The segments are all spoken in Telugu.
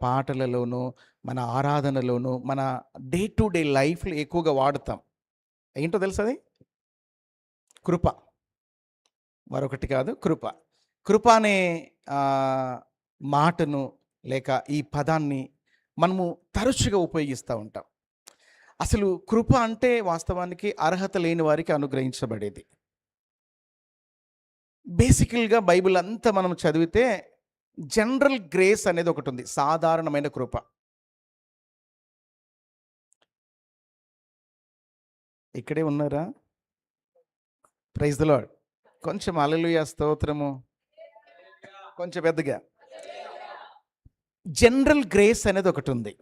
పాటలలోనూ, మన ఆరాధనలోనూ, మన డే టు డే లైఫ్‌లో ఎక్కువగా వాడుతాం. ఏంటో తెలుసా అది? కృప. మరొకటి కాదు, కృప. కృప అనే మాటను లేక ఈ పదాన్ని మనము తరచుగా ఉపయోగిస్తూ ఉంటాం. అసలు కృప అంటే వాస్తవానికి అర్హత లేని వారికి అనుగ్రహించబడేది. బేసికల్‌గా బైబిల్ అంతా మనం చదివితే జనరల్ గ్రేస్ అనేది ఒకటి ఉంది. సాధారణమైన కృప. ఇక్కడే ఉన్నారా? Praise the Lord. కొంచెం హల్లెలూయా స్తోత్రము. కొంచెం పెద్దగా. జనరల్ గ్రేస్ అనేది ఒకటి ఉంది.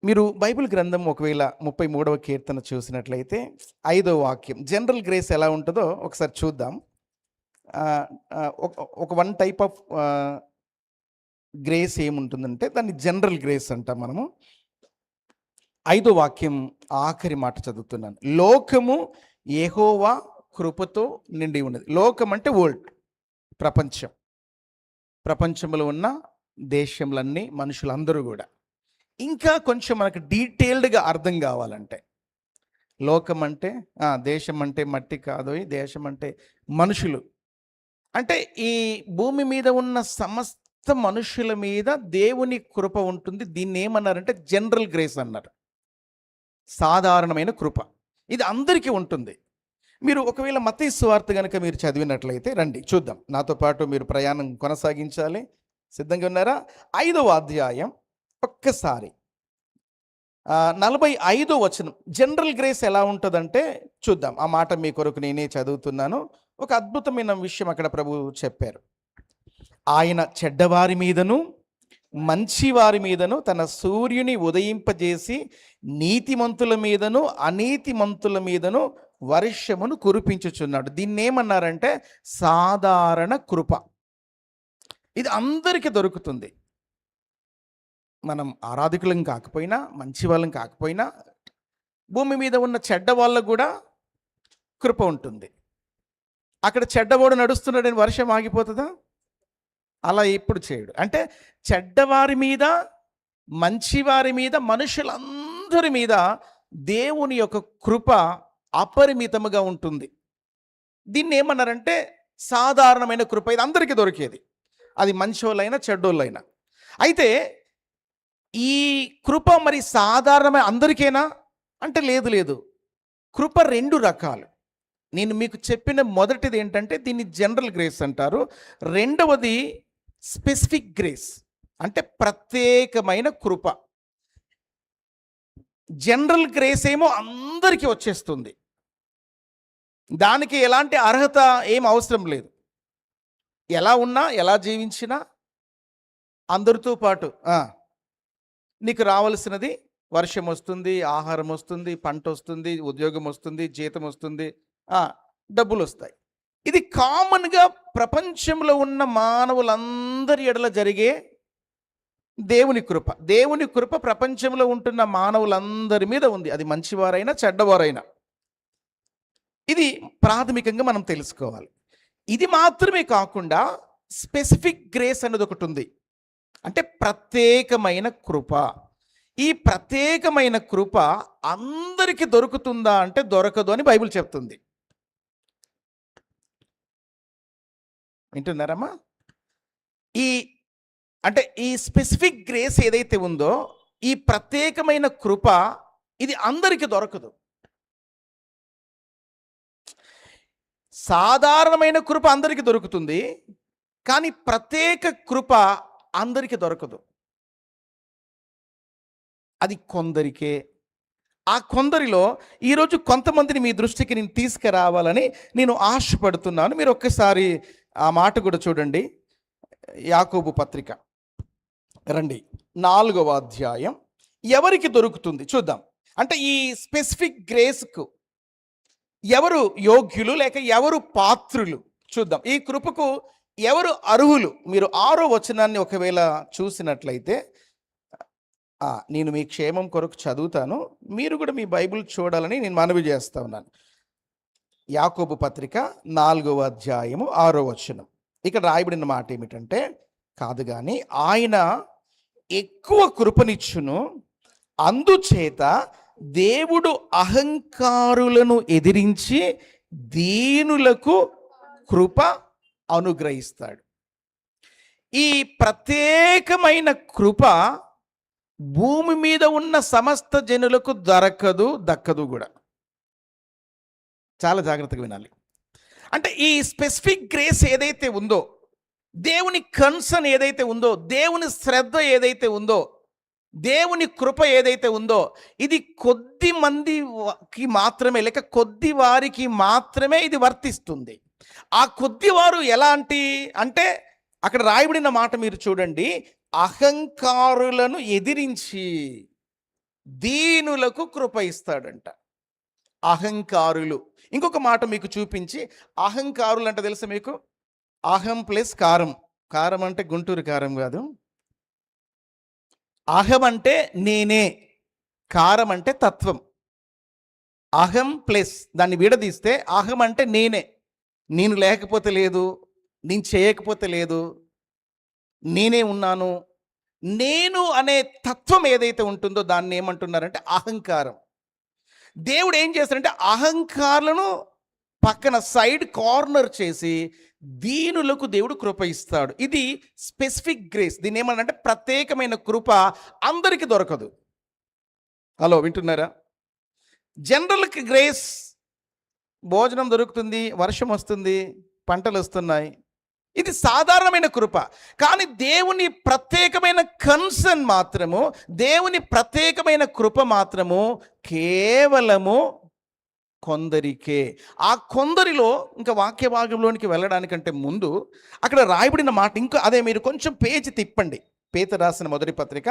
మీరు బైబిల్ గ్రంథం ఒకవేళ 33వ కీర్తన చూసినట్లయితే 5వ వాక్యం జనరల్ గ్రేస్ ఎలా ఉంటుందో ఒకసారి చూద్దాం. ఒక వన్ టైప్ ఆఫ్ గ్రేస్ ఏముంటుందంటే దాన్ని జనరల్ గ్రేస్ అంటాం మనము. 5వ వాక్యం ఆఖరి మాట చదువుతున్నాను. లోకము యెహోవా కృపతో నిండి ఉన్నది. లోకం అంటే వరల్డ్, ప్రపంచం. ప్రపంచంలో ఉన్న దేశంలన్నీ, మనుషులందరూ కూడా. ఇంకా కొంచెం మనకు డీటెయిల్డ్గా అర్థం కావాలంటే లోకం అంటే దేశం అంటే మట్టి కాదు, దేశం అంటే మనుషులు. అంటే ఈ భూమి మీద ఉన్న సమస్త మనుషుల మీద దేవుని కృప ఉంటుంది. దీన్ని ఏమన్నారంటే జనరల్ గ్రేస్ అన్నారు. సాధారణమైన కృప. ఇది అందరికీ ఉంటుంది. మీరు ఒకవేళ మత్తయి సువార్త కనుక మీరు చదివినట్లయితే రండి చూద్దాం. నాతో పాటు మీరు ప్రయాణం కొనసాగించాలి. సిద్ధంగా ఉన్నారా? 5వ అధ్యాయం ఒక్కసారి 45వ వచనం. జనరల్ గ్రేస్ ఎలా ఉంటుందంటే చూద్దాం. ఆ మాట మీ కొరకు నేనే చదువుతున్నాను. ఒక అద్భుతమైన విషయం అక్కడ ప్రభువు చెప్పారు. ఆయన చెడ్డవారి మీదను మంచివారి మీదను తన సూర్యుని ఉదయింపజేసి నీతిమంతుల మీదను అనీతిమంతుల మీదను వర్షమును కురిపించుచున్నాడు. దీన్ని ఏమన్నారంటే సాధారణ కృప. ఇది అందరికీ దొరుకుతుంది. మనం ఆరాధకులం కాకపోయినా, మంచి వాళ్ళం కాకపోయినా, భూమి మీద ఉన్న చెడ్డ వాళ్ళకు కూడా కృప ఉంటుంది. అక్కడ చెడ్డవాడు నడుస్తున్నాడని వర్షం ఆగిపోతుందా? అలా ఎప్పుడు చేయడు. అంటే చెడ్డవారి మీద, మంచివారి మీద, మనుషులందరి మీద దేవుని యొక్క కృప అపరిమితముగా ఉంటుంది. దీన్ని ఏమన్నారంటే సాధారణమైన కృప. ఇది అందరికీ దొరికేది, అది మంచోళ్ళైనా చెడ్డోళ్ళైనా. అయితే ఈ కృప మరి సాధారణమైన అందరికైనా అంటే లేదు. కృప 2 రకాలు. నేను మీకు చెప్పిన మొదటిది ఏంటంటే దీన్ని జనరల్ గ్రేస్ అంటారు. రెండవది స్పెసిఫిక్ గ్రేస్, అంటే ప్రత్యేకమైన కృప. జనరల్ గ్రేస్ ఏమో అందరికీ వచ్చేస్తుంది. దానికి ఎలాంటి అర్హత ఏం అవసరం లేదు. ఎలా ఉన్నా, ఎలా జీవించినా అందరితో పాటు నీకు రావాల్సినది వర్షం వస్తుంది, ఆహారం వస్తుంది, పంట వస్తుంది, ఉద్యోగం వస్తుంది, జీతం వస్తుంది, డబ్బులు వస్తాయి. ఇది కామన్గా ప్రపంచంలో ఉన్న మానవులందరి ఎడల జరిగే దేవుని కృప. దేవుని కృప ప్రపంచంలో ఉంటున్న మానవులందరి మీద ఉంది, అది మంచివారైనా చెడ్డవారైనా. ఇది ప్రాథమికంగా మనం తెలుసుకోవాలి. ఇది మాత్రమే కాకుండా స్పెసిఫిక్ గ్రేస్ అనేది ఒకటి ఉంది, అంటే ప్రత్యేకమైన కృప. ఈ ప్రత్యేకమైన కృప అందరికీ దొరుకుతుందా అంటే దొరకదు అని బైబిల్ చెప్తుంది. వింటున్నారమ్మా? ఈ స్పెసిఫిక్ గ్రేస్ ఏదైతే ఉందో, ఈ ప్రత్యేకమైన కృప ఇది అందరికీ దొరకదు. సాధారణమైన కృప అందరికీ దొరుకుతుంది, కానీ ప్రత్యేక కృప అందరికీ దొరకదు. అది కొందరికే. ఆ కొందరిలో ఈరోజు కొంతమందిని మీ దృష్టికి నేను తీసుకురావాలని నేను ఆశపడుతున్నాను. మీరు ఒక్కసారి ఆ మాట కూడా చూడండి. యాకోబు పత్రిక రండి, 4వ అధ్యాయం. ఎవరికి దొరుకుతుంది చూద్దాం. అంటే ఈ స్పెసిఫిక్ గ్రేస్కు ఎవరు యోగ్యులు లేక ఎవరు పాత్రులు చూద్దాం. ఈ కృపకు ఎవరు అర్హులు? మీరు 6వ వచనాన్ని ఒకవేళ చూసినట్లయితే, నేను మీ క్షేమం కొరకు చదువుతాను, మీరు కూడా మీ బైబిల్ చూడాలని నేను మనవి చేస్తా ఉన్నాను. యాకోబు పత్రిక 4వ అధ్యాయము 6వ వచనం. ఇక్కడ రాయబడిన మాట ఏమిటంటే, కాదు కానీ ఆయన ఎక్కువ కృపనిచ్చును. అందుచేత దేవుడు అహంకారులను ఎదిరించి దీనులకు కృప అనుగ్రహిస్తాడు. ఈ ప్రత్యేకమైన కృప భూమి మీద ఉన్న సమస్త జనులకు దక్కదు కూడా. చాలా జాగ్రత్తగా వినాలి. అంటే ఈ స్పెసిఫిక్ గ్రేస్ ఏదైతే ఉందో, దేవుని కన్సర్న్ ఏదైతే ఉందో, దేవుని శ్రద్ధ ఏదైతే ఉందో, దేవుని కృప ఏదైతే ఉందో, ఇది కొద్ది మందికి మాత్రమే, లేక కొద్ది వారికి మాత్రమే ఇది వర్తిస్తుంది. ఆ కొద్ది వారు ఎలాంటి అంటే, అక్కడ రాయబడిన మాట మీరు చూడండి, అహంకారులను ఎదిరించి దీనులకు కృప ఇస్తాడంట. అహంకారులు. ఇంకొక మాట మీకు చూపించి, అహంకారులు అంటే తెలుసా మీకు? అహం ప్లస్ కారం. కారం అంటే గుంటూరు కారం కాదు. అహం అంటే నేనే, కారం అంటే తత్వం. అహం ప్లస్ దాన్ని విడదీస్తే అహం అంటే నేనే. నేను లేకపోతే లేదు, నేను చేయకపోతే లేదు, నేనే ఉన్నాను. నేను అనే తత్వం ఏదైతే ఉంటుందో దాన్ని ఏమంటున్నారంటే అహంకారం. దేవుడు ఏం చేస్తాడంటే అహంకారులను పక్కన సైడ్ కార్నర్ చేసి దీనులకు దేవుడు కృప ఇస్తాడు. ఇది స్పెసిఫిక్ గ్రేస్. దీన్ని ఏమన్నంటే ప్రత్యేకమైన కృప అందరికీ దొరకదు. హలో, వింటున్నారా? జనరల్కి గ్రేస్, భోజనం దొరుకుతుంది, వర్షం వస్తుంది, పంటలు వస్తున్నాయి, ఇది సాధారణమైన కృప. కానీ దేవుని ప్రత్యేకమైన కన్సర్న్ మాత్రము, దేవుని ప్రత్యేకమైన కృప మాత్రము కేవలము కొందరికే. ఆ కొందరిలో ఇంకా వాక్య భాగంలోనికి వెళ్ళడానికంటే ముందు అక్కడ రాయబడిన మాట ఇంకా అదే, మీరు కొంచెం పేజీ తిప్పండి. పేతురు రాసిన మొదటి పత్రిక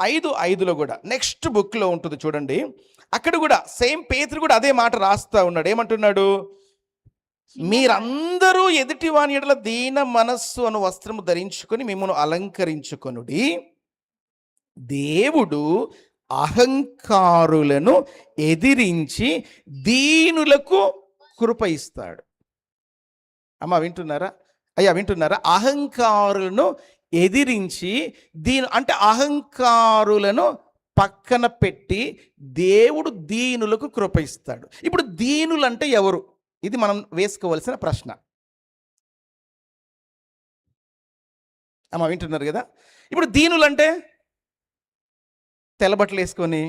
5:5 కూడా నెక్స్ట్ బుక్లో ఉంటుంది చూడండి. అక్కడ కూడా సేమ్ పేతురు కూడా అదే మాట రాస్తా ఉన్నాడు. ఏమంటున్నాడు? మీరందరూ ఎదుటి వాని ఎడల దీన మనస్సు అను వస్త్రము ధరించుకొని మిమ్మల్ని అలంకరించుకొనుడి. దేవుడు అహంకారులను ఎదిరించి దీనులకు కృప ఇస్తాడు. అమ్మ వింటున్నారా? అయ్యా వింటున్నారా? అహంకారులను ఎదిరించి అంటే అహంకారులను పక్కన పెట్టి దేవుడు దీనులకు కృప ఇస్తాడు. ఇప్పుడు దీనులు అంటే ఎవరు? ఇది మనం వేసుకోవలసిన ప్రశ్న. అమ్మ వింటున్నారు కదా? ఇప్పుడు దీనులు అంటే తెల్లబట్టలు వేసుకొని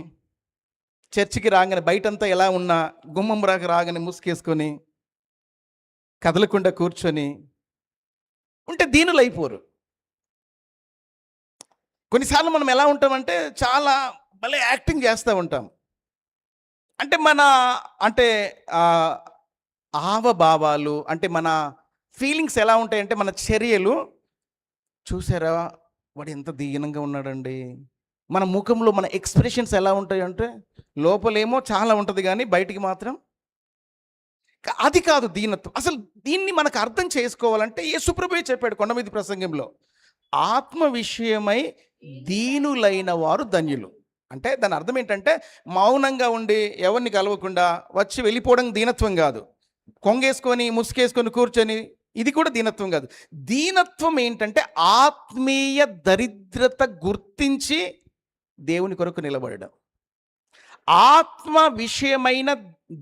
చర్చికి రాగానే బయటంతా ఎలా ఉన్నా గుమ్మం రాగానే ముసుకేసుకొని కదలకుండా కూర్చొని ఉంటే దీనులు అయిపోరు. కొన్నిసార్లు మనం ఎలా ఉంటామంటే చాలా భలే యాక్టింగ్ చేస్తూ ఉంటాం. అంటే మన హావభావాలు, అంటే మన ఫీలింగ్స్ ఎలా ఉంటాయంటే, మన చర్యలు చూసారా వాడు ఎంత దీనంగా ఉన్నాడండి, మన ముఖంలో మన ఎక్స్ప్రెషన్స్ ఎలా ఉంటాయంటే లోపలేమో చాలా ఉంటుంది కానీ బయటికి మాత్రం అది కాదు దీనత్వం. అసలు దీన్ని మనకు అర్థం చేసుకోవాలంటే యేసుప్రభువే చెప్పాడు కొండ మీద ప్రసంగంలో, ఆత్మ విషయమై దీనులైన వారు ధన్యులు. అంటే దాని అర్థం ఏంటంటే మౌనంగా ఉండి ఎవరిని కలవకుండా వచ్చి వెళ్ళిపోవడం దీనత్వం కాదు. కొంగేసుకొని ముసుకేసుకొని కూర్చొని ఇది కూడా దీనత్వం కాదు. దీనత్వం ఏంటంటే ఆత్మీయ దరిద్రత గుర్తించి దేవుని కొరకు నిలబడడం. ఆత్మ విషయమైన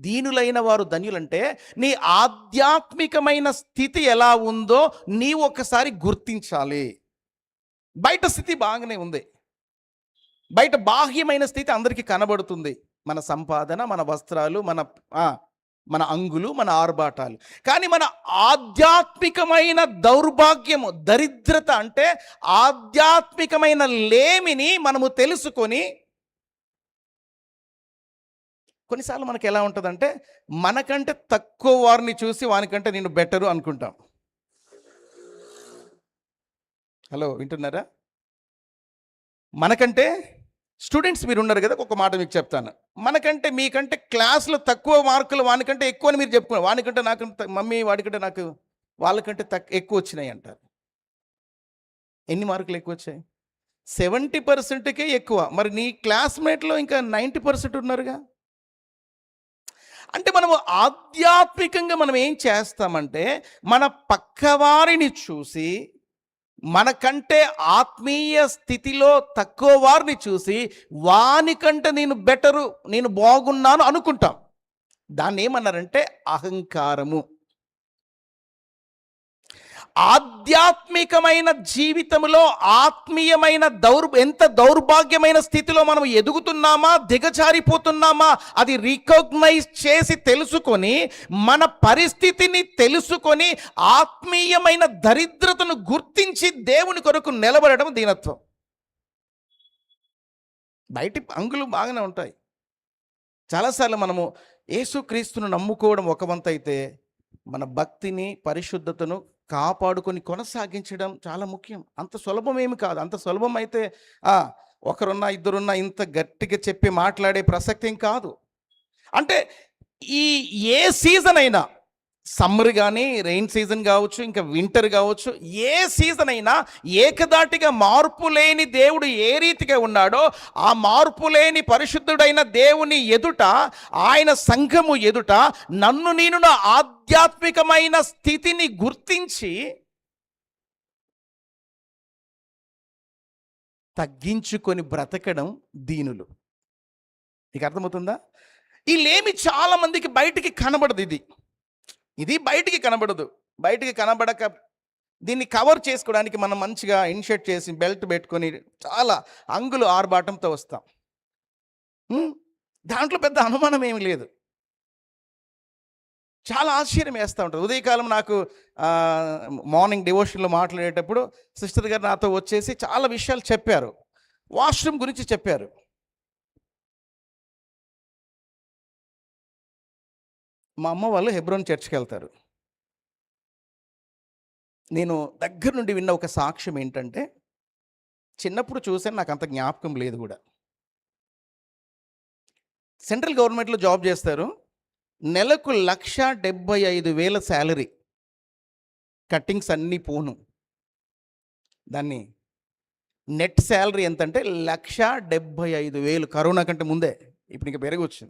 దీనులైన వారు ధన్యులంటే నీ ఆధ్యాత్మికమైన స్థితి ఎలా ఉందో నీవు ఒకసారి గుర్తించాలి. బయట స్థితి బాగానే ఉంది, బయట బాహ్యమైన స్థితి అందరికీ కనబడుతుంది. మన సంపాదన, మన వస్త్రాలు, మన అంగులు, మన ఆర్భాటాలు. కానీ మన ఆధ్యాత్మికమైన దౌర్భాగ్యము, దరిద్రత అంటే ఆధ్యాత్మికమైన లేమిని మనము తెలుసుకొని, కొన్నిసార్లు మనకి ఎలా ఉంటుందంటే మనకంటే తక్కువ వారిని చూసి వానికంటే నేను బెటరు అనుకుంటాం. హలో, వింటున్నారా? మనకంటే స్టూడెంట్స్ మీరు ఉన్నారు కదా, ఒక మాట మీకు చెప్తాను. మనకంటే మీకంటే క్లాసులో తక్కువ మార్కులు వానికంటే ఎక్కువ అని మీరు చెప్పుకున్నారు. వానికంటే నాకు మమ్మీ, వాడికంటే నాకు వాళ్ళకంటే ఎక్కువ వచ్చినాయి అంటారు. ఎన్ని మార్కులు ఎక్కువ వచ్చాయి? 70%కే ఎక్కువ. మరి నీ క్లాస్మేట్లో ఇంకా 90% ఉన్నారుగా. అంటే మనము ఆధ్యాత్మికంగా మనం ఏం చేస్తామంటే మన పక్కవారిని చూసి మనకంటే ఆత్మీయ స్థితిలో తక్కువ వారిని చూసి వానికంటే నేను బెటరు, నేను బాగున్నాను అనుకుంటాం. దాన్ని ఏమన్నారంటే అహంకారము. ఆధ్యాత్మికమైన జీవితంలో ఆత్మీయమైన ఎంత దౌర్భాగ్యమైన స్థితిలో మనం ఎదుగుతున్నామా, దిగజారిపోతున్నామా, అది రికగ్నైజ్ చేసి తెలుసుకొని, మన పరిస్థితిని తెలుసుకొని ఆత్మీయమైన దరిద్రతను గుర్తించి దేవుని కొరకు నిలబడడం దీనత్వం. బయటి అంగులు బాగానే ఉంటాయి. చాలాసార్లు మనము యేసుక్రీస్తును నమ్ముకోవడం ఒక వంతు అయితే, మన భక్తిని, పరిశుద్ధతను కాపాడుకొని కొనసాగించడం చాలా ముఖ్యం. అంత సులభమేమి కాదు. అంత సులభం అయితే ఒకరున్నా ఇద్దరున్నా ఇంత గట్టిగా చెప్పి మాట్లాడే ప్రసక్తి ఏం కాదు. అంటే ఏ సీజన్ అయినా, సమ్మర్ కానీ, రెయిన్ సీజన్ కావచ్చు, ఇంకా వింటర్ కావచ్చు, ఏ సీజన్ అయినా ఏకదాటిగా మార్పు లేని దేవుడు ఏ రీతిగా ఉన్నాడో ఆ మార్పు లేని పరిశుద్ధుడైన దేవుని ఎదుట, ఆయన సంఘము ఎదుట నేను నా ఆధ్యాత్మికమైన స్థితిని గుర్తించి తగ్గించుకొని బ్రతకడం దీనులు. నీకు అర్థమవుతుందా? ఈ లేమి చాలా మందికి బయటికి కనబడదు. ఇది బయటికి కనబడదు. బయటికి కనబడక దీన్ని కవర్ చేసుకోవడానికి మనం మంచిగా ఇన్షర్ట్ చేసి బెల్ట్ పెట్టుకొని చాలా అంగులు ఆర్భాటంతో వస్తాం. దాంట్లో పెద్ద అనుమానం ఏమి లేదు. చాలా ఆశ్చర్యం వేస్తూ ఉంటుంది. ఉదయకాలం నాకు మార్నింగ్ డివోషన్లో మాట్లాడేటప్పుడు సిస్టర్ గారు నాతో వచ్చేసి చాలా విషయాలు చెప్పారు. వాష్రూమ్ గురించి చెప్పారు. మా అమ్మ వాళ్ళు హెబ్రోన్ చర్చ్కి వెళ్తారు. నేను దగ్గర నుండి విన్న ఒక సాక్ష్యం ఏంటంటే, చిన్నప్పుడు చూసాను, నాకు అంత జ్ఞాపకం లేదు కూడా. సెంట్రల్ గవర్నమెంట్లో జాబ్ చేస్తారు. నెలకు 1,75,000 శాలరీ, కట్టింగ్స్ అన్నీ పోను. దాన్ని నెట్ శాలరీ ఎంత అంటే 1,75,000. కరోనా కంటే ముందే, ఇప్పుడు ఇంకా పెరగొచ్చు.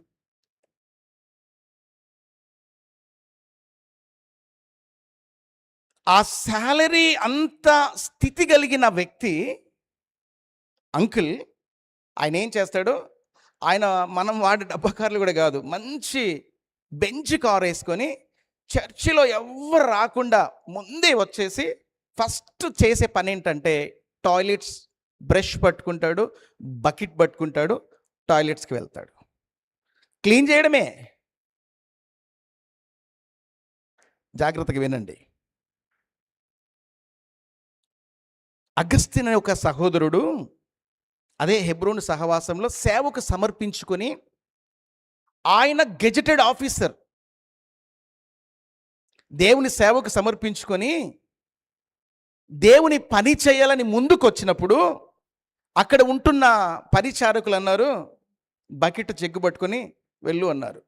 ఆ శాలరీ అంత స్థితి కలిగిన వ్యక్తి అంకుల్, ఆయన ఏం చేస్తాడు, ఆయన మనం వాడే డబ్బా కార్లు కూడా కాదు, మంచి బెంచ్ కార్ వేసుకొని చర్చిలో ఎవ్వరు రాకుండా ముందే వచ్చేసి ఫస్ట్ చేసే పని ఏంటంటే టాయిలెట్స్ బ్రష్ పట్టుకుంటాడు, బకెట్ పట్టుకుంటాడు, టాయిలెట్స్కి వెళ్తాడు. క్లీన్ చేయడమే. జాగ్రత్తగా వినండి. అగస్తిన్ అనే ఒక సహోదరుడు అదే హెబ్రోను సహవాసంలో సేవకు సమర్పించుకొని, ఆయన గెజెటెడ్ ఆఫీసర్, దేవుని సేవకు సమర్పించుకొని దేవుని పని చేయాలని ముందుకు వచ్చినప్పుడు అక్కడ ఉంటున్న పరిచారకులు అన్నారు, బకెట్ జగ్గు పట్టుకొని వెళ్ళు అన్నారు.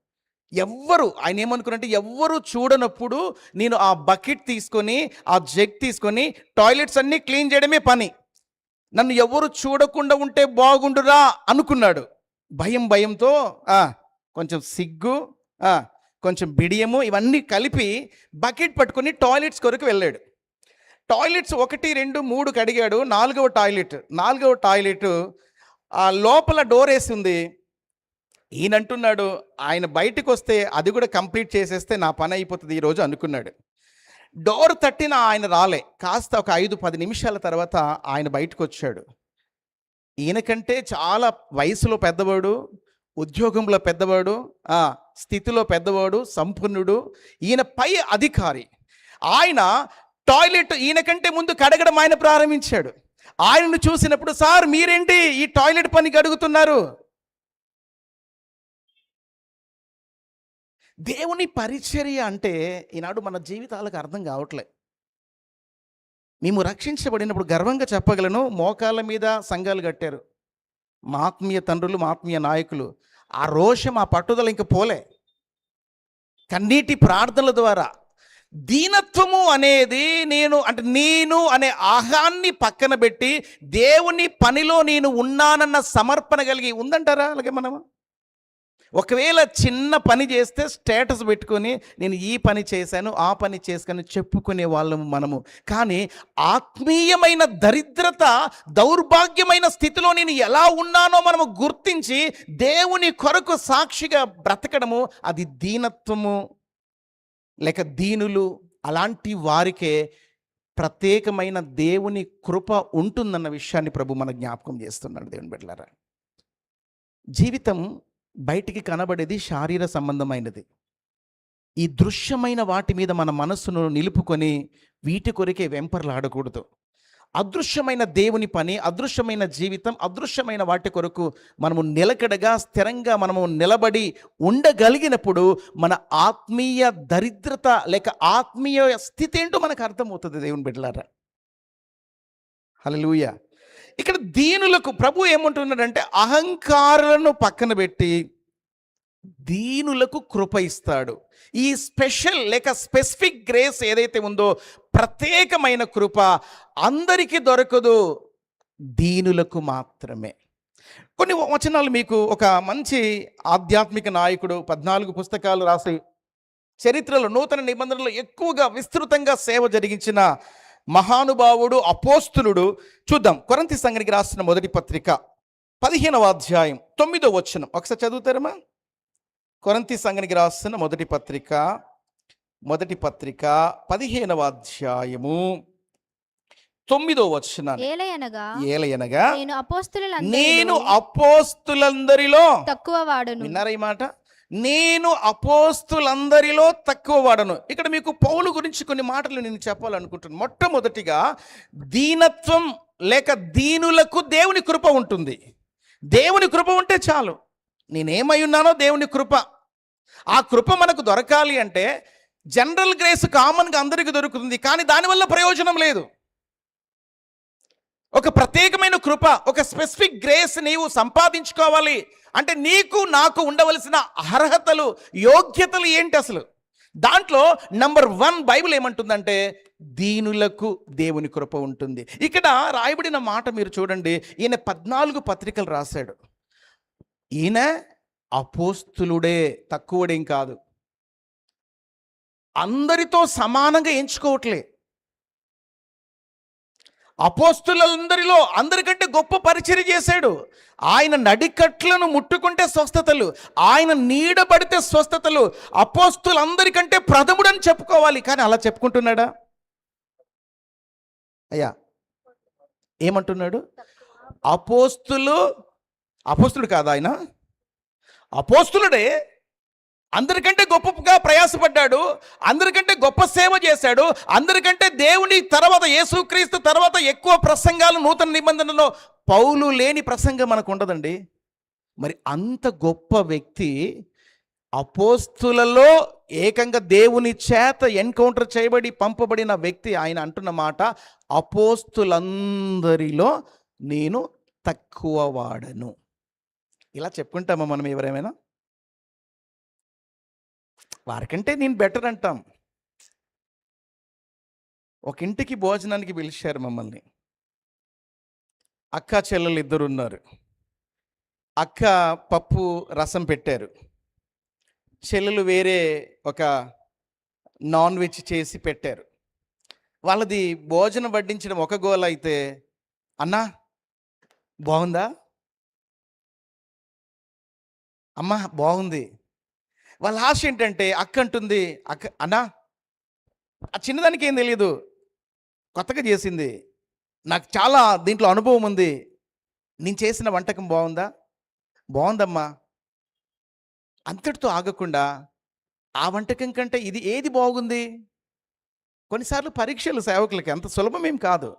ఆయన ఏమనుకున్నట్టే, ఎవ్వరు చూడనప్పుడు నేను ఆ బకెట్ తీసుకొని, ఆ జగ్ తీసుకొని టాయిలెట్స్ అన్నీ క్లీన్ చేయడమే పని, నన్ను ఎవరు చూడకుండా ఉంటే బాగుండురా అనుకున్నాడు. భయంతో కొంచెం సిగ్గు, కొంచెం బిడియము, ఇవన్నీ కలిపి బకెట్ పట్టుకొని టాయిలెట్స్ కొరకు వెళ్ళాడు. టాయిలెట్స్ 1, 2, 3 కడిగాడు. 4వ టాయిలెట్ ఆ లోపల డోర్ వేసి ఉంది. ఈయనంటున్నాడు, ఆయన బయటకు వస్తే అది కూడా కంప్లీట్ చేసేస్తే నా పని అయిపోతుంది ఈరోజు అనుకున్నాడు. డోర్ తట్టిన ఆయన రాలే. కాస్త ఒక 5-10 నిమిషాల తర్వాత ఆయన బయటకు వచ్చాడు. ఈయనకంటే చాలా వయసులో పెద్దవాడు, ఉద్యోగంలో పెద్దవాడు, స్థితిలో పెద్దవాడు, సంపన్నుడు, ఈయన పై అధికారి. ఆయన టాయిలెట్ ఈయనకంటే ముందు కడగడం ఆయన ప్రారంభించాడు. ఆయనను చూసినప్పుడు, సార్ మీరేంటి ఈ టాయిలెట్ పని కడుగుతున్నారు? దేవుని పరిచర్య అంటే ఈనాడు మన జీవితాలకు అర్థం కావట్లే. మేము రక్షించబడినప్పుడు గర్వంగా చెప్పగలను, మోకాళ్ళ మీద సంఘాలు కట్టారు మా ఆత్మీయ తండ్రులు, మా ఆత్మీయ నాయకులు. ఆ రోషం, ఆ పట్టుదల ఇంక పోలే. కన్నీటి ప్రార్థనల ద్వారా దీనత్వము అనేది నేను అనే ఆహాన్ని పక్కన పెట్టి దేవుని పనిలో నేను ఉన్నానన్న సమర్పణ కలిగి ఉందంటారా? అలాగే మనము ఒకవేళ చిన్న పని చేస్తే స్టేటస్ పెట్టుకొని నేను ఈ పని చేశాను, ఆ పని చేసుకొని చెప్పుకునే వాళ్ళము మనము. కానీ ఆత్మీయమైన దరిద్రత, దౌర్భాగ్యమైన స్థితిలో నేను ఎలా ఉన్నానో మనము గుర్తించి దేవుని కొరకు సాక్షిగా బ్రతకడము, అది దీనత్వము లేక దీనులు అలాంటి వారికే ప్రత్యేకమైన దేవుని కృప ఉంటుందన్న విషయాన్ని ప్రభు మన జ్ఞాపకం చేస్తున్నాడు. దేవుని బిడ్డలారా, జీవితం బయటికి కనబడేది శారీర సంబంధమైనది. ఈ దృశ్యమైన వాటి మీద మన మనస్సును నిలుపుకొని వీటి కొరకే వెంపర్లాడకూడదు. అదృశ్యమైన దేవుని పని, అదృశ్యమైన జీవితం, అదృశ్యమైన వాటి కొరకు మనము నిలకడగా స్థిరంగా మనము నిలబడి ఉండగలిగినప్పుడు మన ఆత్మీయ దరిద్రత లేక ఆత్మీయ స్థితి ఏంటో మనకు అర్థమవుతుంది. దేవుని బిడ్డలారా, హల్లెలూయా. ఇక్కడ దీనులకు ప్రభు ఏమంటున్నాడంటే, అహంకారులను పక్కన పెట్టి దీనులకు కృప ఇస్తాడు. ఈ స్పెషల్ లేక స్పెసిఫిక్ గ్రేస్ ఏదైతే ఉందో, ప్రత్యేకమైన కృప అందరికీ దొరకదు, దీనులకు మాత్రమే. కొన్ని వచనాలు మీకు ఒక మంచి ఆధ్యాత్మిక నాయకుడు 14 పుస్తకాలు రాసి చరిత్రలో నూతన నిబంధనలో ఎక్కువగా విస్తృతంగా సేవ జరిగించిన మహానుభావుడు, అపోస్తులుడు చూద్దాం. కొరింథీ సంఘానికి రాసిన మొదటి పత్రిక 15వ అధ్యాయం 9వ వచనం ఒకసారి చదువుతారమ్మా. కొరింథీ సంఘానికి రాసిన మొదటి పత్రిక 15వ అధ్యాయము 9వ వచనం. ఏలయనగా నేను అపోస్తులందరిలో తక్కువ వాడను. విన్నారా ఈ మాట? నేను అపోస్తులందరిలో తక్కువ వాడను. ఇక్కడ మీకు పౌలు గురించి కొన్ని మాటలు నేను చెప్పాలనుకుంటున్నాను. మొట్టమొదటిగా, దీనత్వం లేక దీనులకు దేవుని కృప ఉంటుంది. దేవుని కృప ఉంటే చాలు. నేనేమై ఉన్నానో దేవుని కృప. ఆ కృప మనకు దొరకాలి అంటే జనరల్ గ్రేస్ కామన్గా అందరికీ దొరుకుతుంది, కానీ దానివల్ల ప్రయోజనం లేదు. ఒక ప్రత్యేకమైన కృప, ఒక స్పెసిఫిక్ గ్రేస్ నీవు సంపాదించుకోవాలి అంటే నీకు నాకు ఉండవలసిన అర్హతలు, యోగ్యతలు ఏంటి అసలు? దాంట్లో నంబర్ 1 బైబిల్ ఏమంటుందంటే, దీనులకు దేవుని కృప ఉంటుంది. ఇక్కడ రాయబడిన మాట మీరు చూడండి. ఈయన 14 పత్రికలు రాశాడు. ఈయన అపోస్తులుడే, తక్కువడేం కాదు. అందరితో సమానంగా ఎంచుకోవట్లే. అపోస్తులందరిలో అందరికంటే గొప్ప పరిచర్య చేశాడు. ఆయన నడికట్లను ముట్టుకుంటే స్వస్థతలు, ఆయన నీడబడితే స్వస్థతలు. అపోస్తులందరికంటే ప్రథముడని చెప్పుకోవాలి, కానీ అలా చెప్పుకుంటున్నాడా? అయ్యా ఏమంటున్నాడు? అపోస్తుడు కాదు ఆయన, అపోస్తులుడే. అందరికంటే గొప్పగా ప్రయాసపడ్డాడు, అందరికంటే గొప్ప సేవ చేశాడు, అందరికంటే దేవుని తర్వాత, యేసుక్రీస్తు తర్వాత ఎక్కువ ప్రసంగాలు నూతన నిబంధనలో పౌలు లేని ప్రసంగం మనకు ఉండదండి. మరి అంత గొప్ప వ్యక్తి, అపోస్తులలో ఏకంగా దేవుని చేత ఎన్కౌంటర్ చేయబడి పంపబడిన వ్యక్తి, ఆయన అంటున్న మాట, అపోస్తులందరిలో నేను తక్కువ వాడను. ఇలా చెప్పుకుంటామా మనం ఎవరేమైనా? వారికంటే నేను బెటర్ అంటాం. ఒక ఇంటికి భోజనానికి పిలిచారు మమ్మల్ని. అక్క చెల్లెలు 2 ఉన్నారు. అక్క పప్పు రసం పెట్టారు, చెల్లెలు వేరే ఒక నాన్ వెజ్ చేసి పెట్టారు. వాళ్ళది భోజనం వడ్డించడం ఒక గోల అయితే, అన్నా బాగుందా, అమ్మా బాగుంది. వాళ్ళ ఆశ ఏంటంటే, అక్క అంటుంది, అక్క అన్నా ఆ చిన్నదానికి ఏం తెలియదు, కొత్తగా చేసింది, నాకు చాలా దీంట్లో అనుభవం ఉంది, నేను చేసిన వంటకం బాగుందా? బాగుందమ్మా. అంతటితో ఆగకుండా ఆ వంటకం కంటే ఇది ఏది బాగుంది? కొన్నిసార్లు పరీక్షలు సేవకులకి అంత సులభమేం కాదు.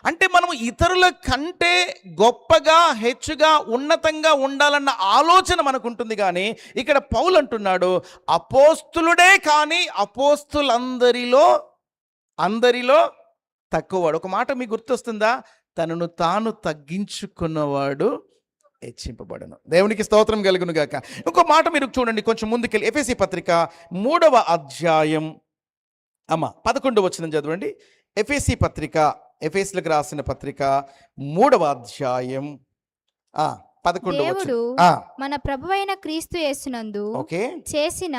అంటే మనం ఇతరుల కంటే గొప్పగా, హెచ్చుగా, ఉన్నతంగా ఉండాలన్న ఆలోచన మనకు ఉంటుంది. కానీ ఇక్కడ పౌలు అంటున్నాడు, అపోస్తులుడే కానీ అందరిలో తక్కువవాడు. ఒక మాట మీకు గుర్తొస్తుందా? తనను తాను తగ్గించుకున్నవాడు హెచ్చింపబడను. దేవునికి స్తోత్రం కలుగును గాక. ఇంకో మాట మీరు చూడండి, కొంచెం ముందుకెళ్ళి ఎఫెసీ పత్రిక 3వ అధ్యాయం 11వ వచనం చదవండి. ఎఫెసీ పత్రిక, ఎఫెసీలకు రాసిన పత్రిక 3వ అధ్యాయం 11 దేవుడు ఆ, మన ప్రభువైన క్రీస్తు యేసునందు ఓకే చేసిన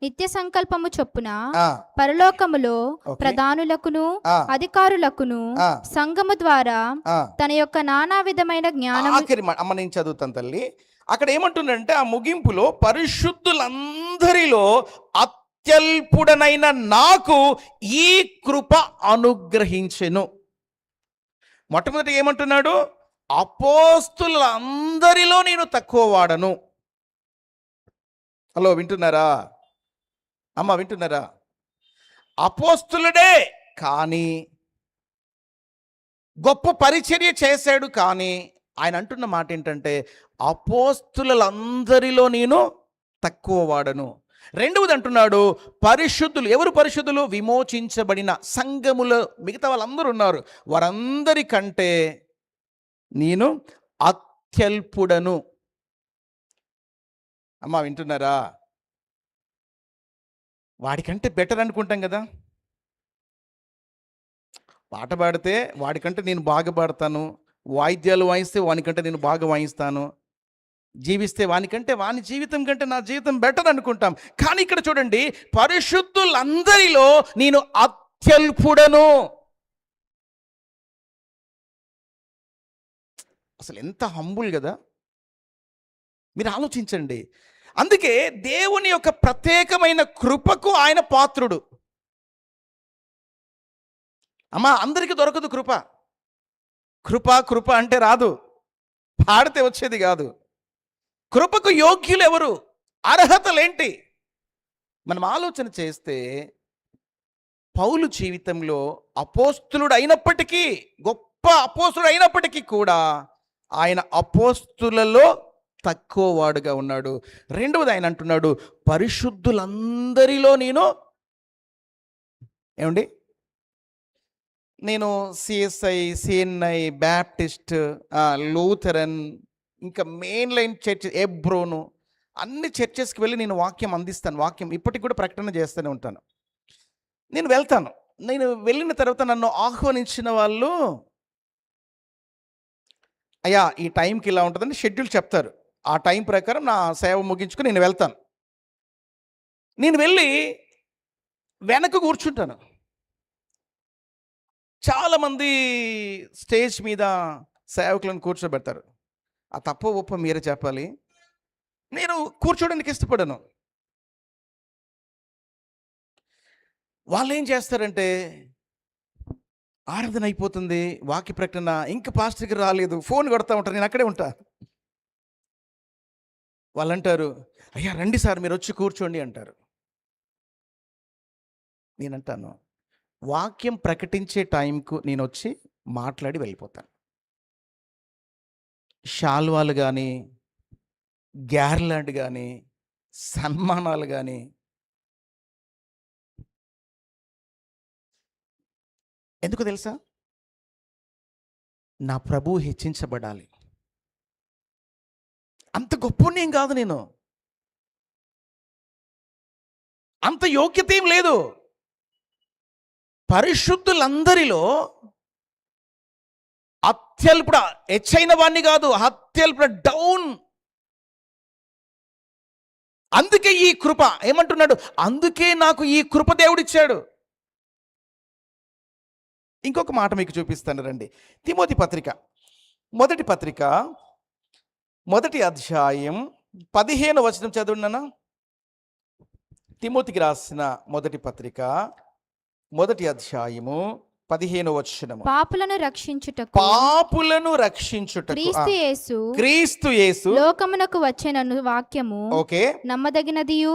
నిత్య సంకల్పము చొప్పున ఆ, పరలోకములో ఓకే. ప్రధానులకును ఆ, అధికారులకును ఆ, సంఘము ద్వారా ఆ. తన యొక్క నానా విధమైన జ్ఞానము ఆఖరి అమ్మ నేను చదువుతాను తల్లి. అక్కడ ఏమంటుందంటే ఆ ముగింపులో పరిశుద్ధులందరిలో అత్యల్పుడనైన నాకు ఈ కృప అనుగ్రహించెను. మొట్టమొదటి ఏమంటున్నాడు? అపోస్తులందరిలో నేను తక్కువ వాడను. హలో, వింటున్నారా అమ్మ, వింటున్నారా? అపోస్తులుడే కానీ గొప్ప పరిచర్య చేశాడు, కానీ ఆయన అంటున్న మాట ఏంటంటే అపోస్తులందరిలో నేను తక్కువ వాడను. రెండవది అంటున్నాడు పరిశుద్ధులు. ఎవరు పరిశుద్ధులు? విమోచించబడిన సంఘములో మిగతా వాళ్ళందరూ ఉన్నారు, వారందరికంటే నేను అత్యల్పుడను. అమ్మ, వింటున్నారా? వాడికంటే బెటర్ అనుకుంటాం కదా. పాట పాడితే వాడికంటే నేను బాగా పాడతాను, వాయిద్యాలు వాయిస్తే వానికంటే నేను బాగా వాయిస్తాను, జీవిస్తే వానికంటే వాని జీవితం కంటే నా జీవితం బెటర్ అనుకుంటాం. కానీ ఇక్కడ చూడండి, పరిశుద్ధులందరిలో నేను అత్యల్పుడను. అసలు ఎంత హంబుల్ కదా, మీరు ఆలోచించండి. అందుకే దేవుని యొక్క ప్రత్యేకమైన కృపకు ఆయన పాత్రుడు. అమ్మా, అందరికీ దొరకదు కృప. కృప కృప అంటే రాదు, పాడితే వచ్చేది కాదు. కృపకు యోగ్యులు ఎవరు? అర్హతలేంటి? మనం ఆలోచన చేస్తే పౌలు జీవితంలో అపోస్తులుడు అయినప్పటికీ, గొప్ప అపోస్తులుడు అయినప్పటికీ కూడా ఆయన అపోస్తులలో తక్కువ వాడుగా ఉన్నాడు. రెండవది ఆయన అంటున్నాడు పరిశుద్ధులందరిలో నేను ఏమండి నేను సిఎస్ఐ, సిఎన్ఐ, బ్యాప్టిస్ట్, లూథరన్, ఇంకా మెయిన్ లైన్ చర్చ్, ఎబ్రోను, అన్ని చర్చెస్కి వెళ్ళి నేను వాక్యం అందిస్తాను. వాక్యం ఇప్పటికి కూడా ప్రకటన చేస్తూనే ఉంటాను. నేను వెళ్తాను. నేను వెళ్ళిన తర్వాత నన్ను ఆహ్వానించిన వాళ్ళు, అయ్యా ఈ టైంకి ఇలా ఉంటుందని షెడ్యూల్ చెప్తారు. ఆ టైం ప్రకారం నా సేవ ముగించుకుని నేను వెళ్తాను. నేను వెళ్ళి వెనక కూర్చుంటాను. చాలామంది స్టేజ్ మీద సేవకులను కూర్చోబెడతారు. ఆ తప్పు ఒప్ప మీరే చెప్పాలి. నేను కూర్చోడానికి ఇష్టపడను. వాళ్ళు ఏం చేస్తారంటే, ఆరాధన అయిపోతుంది, వాక్య ప్రకటన, ఇంకా పాస్టర్కి రాలేదు, ఫోన్ కొడతా ఉంటారు, నేను అక్కడే ఉంటా. వాళ్ళు అంటారు, అయ్యా రండి సార్ మీరు వచ్చి కూర్చోండి అంటారు. నేనంటాను, వాక్యం ప్రకటించే టైంకు నేను వచ్చి మాట్లాడి వెళ్ళిపోతాను. శాల్వాలు కానీ, గ్యార్లాండ్ కానీ, సన్మానాలు కానీ, ఎందుకు తెలుసా? నా ప్రభువు హెచ్చించబడాలి. అంత గొప్ప ఏం కాదు, నేను అంత యోగ్యత ఏం లేదు. పరిశుద్ధులందరిలో అత్యల్పుడ, హెచ్చైన వాణ్ణి కాదు, అత్యల్పుడ, డౌన్. అందుకే ఈ కృప, ఏమంటున్నాడు? అందుకే నాకు ఈ కృప దేవుడిచ్చాడు. ఇంకొక మాట మీకు చూపిస్తాను రండి. తిమోతి పత్రిక, మొదటి పత్రిక, మొదటి అధ్యాయం 15వ వచనం చదువున్నానా? తిమోతికి రాసిన మొదటి పత్రిక, మొదటి అధ్యాయము 15వ వచనము. పాపులను రక్షించుటకు క్రీస్తు యేసు లోకమునకు వచ్చెనను వాక్యము ఓకే నమ్మదగినదియు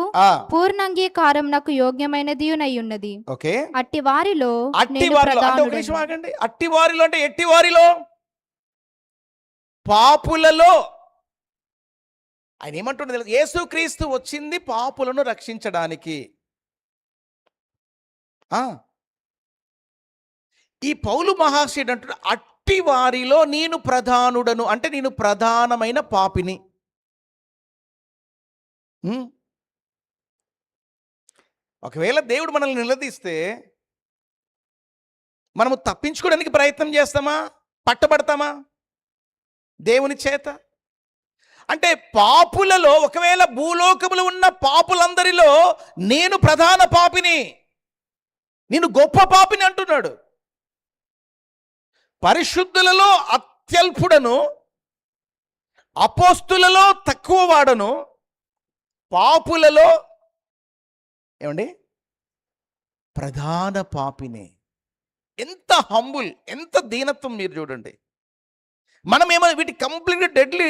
పూర్ణాంగీకారమునకు యోగ్యమైనదియునయ్యున్నది. ఓకే, అట్టి వారిలో అంటే అట్టి వారిలో అంటే ఎట్టి వారిలో? పాపులలో. ఆయన ఏమంటుండే తెలుసు? యేసుక్రీస్తు వచ్చింది పాపులను రక్షించడానికి. ఈ పౌలు మహాశయుడు అంటున్నాడు, అట్టి వారిలో నేను ప్రధానుడను, అంటే నేను ప్రధానమైన పాపిని. ఒకవేళ దేవుడు మనల్ని నిలదీస్తే మనము తప్పించుకోవడానికి ప్రయత్నం చేస్తామా? పట్టబడతామా దేవుని చేత? అంటే పాపులలో, ఒకవేళ భూలోకములో ఉన్న పాపులందరిలో నేను ప్రధాన పాపిని, నేను గొప్ప పాపిని అంటున్నాడు. పరిశుద్ధులలో అత్యల్పుడను, అపోస్తులలో తక్కువ వాడను, పాపులలో ఏమండి ప్రధాన పాపిని. ఎంత హంబుల్, ఎంత దీనత్వం మీరు చూడండి. మనం ఏమో వీటి కంప్లీట్గా డెడ్లీ,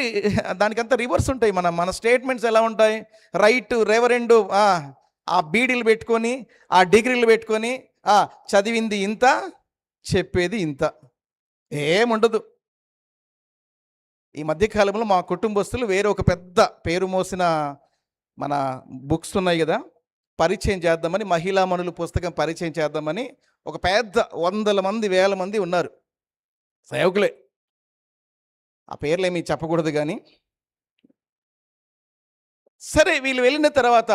దానికంతా రివర్స్ ఉంటాయి. మన స్టేట్మెంట్స్ ఎలా ఉంటాయి? రైట్, రెవరెండు, ఆ బీడీలు పెట్టుకొని, ఆ డిగ్రీలు పెట్టుకొని, చదివింది ఇంత, చెప్పేది ఇంత, ఏముండదు. ఈ మధ్యకాలంలో మా కుటుంబస్తులు వేరే ఒక పెద్ద పేరు మోసిన మన బుక్స్ ఉన్నాయి కదా, పరిచయం చేద్దామని, మహిళామణులు పుస్తకం పరిచయం చేద్దామని ఒక పెద్ద 100 మంది 1000 మంది ఉన్నారు సేవకులే. ఆ పేర్లు ఏమీ చెప్పకూడదు కానీ, సరే వీళ్ళు వెళ్ళిన తర్వాత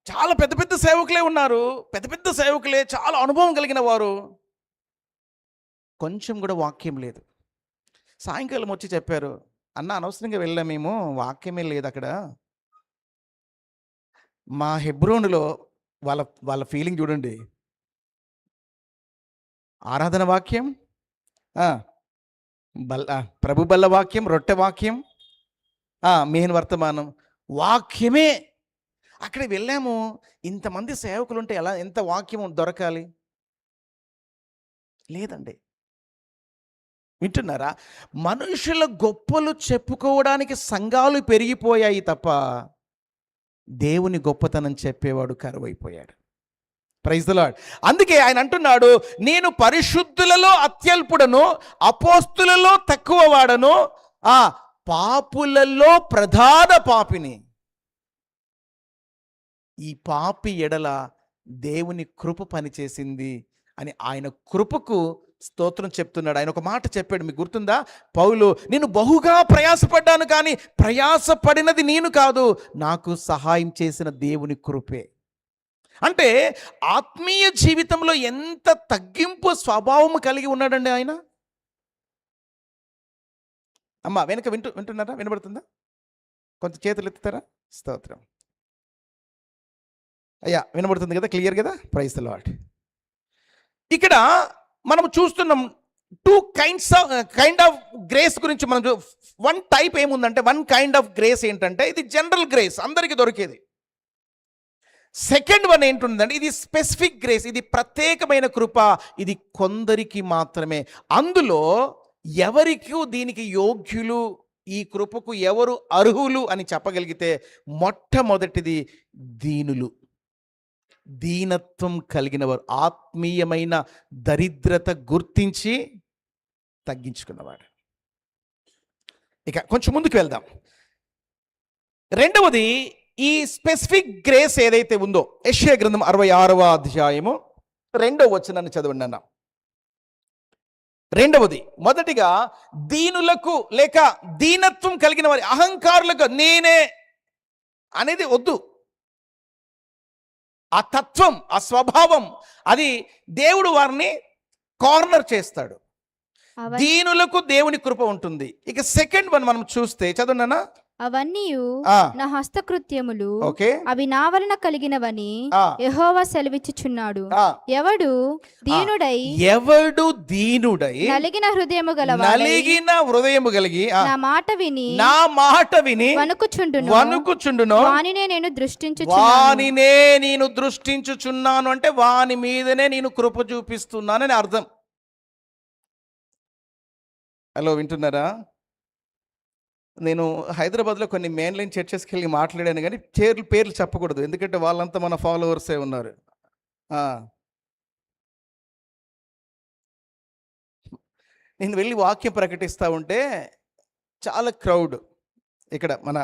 చాలా పెద్ద పెద్ద సేవకులే ఉన్నారు. పెద్ద పెద్ద సేవకులే, చాలా అనుభవం కలిగిన వారు. కొంచెం కూడా వాక్యం లేదు. సాయంకాలం వచ్చి చెప్పారు, అన్న అనవసరంగా వెళ్ళాం మేము, వాక్యమే లేదు అక్కడ. మా హెబ్రోనులో వాళ్ళ ఫీలింగ్ చూడండి. ఆరాధన వాక్యం, ప్రభు బల్ల వాక్యం, రొట్టె వాక్యం, మెయిన్ వర్తమానం వాక్యమే. అక్కడ వెళ్ళాము, ఇంతమంది సేవకులు ఉంటే ఎలా, ఎంత వాక్యం దొరకాలి? లేదండి. వింటున్నారా? మనుషుల గొప్పలు చెప్పుకోవడానికి సంఘాలు పెరిగిపోయాయి తప్ప దేవుని గొప్పతనం చెప్పేవాడు కరువైపోయాడు. Praise the lord. అందుకే ఆయన అంటున్నాడు, నేను పరిశుద్ధులలో అత్యల్పుడను, అపోస్తులలో తక్కువ వాడను, పాపులలో ప్రధాన పాపిని. ఈ పాపి ఎడల దేవుని కృప పనిచేసింది అని ఆయన కృపకు స్తోత్రం చెప్తున్నాడు. ఆయన ఒక మాట చెప్పాడు, మీకు గుర్తుందా? పౌలు, నేను బహుగా ప్రయాసపడ్డాను, కానీ ప్రయాసపడినది నేను కాదు, నాకు సహాయం చేసిన దేవుని కృపే. అంటే ఆత్మీయ జీవితంలో ఎంత తగ్గింపు స్వభావం కలిగి ఉన్నాడండి ఆయన. అమ్మా వెనక వింటున్నారా? వినబడుతుందా? కొంత చేతులు ఎత్తుతారా? స్తోత్రం. అయ్యా వినబడుతుంది కదా, క్లియర్ కదా? Praise the Lord. ఇక్కడ మనం చూస్తున్నాం 2 కైండ్ ఆఫ్ గ్రేస్ గురించి. మనం 1 టైప్ ఏముందంటే, 1 కైండ్ ఆఫ్ గ్రేస్ ఏంటంటే, ఇది జనరల్ గ్రేస్, అందరికీ దొరికేది. సెకండ్ వన్ ఏంటుందంటే, ఇది స్పెసిఫిక్ గ్రేస్, ఇది ప్రత్యేకమైన కృప, ఇది కొందరికి మాత్రమే. అందులో ఎవరికి దీనికి యోగ్యులు, ఈ కృపకు ఎవరు అర్హులు అని చెప్పగలిగితే, మొట్టమొదటిది దీనులు, దీనత్వం కలిగిన వారు, ఆత్మీయమైన దరిద్రత గుర్తించి తగ్గించుకున్నవాడు. ఇక కొంచెం ముందుకు వెళ్దాం. రెండవది, ఈ స్పెసిఫిక్ గ్రేస్ ఏదైతే ఉందో, యెషయా గ్రంథం 66వ అధ్యాయము 2వ వచనాన్ని చదవండి అన్న. రెండవది, మొదటిగా దీనులకు లేక దీనత్వం కలిగిన వారి, అహంకారులకు నేనే అనేది వద్దు. ఆ తత్వం, ఆ స్వభావం, అది దేవుడు వారిని కార్నర్ చేస్తాడు. దీనులకు దేవుని కృప ఉంటుంది. ఇక సెకండ్ వన్ మనం చూస్తే, చదవనా? అవన్నీ నా హస్తకృత్యములు, అవి నా వలన కలిగినవని యెహోవా సెలవిచ్చుచున్నాడు. ఎవడు దీనుడై నలిగిన హృదయము కలిగి నా మాట విని వణుకుచుండునో వానినే నేను దృష్టించుచున్నాను. అంటే వాని మీదనే నేను కృప చూపిస్తున్నానని అర్థం. హలో, వింటున్నారా? నేను హైదరాబాద్లో కొన్ని మెయిన్ లైన్ చర్చెస్కి వెళ్ళి మాట్లాడాను, కానీ పేర్లు చెప్పకూడదు, ఎందుకంటే వాళ్ళంతా మన ఫాలోవర్సే ఉన్నారు. నేను వెళ్ళి వాక్యం ప్రకటిస్తూ ఉంటే చాలా క్రౌడ్. ఇక్కడ మన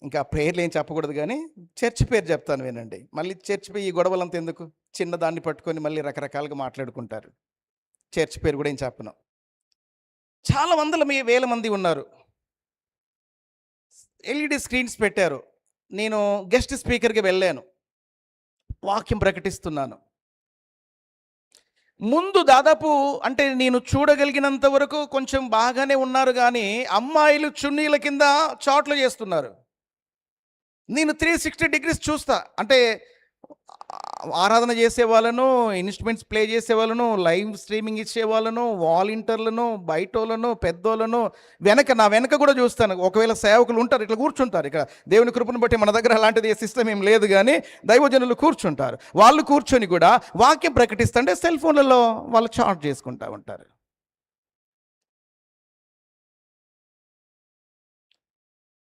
ఇంకా పేర్లు ఏం చెప్పకూడదు, కానీ చర్చ్ పేరు చెప్తాను వినండి. మళ్ళీ చర్చ్ పేరు, ఈ గొడవలంతా ఎందుకు? చిన్నదాన్ని పట్టుకొని మళ్ళీ రకరకాలుగా మాట్లాడుకుంటారు. చర్చ్ పేరు కూడా ఏం చెప్పను. చాలా వేల మంది ఉన్నారు. ఎల్ఈడి స్క్రీన్స్ పెట్టారు. నేను గెస్ట్ స్పీకర్కి వెళ్ళాను, వాక్యం ప్రకటిస్తున్నాను. ముందు దాదాపు అంటే నేను చూడగలిగినంత వరకు కొంచెం బాగానే ఉన్నారు కానీ అమ్మాయిలు చున్నీల కింద చాట్లు చేస్తున్నారు. నేను 360 డిగ్రీస్ చూస్తా. అంటే ఆరాధన చేసే వాళ్ళను, ఇన్స్ట్రుమెంట్స్ ప్లే చేసే వాళ్ళను, లైవ్ స్ట్రీమింగ్ ఇచ్చే వాళ్ళను, వాలంటీర్లను, బయటోళ్ళను, పెద్దోళ్ళను, నా వెనక కూడా చూస్తాను. ఒకవేళ సేవకులు ఉంటారు, ఇట్లా కూర్చుంటారు. ఇక్కడ దేవుని కృపను బట్టి మన దగ్గర అలాంటిది సిస్టమ్ ఏం లేదు, కానీ దైవజనులు కూర్చుంటారు. వాళ్ళు కూర్చొని కూడా వాక్యం ప్రకటిస్తుంటే సెల్ ఫోన్లలో వాళ్ళు చాట్ చేసుకుంటూ ఉంటారు.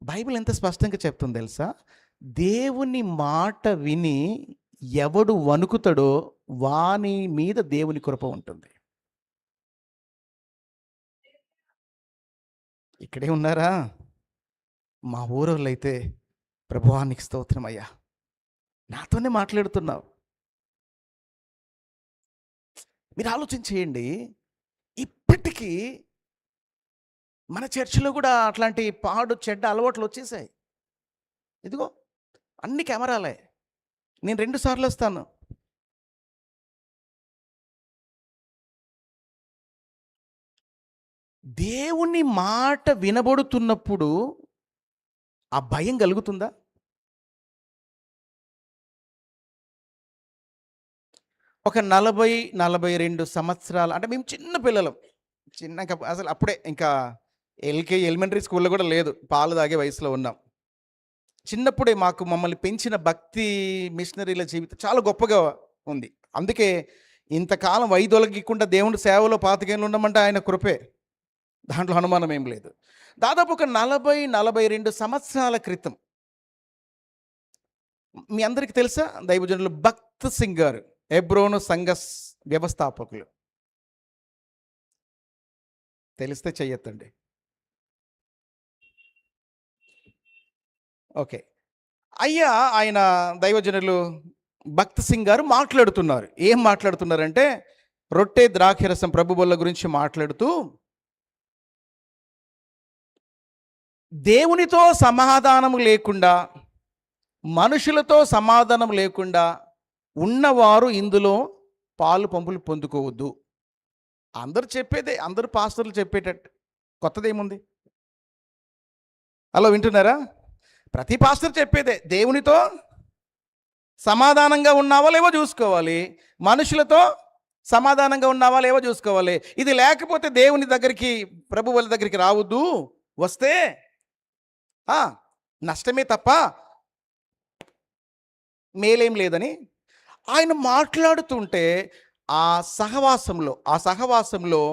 బైబిల్ ఎంత స్పష్టంగా చెప్తుంది తెలుసా? దేవుని మాట విని ఎవడు వణుకుతాడో వాని మీద దేవుని కృప ఉంటుంది. ఇక్కడే ఉన్నారా? మా ఊరోళ్ళైతే ప్రభువానికి స్తోత్రం అయ్యా, నాతోనే మాట్లాడుతున్నావు. మీరు ఆలోచన చేయండి, ఇప్పటికీ మన చర్చిలో కూడా అట్లాంటి పాడు చెడ్డ అలవాట్లు వచ్చేసాయి. ఇదిగో అన్ని కెమెరాలే. నేను 2 సార్లు వస్తాను. దేవుని మాట వినబడుతున్నప్పుడు ఆ భయం కలుగుతుందా? ఒక 40-42 సంవత్సరాలు అంటే మేము చిన్న పిల్లలం, అసలు అప్పుడే ఇంకా ఎల్కేజీ ఎలిమెంటరీ స్కూల్లో కూడా లేదు, పాలు తాగే వయసులో ఉన్నాం. చిన్నప్పుడే మమ్మల్ని పెంచిన భక్తి మిషనరీల జీవితం చాలా గొప్పగా ఉంది. అందుకే ఇంతకాలం వైదొలగికుండా దేవుడి సేవలో 25 ఏళ్ళు ఉండమంటే ఆయన కృపే, దాంట్లో అనుమానం ఏం లేదు. దాదాపు ఒక 40-42 సంవత్సరాల క్రితం మీ అందరికీ తెలుసా, దైవజనులు భక్త్ సింగ్ గారు, హెబ్రోను సంఘ వ్యవస్థాపకులు. తెలిస్తే చెయ్యొద్దండి. ఓకే, అయ్యా ఆయన దైవజనులు భక్త్ సింగ్ గారు మాట్లాడుతున్నారు. ఏం మాట్లాడుతున్నారంటే, రొట్టె ద్రాక్షరసం ప్రభుబొల్ల గురించి మాట్లాడుతూ, దేవునితో సమాధానం లేకుండా, మనుషులతో సమాధానం లేకుండా ఉన్నవారు ఇందులో పాలు పంపులు పొందుకోవద్దు. అందరూ చెప్పేదే, అందరూ పాస్టర్లు చెప్పేటట్టు కొత్తదేముంది? అలా వింటున్నారా? ప్రతి పాస్టర్ చెప్పేదే, దేవునితో సమాధానంగా ఉన్నావా లేవో చూసుకోవాలి, మనుషులతో సమాధానంగా ఉన్నావా లేవో చూసుకోవాలి. ఇది లేకపోతే దేవుని దగ్గరికి, ప్రభు వాళ్ళ దగ్గరికి రావద్దు, వస్తే నష్టమే తప్ప మేలేం లేదని ఆయన మాట్లాడుతుంటే, ఆ సహవాసంలో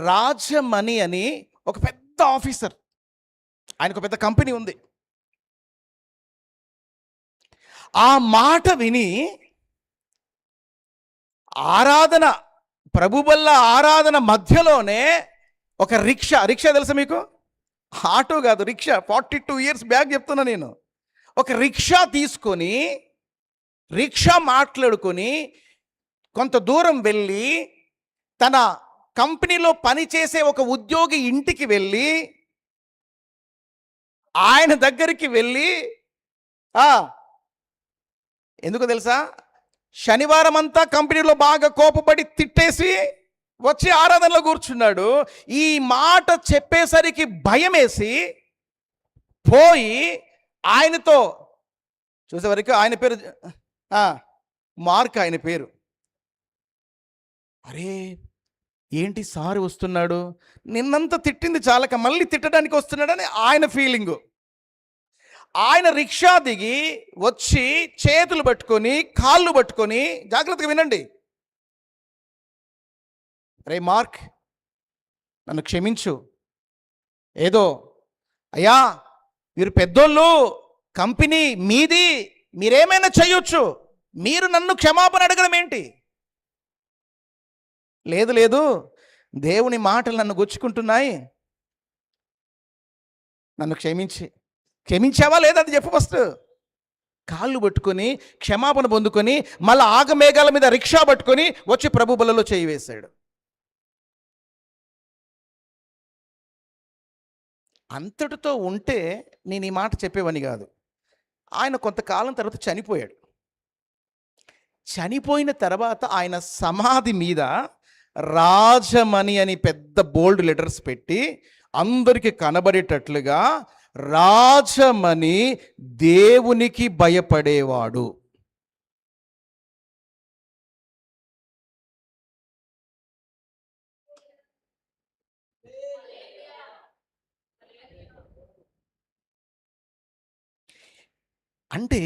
రాజమణి అని ఒక పెద్ద ఆఫీసర్, ఆయనకు పెద్ద కంపెనీ ఉంది. ఆ మాట విని ఆరాధన, ప్రభుబల్ల ఆరాధన మధ్యలోనే ఒక రిక్షా తెలుసా మీకు? ఆటో కాదు, రిక్షా. 42 years బ్యాక్ చెప్తున్నా నేను. ఒక రిక్షా తీసుకొని, రిక్షా మాట్లాడుకొని కొంత దూరం వెళ్ళి, తన కంపెనీలో పనిచేసే ఒక ఉద్యోగి ఇంటికి వెళ్ళి, ఆయన దగ్గరికి వెళ్ళి, ఎందుకు తెలుసా? శనివారం అంతా కంపెనీలో బాగా కోపపడి తిట్టేసి వచ్చి ఆరాధనలో కూర్చున్నాడు. ఈ మాట చెప్పేసరికి భయమేసి పోయి ఆయనతో చూసేవరకు, ఆయన పేరు మార్క్, ఆయన పేరు. అరే ఏంటి సార్ వస్తున్నాడు, నిన్నంతా తిట్టింది చాలక మళ్ళీ తిట్టడానికి వస్తున్నాడని ఆయన ఫీలింగు. ఆయన రిక్షా దిగి వచ్చి చేతులు పట్టుకొని, కాళ్ళు పట్టుకొని, జాగ్రత్తగా వినండి, రే మార్క్, నన్ను క్షమించు. ఏదో అయ్యా మీరు పెద్దోళ్ళు, కంపెనీ మీది, మీరేమైనా చేయొచ్చు, మీరు నన్ను క్షమాపణ అడగడం ఏంటి? లేదు, దేవుని మాటలు నన్ను గుచ్చుకుంటున్నాయి, నన్ను క్షమించావా లేదా అది చెప్పు ఫస్ట్. కాళ్ళు పట్టుకొని క్షమాపణ పొందుకొని మళ్ళీ ఆగమేఘాల మీద రిక్షా పట్టుకొని వచ్చి ప్రభు బలలో చేయి వేశాడు. అంతటితో ఉంటే నేను ఈ మాట చెప్పేవని కాదు. ఆయన కొంతకాలం తర్వాత చనిపోయాడు. చనిపోయిన తర్వాత ఆయన సమాధి మీద రాజమణి అని పెద్ద బోల్డ్ లెటర్స్ పెట్టి అందరికి కనబడేటట్లుగా, రాజమణి దేవునికి భయపడేవాడు. అంటే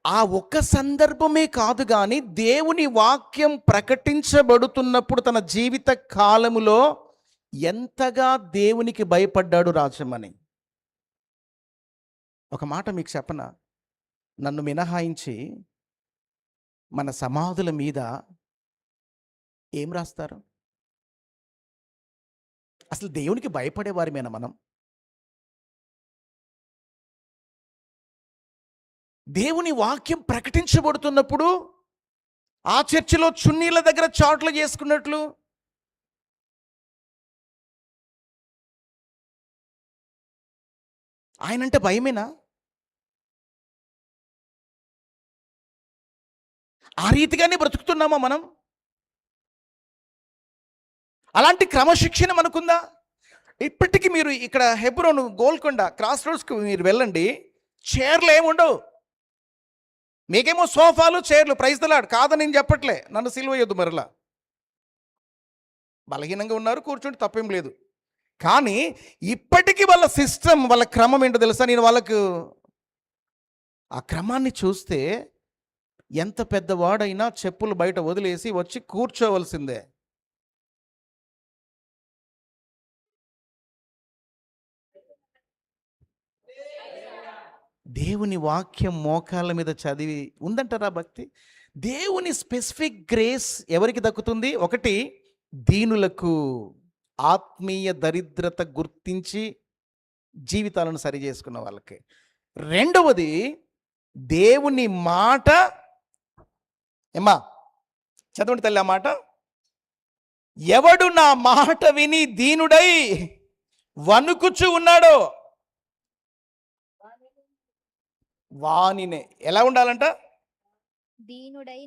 ఆ ఒక్క సందర్భమే కాదు, కానీ దేవుని వాక్యం ప్రకటించబడుతున్నప్పుడు తన జీవిత కాలములో ఎంతగా దేవునికి భయపడ్డాడు రాజమణి. ఒక మాట మీకు చెప్పనా, నన్ను మినహాయించి మన సమాధుల మీద ఏం రాస్తారు? అసలు దేవునికి భయపడేవారిమేనా మనం? దేవుని వాక్యం ప్రకటించబడుతున్నప్పుడు ఆ చర్చిలో చున్నీల దగ్గర చాట్లు చేసుకున్నట్లు ఆయనంటే భయమేనా? ఆ రీతిగానే బ్రతుకుతున్నామా మనం? అలాంటి క్రమశిక్షణ మనకుందా? ఇప్పటికీ మీరు ఇక్కడ హెబ్రోను, గోల్కొండ, క్రాస్ రోడ్స్కి మీరు వెళ్ళండి, చైర్లు ఏముండవు. మీకేమో సోఫాలు, చైర్లు. ప్రైజ్ ద లార్డ్, కాదని నేను చెప్పట్లే, నన్ను సిలువయ్యొద్దు మరలా. బలహీనంగా ఉన్నారు, కూర్చోండి, తప్పేం లేదు. కానీ ఇప్పటికీ వాళ్ళ సిస్టమ్, వాళ్ళ క్రమం ఏంటో తెలుసా? నేను వాళ్ళకు ఆ క్రమాన్ని చూస్తే ఎంత పెద్దవాడైనా చెప్పులు బయట వదిలేసి వచ్చి కూర్చోవలసిందే. దేవుని వాక్యం మోకాళ్ళ మీద చదివి ఉందంటారా భక్తి? దేవుని స్పెసిఫిక్ గ్రేస్ ఎవరికి దక్కుతుంది? ఒకటి, దీనులకు, ఆత్మీయ దరిద్రత గుర్తించి జీవితాలను సరి చేసుకున్న వాళ్ళకి. రెండవది, దేవుని మాట, ఏమ్మా చదవండి తల్లి ఆ మాట, ఎవడు నా మాట విని దీనుడై వణుకుచు ఉన్నాడో వానినే. ఎలా ఉండాలంట? దీనుడై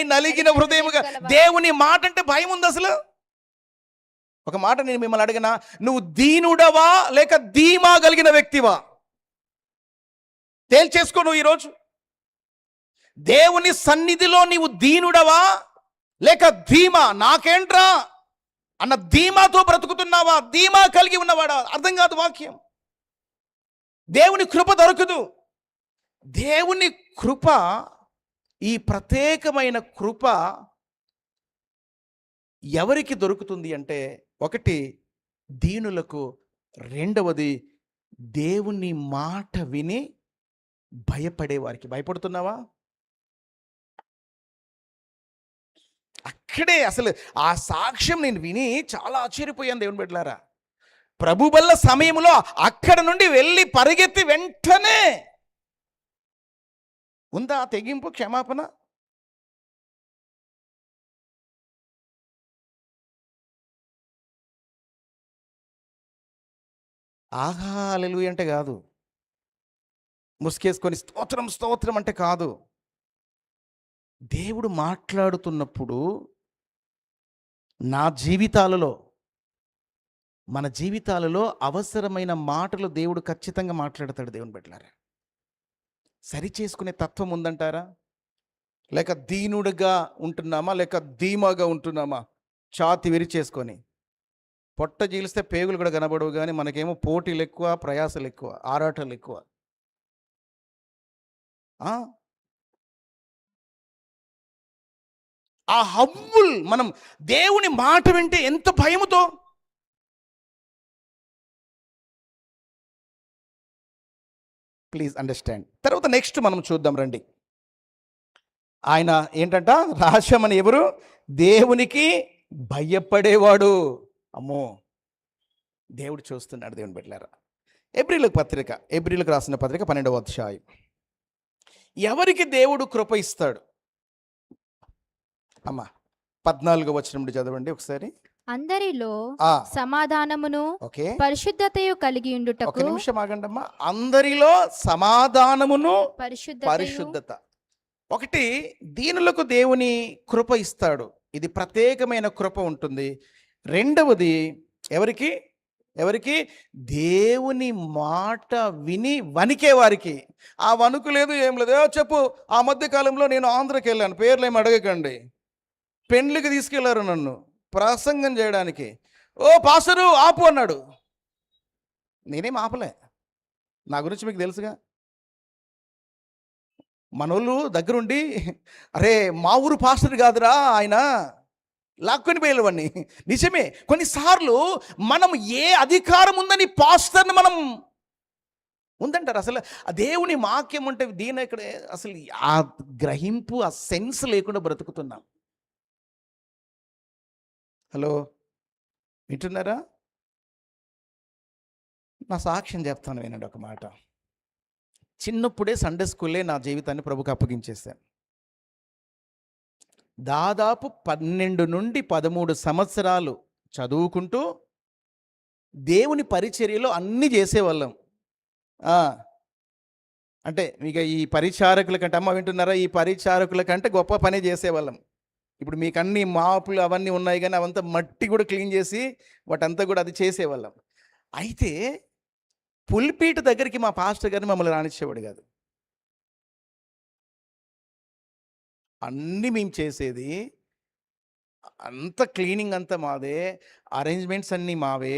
నలిగిన హృదయముగా. దేవుని మాట అంటే భయం ఉంది అసలు? ఒక మాట నేను మిమ్మల్ని అడిగినా, నువ్వు దీనుడవా లేక ధీమా కలిగిన వ్యక్తివా? తేల్చేసుకో నువ్వు ఈరోజు. దేవుని సన్నిధిలో నీవు దీనుడవా లేక ధీమా, నాకేంట్రా అన్న ధీమాతో బ్రతుకుతున్నావా? ధీమా కలిగి ఉన్నవాడా? అర్థం కాదు వాక్యం. దేవుని కృప దొరకదు. దేవుని కృప, ఈ ప్రత్యేకమైన కృప ఎవరికి దొరుకుతుంది అంటే, ఒకటి దీనులకు, రెండవది దేవుని మాట విని భయపడేవారికి. భయపడుతున్నావా? అక్కడే అసలు ఆ సాక్ష్యం నేను విని చాలా ఆశ్చర్యపోయాను దేవుని బిడ్డలారా. ప్రభు వల్ల సమయంలో అక్కడ నుండి వెళ్ళి పరిగెత్తి వెంటనే ఉందా తెగింపు, క్షమాపణ? ఆహా హల్లెలూయా అంటే కాదు, ముసుకేసుకొని స్తోత్రం స్తోత్రం అంటే కాదు. దేవుడు మాట్లాడుతున్నప్పుడు నా జీవితాలలో, మన జీవితాలలో అవసరమైన మాటలు దేవుడు ఖచ్చితంగా మాట్లాడతాడు. దేవుని బిడ్డలారా, సరి చేసుకునే తత్వం ఉందంటారా? లేక దీనుడుగా ఉంటున్నామా లేక ధీమాగా ఉంటున్నామా? ఛాతి విరిచేసుకొని పొట్ట జీలిస్తే పేగులు కూడా కనబడవు, కానీ మనకేమో పోటీలు ఎక్కువ, ప్రయాసాలు ఎక్కువ, ఆరాటాలు ఎక్కువ. ఆ హంబుల్, మనం దేవుని మాట వింటే ఎంత భయముతో. Please understand. తర్వాత నెక్స్ట్ మనం చూద్దాం రండి. ఆయన ఏంటంట? రాజమణి ఎవరు? దేవునికి భయపడేవాడు. అమ్మో, దేవుడు చూస్తున్నాడు. దేవుని బిడ్డలారా, ఎబ్రీలకు రాసిన పత్రిక 12వ అధ్యాయం. ఎవరికి దేవుడు కృప ఇస్తాడు? అమ్మా 14వ వచనం నుండి చదవండి ఒకసారి. అందరిలో సమాధానమును పరిశుద్ధతయు కలిగి ఉండుటకు. ఒక నిమిషం ఆగండమ్మా. అందరిలో సమాధానమును పరిశుద్ధత. ఒకటి, దీనులకు దేవుని కృప ఇస్తాడు. ఇది ప్రత్యేకమైన కృప ఉంటుంది. రెండవది ఎవరికి ఎవరికి దేవుని మాట విని వణికే వారికి. ఆ వణుకు లేదు, ఏం లేదు. చెప్పు, ఆ మధ్య కాలంలో నేను ఆంధ్రకి వెళ్ళాను, పేర్లు ఏమి అడగకండి. పెండ్లికి తీసుకెళ్లారు నన్ను ప్రసంగం చేయడానికి. ఓ పాస్టరు ఆపు అన్నాడు. నేనేం ఆపలే, నా గురించి మీకు తెలుసుగా. మనోళ్ళు దగ్గరుండి, అరే మా ఊరు పాస్టర్ కాదురా ఆయన, లాక్కొని పోయేవాడిని. నిజమే, కొన్నిసార్లు మనం ఏ అధికారం ఉందని పాస్టర్ని మనం ఉందంటారు. అసలు ఆ దేవుని వాక్యం అంటే దీని ఇక్కడ అసలు ఆ గ్రహింపు, ఆ సెన్స్ లేకుండా బ్రతుకుతున్నాం. హలో, వింటున్నారా? నా సాక్ష్యం చెప్తాను, వినండి ఒక మాట. చిన్నప్పుడే సండే స్కూల్లే నా జీవితాన్ని ప్రభుకి అప్పగించేశాను. దాదాపు 12 నుండి 13 సంవత్సరాలు చదువుకుంటూ దేవుని పరిచర్యలో అన్నీ చేసేవాళ్ళం. అంటే ఇక ఈ పరిచారకుల కంటే, అమ్మ వింటున్నారా, ఈ పరిచారకుల కంటే గొప్ప పని చేసేవాళ్ళం. ఇప్పుడు మీకు అన్ని మాపులు అవన్నీ ఉన్నాయి, కానీ అవంతా మట్టి కూడా క్లీన్ చేసి వాటంతా కూడా అది చేసేవాళ్ళం. అయితే పుల్పీట్ దగ్గరికి మా పాస్టర్ గారిని మమ్మల్ని రానిచ్చేవాడు కాదు. అన్నీ మేము చేసేది, అంత క్లీనింగ్ అంతా మాదే, అరేంజ్మెంట్స్ అన్నీ మావే,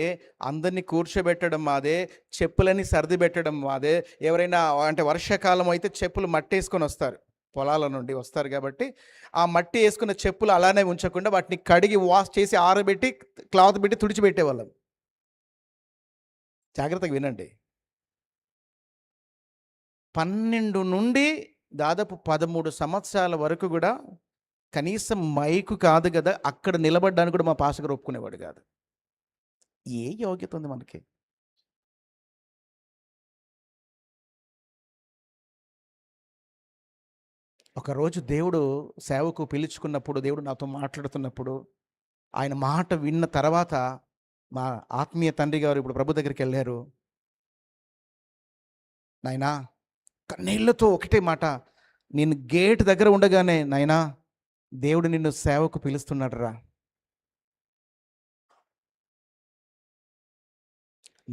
అందరినీ కూర్చోబెట్టడం మాదే, చెప్పులన్నీ సర్ది పెట్టడం మాదే. ఎవరైనా అంటే వర్షాకాలం అయితే చెప్పులు మట్టి వేసుకొని వస్తారు, పొలాల నుండి వస్తారు కాబట్టి ఆ మట్టి వేసుకున్న చెప్పులు అలానే ఉంచకుండా వాటిని కడిగి వాష్ చేసి ఆరబెట్టి క్లాత్ పెట్టి తుడిచిపెట్టేవాళ్ళం. జాగ్రత్తగా వినండి. 12 నుండి దాదాపు 13 సంవత్సరాల వరకు కూడా కనీసం మైకు కాదు కదా, అక్కడ నిలబడ్డానికి కూడా మా పాస్టర్ గారు ఒప్పుకునేవాడు కాదు. ఏ యోగ్యత ఉంది మనకి? ఒకరోజు దేవుడు సేవకు పిలుచుకున్నప్పుడు, దేవుడు నాతో మాట్లాడుతున్నప్పుడు, ఆయన మాట విన్న తర్వాత మా ఆత్మీయ తండ్రి గారు ఇప్పుడు ప్రభు దగ్గరికి వెళ్ళారు. నాయనా, కన్నీళ్లతో ఒకటే మాట, నేను గేట్ దగ్గర ఉండగానే, నాయనా దేవుడు నిన్ను సేవకు పిలుస్తున్నాడు రా.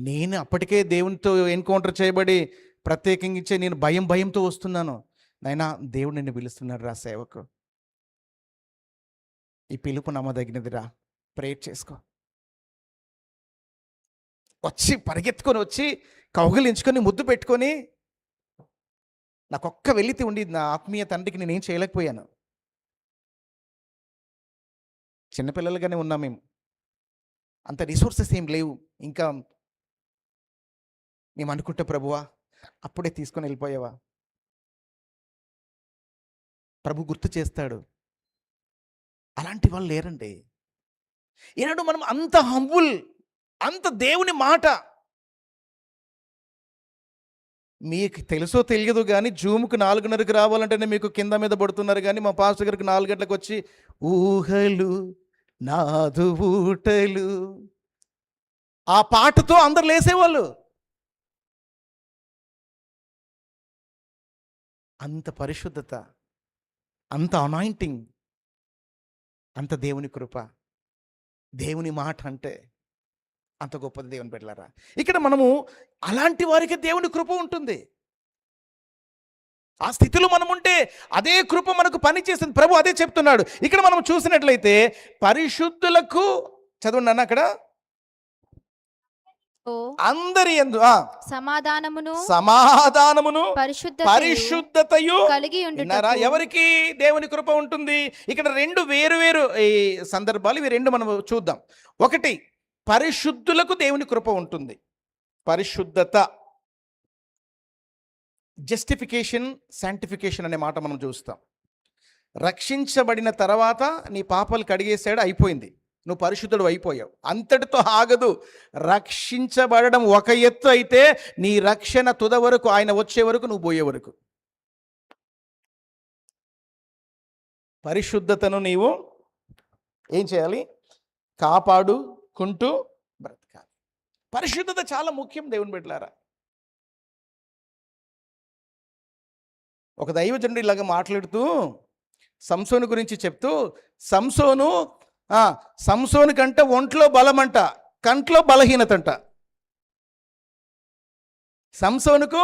నేను అప్పటికే దేవునితో ఎన్కౌంటర్ చేయబడి ప్రత్యేకించే నేను భయంతో వస్తున్నాను. నాయనా దేవుడు నిన్ను పిలుస్తున్నాడు రా సేవకు. ఈ పిలుపు నమ్మదగినదిరా, ప్రేయర్ చేసుకో. వచ్చి పరిగెత్తుకొని వచ్చి కౌగిలించుకొని ముద్దు పెట్టుకొని, నాకొక్క వెలితి ఉండి నా ఆత్మీయ తండ్రికి నేనేం చేయలేకపోయాను. చిన్నపిల్లలుగానే ఉన్నాం మేము, అంత రిసోర్సెస్ ఏం లేవు. ఇంకా మేము అనుకుంటే, ప్రభువా అప్పుడే తీసుకొని వెళ్ళిపోయావా? ప్రభు గుర్తు చేస్తాడు. అలాంటి వాళ్ళు లేరండి. ఈనాడు మనం అంత హంబుల్, అంత దేవుని మాట. మీకు తెలుసో తెలియదు కానీ జూమ్కు 4:30కి రావాలంటేనే మీకు కింద మీద పడుతున్నారు. కానీ మా పాస్టర్ గారికి 4 గంటలకు వచ్చి ఊహలు నాదు ఊటలు, ఆ పాటతో అందరు లేసేవాళ్ళు. అంత పరిశుద్ధత, అంత అనాయింటింగ్, అంత దేవుని కృప, దేవుని మాట అంటే అంత గొప్పది. దేవుని బిడ్డలారా, ఇక్కడ మనము అలాంటి వారికి దేవుని కృప ఉంటుంది. ఆ స్థితిలో మనం ఉంటే అదే కృప మనకు పని చేస్తుంది. ప్రభు అదే చెప్తున్నాడు. ఇక్కడ మనం చూసినట్లయితే పరిశుద్ధులకు, చదవండి అన్న అక్కడ, అందరి యందు సమాధానమును పరిశుద్ధతయు కలిగి ఉండుటకు. ఎవరికి దేవుని కృప ఉంటుంది? ఇక్కడ 2 వేరు ఈ సందర్భాలు, ఇవి 2 మనం చూద్దాం. ఒకటి, పరిశుద్ధులకు దేవుని కృప ఉంటుంది. పరిశుద్ధత, జస్టిఫికేషన్, శాంటిఫికేషన్ అనే మాట మనం చూస్తాం. రక్షించబడిన తర్వాత నీ పాపాలు కడిగేశాడు, అయిపోయింది, నువ్వు పరిశుద్ధుడు అయిపోయావు. అంతటితో ఆగదు. రక్షించబడడం ఒక ఎత్తు అయితే, నీ రక్షణ తుద వరకు, ఆయన వచ్చే వరకు, నువ్వు పోయే వరకు పరిశుద్ధతను నీవు ఏం చేయాలి? కాపాడుకుంటూ బ్రతకాలి. పరిశుద్ధత చాలా ముఖ్యం దేవుని బిడ్డలారా. ఒక దైవజనుడు ఇలాగ మాట్లాడుతూ, సంసోను గురించి చెప్తూ సంసోను సంసోను కంటే ఒంట్లో బలమంట, కంట్లో బలహీనత అంట. సంసోనుకు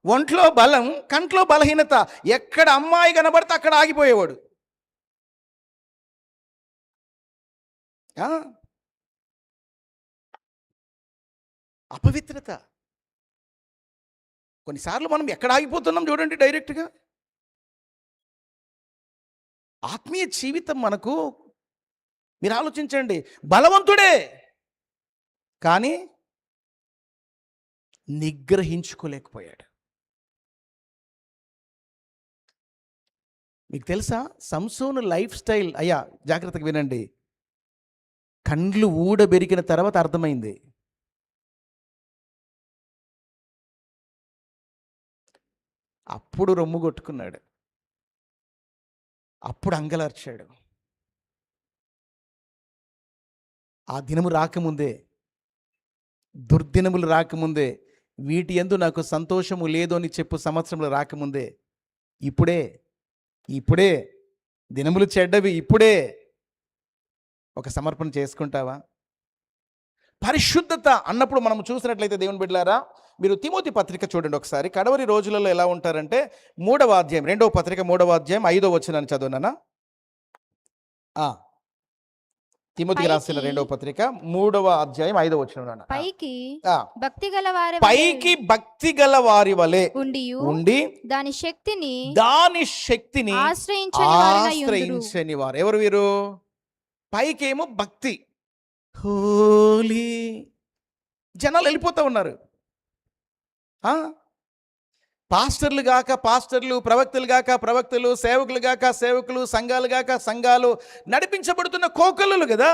ఒంట్లో బలం, కంట్లో బలహీనత. ఎక్కడ అమ్మాయి కనబడితే అక్కడ ఆగిపోయేవాడు. అపవిత్రత. కొన్నిసార్లు మనం ఎక్కడ ఆగిపోతున్నాం చూడండి డైరెక్ట్గా. ఆత్మీయ జీవితం మనకు, మీరు ఆలోచించండి, బలవంతుడే కానీ నిగ్రహించుకోలేకపోయాడు. మీకు తెలుసా సంసోను లైఫ్ స్టైల్? అయ్యా జాగ్రత్తగా వినండి, కండ్లు ఊడబెరికిన తర్వాత అర్థమైంది. అప్పుడు రొమ్ము కొట్టుకున్నాడు, అప్పుడు అంగలార్చాడు. ఆ దినము రాకముందే, దుర్దినములు రాకముందే, వీటి యందు నాకు సంతోషము లేదు అని చెప్పు సంవత్సరములు రాకముందే, ఇప్పుడే దినములు చెడ్డవి, ఇప్పుడే ఒక సమర్పణ చేసుకుంటావా? పరిశుద్ధత అన్నప్పుడు మనం చూసినట్లయితే దేవుని బిడ్డలారా, మీరు తిమోతి పత్రిక చూడండి ఒకసారి. కడవరి రోజులలో ఎలా ఉంటారంటే 3వ అధ్యాయం, 2వ పత్రిక 3వ అధ్యాయం 5వ వచనాన్ని చదువునా. తిమోతికి రాసిన 2వ పత్రిక 3వ అధ్యాయం 5వ వచనం. పైకి భక్తి గల వారి వలె ఉండి దాని శక్తిని ఆశ్రయించని వారు. ఎవరు వీరు? పైకేమో భక్తి, హోలీ, జనాలు వెళ్ళిపోతూ ఉన్నారు. పాస్టర్లు గాక పాస్టర్లు, ప్రవక్తలు గాక ప్రవక్తలు, సేవకులు గాక సేవకులు, సంఘాలు గాక సంఘాలు నడిపించబడుతున్న కోకలులు కదా.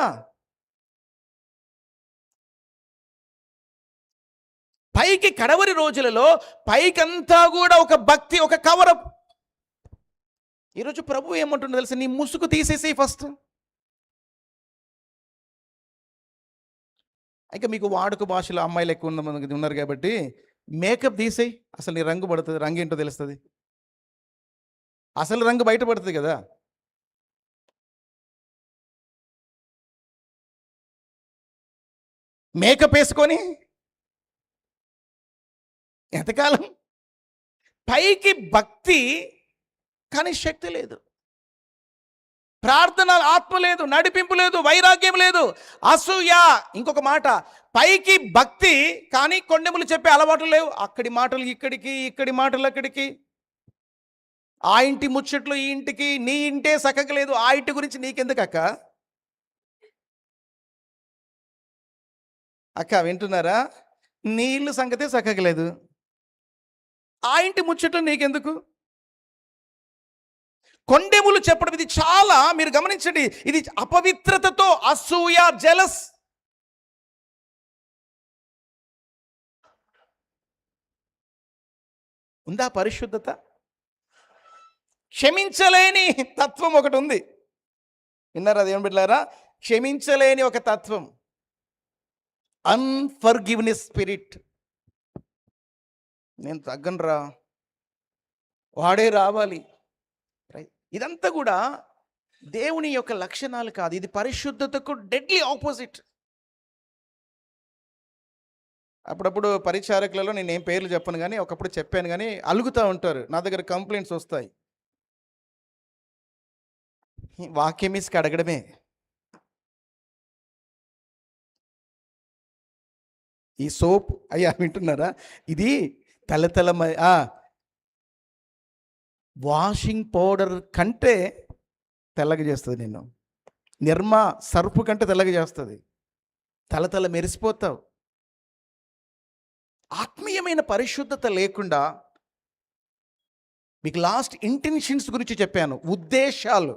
పైకి కడవరి రోజులలో పైకంతా కూడా ఒక భక్తి, ఒక కవరప్. ఈరోజు ప్రభు ఏమంటుండో తెలుసా? నీ ముసుగు తీసేసి ఫస్ట్. ఇంకా మీకు వాడుక భాషలో అమ్మాయిలు ఎక్కువ ఉన్నారు కాబట్టి మేకప్ తీసేయి, అసలు నీ రంగు పడుతుంది, రంగు ఏంటో తెలుస్తుంది, అసలు రంగు బయటపడుతుంది కదా. మేకప్ వేసుకొని ఎంతకాలం? పైకి భక్తి కానీ శక్తి లేదు, ప్రార్థన ఆత్మ లేదు, నడిపింపు లేదు, వైరాగ్యం లేదు, అసూయ. ఇంకొక మాట, పైకి భక్తి కానీ కొండెములు చెప్పే అలవాట్లు లేవు. అక్కడి మాటలు ఇక్కడికి, ఇక్కడి మాటలు అక్కడికి. ఆ ఇంటి ముచ్చట్లు ఈ ఇంటికి, నీ ఇంటే సక్కగలేదు, ఆ ఇంటి గురించి నీకెందుకు అక్క? అక్క వింటున్నారా? నీ ఇల్లు సంగతే సక్కగలేదు, ఆ ఇంటి ముచ్చట్లు నీకెందుకు? కొండెములు చెప్పడం ఇది చాలా, మీరు గమనించండి, ఇది అపవిత్రతతో, అసూయ, జెలస్. ఉందా పరిశుద్ధత? క్షమించలేని తత్వం ఒకటి ఉంది. విన్నారా దేవుని బిడ్డలారా? క్షమించలేని ఒక తత్వం, అన్ఫర్గివ్నెస్ స్పిరిట్. నేను తగ్గనురా, వాడే రావాలి. ఇదంతా కూడా దేవుని యొక్క లక్షణాలు కాదు, ఇది పరిశుద్ధతకు డెడ్లీ ఆపోజిట్. అప్పుడప్పుడు పరిచారకులలో నేనేం పేర్లు చెప్పను కానీ ఒకప్పుడు చెప్పాను కానీ అలుగుతూ ఉంటారు, నా దగ్గర కంప్లైంట్స్ వస్తాయి. వాక్యం ఇసుక అడగడమే. ఈ సోప్, అయ్యా వింటున్నారా? ఇది వాషింగ్ పౌడర్ కంటే తెల్లగా చేస్తుంది నిన్ను. నిర్మా సర్ఫ్ కంటే తెల్లగా చేస్తుంది, తలతల మెరిసిపోతావు. ఆత్మీయమైన పరిశుద్ధత లేకుండా, మీకు లాస్ట్ ఇంటెన్షన్స్ గురించి చెప్పాను, ఉద్దేశాలు.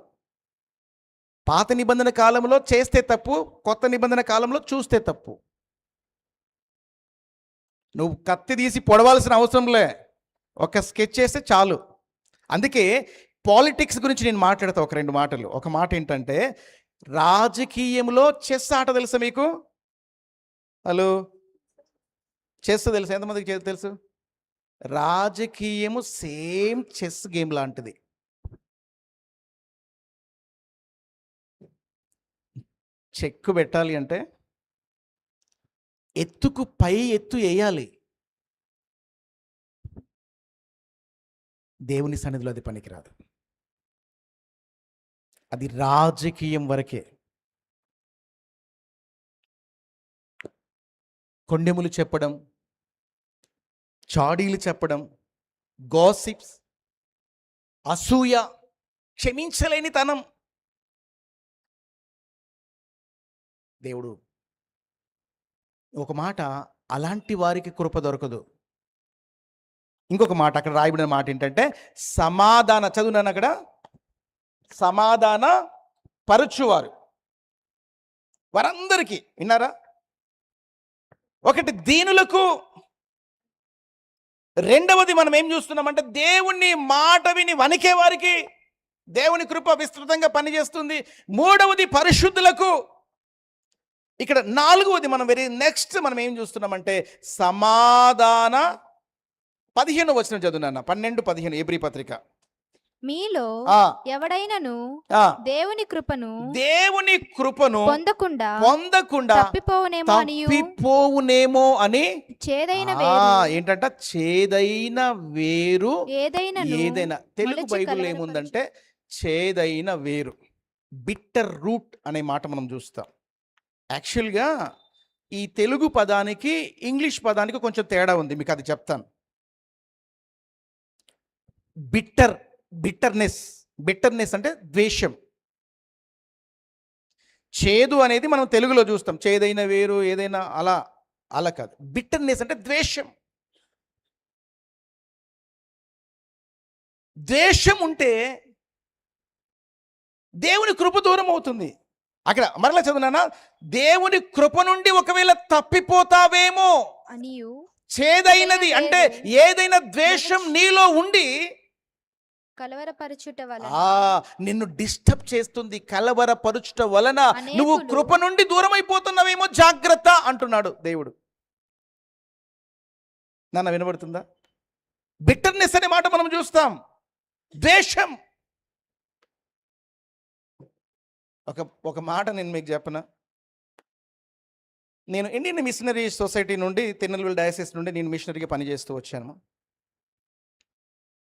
పాత నిబంధన కాలంలో చేస్తే తప్పు, కొత్త నిబంధన కాలంలో చూస్తే తప్పు. నువ్వు కత్తి తీసి పొడవాల్సిన అవసరంలే, ఒక స్కెచ్ చేస్తే చాలు. అందుకే పాలిటిక్స్ గురించి నేను మాట్లాడతా ఒక 2 మాటలు. ఒక మాట ఏంటంటే, రాజకీయంలో చెస్ ఆట తెలుసా మీకు? హలో, చెస్ తెలుసు? ఎంతమందికి తెలుసు? రాజకీయము సేమ్ చెస్ గేమ్ లాంటిది. చెక్కు పెట్టాలి అంటే ఎత్తుకు పై ఎత్తు వేయాలి. దేవుని సన్నిధిలో అది పనికిరాదు. అది రాజకీయం వరకే. కొండెములు చెప్పడం, చాడీలు చెప్పడం, గాసిప్స్, అసూయ, క్షమించలేని తనం. దేవుడు ఒక మాట, అలాంటి వారికి కృప దొరకదు. ఇంకొక మాట అక్కడ రాయబడిన మాట ఏంటంటే సమాధాన, చదువునాను అక్కడ, సమాధాన పరచువారు. వారందరికీ, విన్నారా? ఒకటి దీనులకు, రెండవది మనం ఏం చూస్తున్నామంటే దేవుని మాట విని వణికే వారికి దేవుని కృప విస్తృతంగా పనిచేస్తుంది. మూడవది పరిశుద్ధులకు. ఇక్కడ నాలుగవది మనం నెక్స్ట్ మనం ఏం చూస్తున్నామంటే సమాధాన, 15వ వచనం చదువునా, 12-15 ఎబ్రీ పత్రిక. మీలో ఎవడైనను దేవుని కృపను పొందకుండా తప్పిపోవునేమో అని చేదైన ఏంటంట, చేదైన వేరు ఏదైనా. తెలుగు బైబిల్ ఏముందంటే చేదైన వేరు, బిట్టర్ రూట్ అనే మాట మనం చూస్తాం. యాక్చువల్గా ఈ తెలుగు పదానికి ఇంగ్లీష్ పదానికి కొంచెం తేడా ఉంది, మీకు అది చెప్తాను. బిట్టర్నెస్ అంటే ద్వేషం. చేదు అనేది మనం తెలుగులో చూస్తాం, చేదైన వేరు ఏదైనా, అలా కాదు. బిట్టర్నెస్ అంటే ద్వేషం. ద్వేషం ఉంటే దేవుని కృప దూరం అవుతుంది. అక్కడ మరలా చదువునా, దేవుని కృప నుండి ఒకవేళ తప్పిపోతావేమో అనియు. చేదైనది అంటే ఏదైనా ద్వేషం నీలో ఉండి కలవరపరచుట వలన, నిన్ను డిస్టర్బ్ చేస్తుంది. కలవరపరచుట వలన నువ్వు కృప నుండి దూరం అయిపోతున్నావేమో, జాగ్రత్త అంటున్నాడు దేవుడు. నాన్న వినబడుతుందా? బిట్టర్నెస్ అనే మాట మనం చూస్తాం, ద్వేషం. ఒక మాట నేను మీకు చెప్పనా, నేను ఇండియన్ మిషనరీ సొసైటీ నుండి, తిరునెల్వేలి డయాసిస్ నుండి నేను మిషనరీగా పనిచేస్తూ వచ్చాను.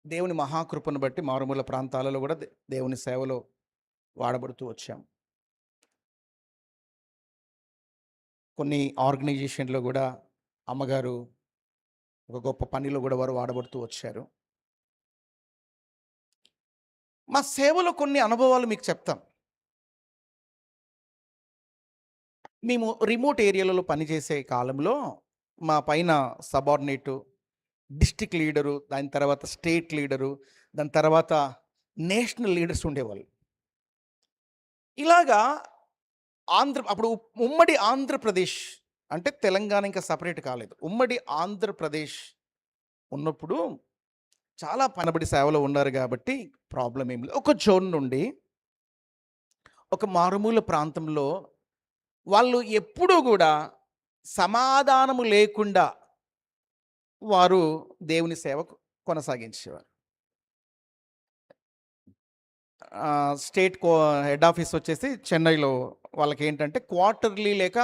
దేవుని మహాకృపను బట్టి మారుమూల ప్రాంతాలలో కూడా దేవుని సేవలో వాడబడుతూ వచ్చాం. కొన్ని ఆర్గనైజేషన్లో కూడా అమ్మగారు ఒక గొప్ప పనిలో కూడా వారు వాడబడుతూ వచ్చారు. మా సేవలో కొన్ని అనుభవాలు మీకు చెప్తాం. మేము రిమోట్ ఏరియాలలో పనిచేసే కాలంలో మా పైన సబార్డినేటు, డిస్ట్రిక్ట్ లీడరు, దాని తర్వాత స్టేట్ లీడరు, దాని తర్వాత నేషనల్ లీడర్స్ ఉండేవాళ్ళు. ఇలాగా అప్పుడు ఉమ్మడి ఆంధ్రప్రదేశ్ అంటే తెలంగాణ ఇంకా సపరేట్ కాలేదు, ఉమ్మడి ఆంధ్రప్రదేశ్ ఉన్నప్పుడు చాలా పనబడి సేవలో ఉన్నారు కాబట్టి ప్రాబ్లం ఏం లేదు. ఒక జోన్ నుండి ఒక మారుమూల ప్రాంతంలో వాళ్ళు ఎప్పుడూ కూడా సమాధానము లేకుండా వారు దేవుని సేవ కొనసాగించేవారు. స్టేట్ హెడ్ ఆఫీస్ వచ్చేసి చెన్నైలో. వాళ్ళకి ఏంటంటే క్వార్టర్లీ లేక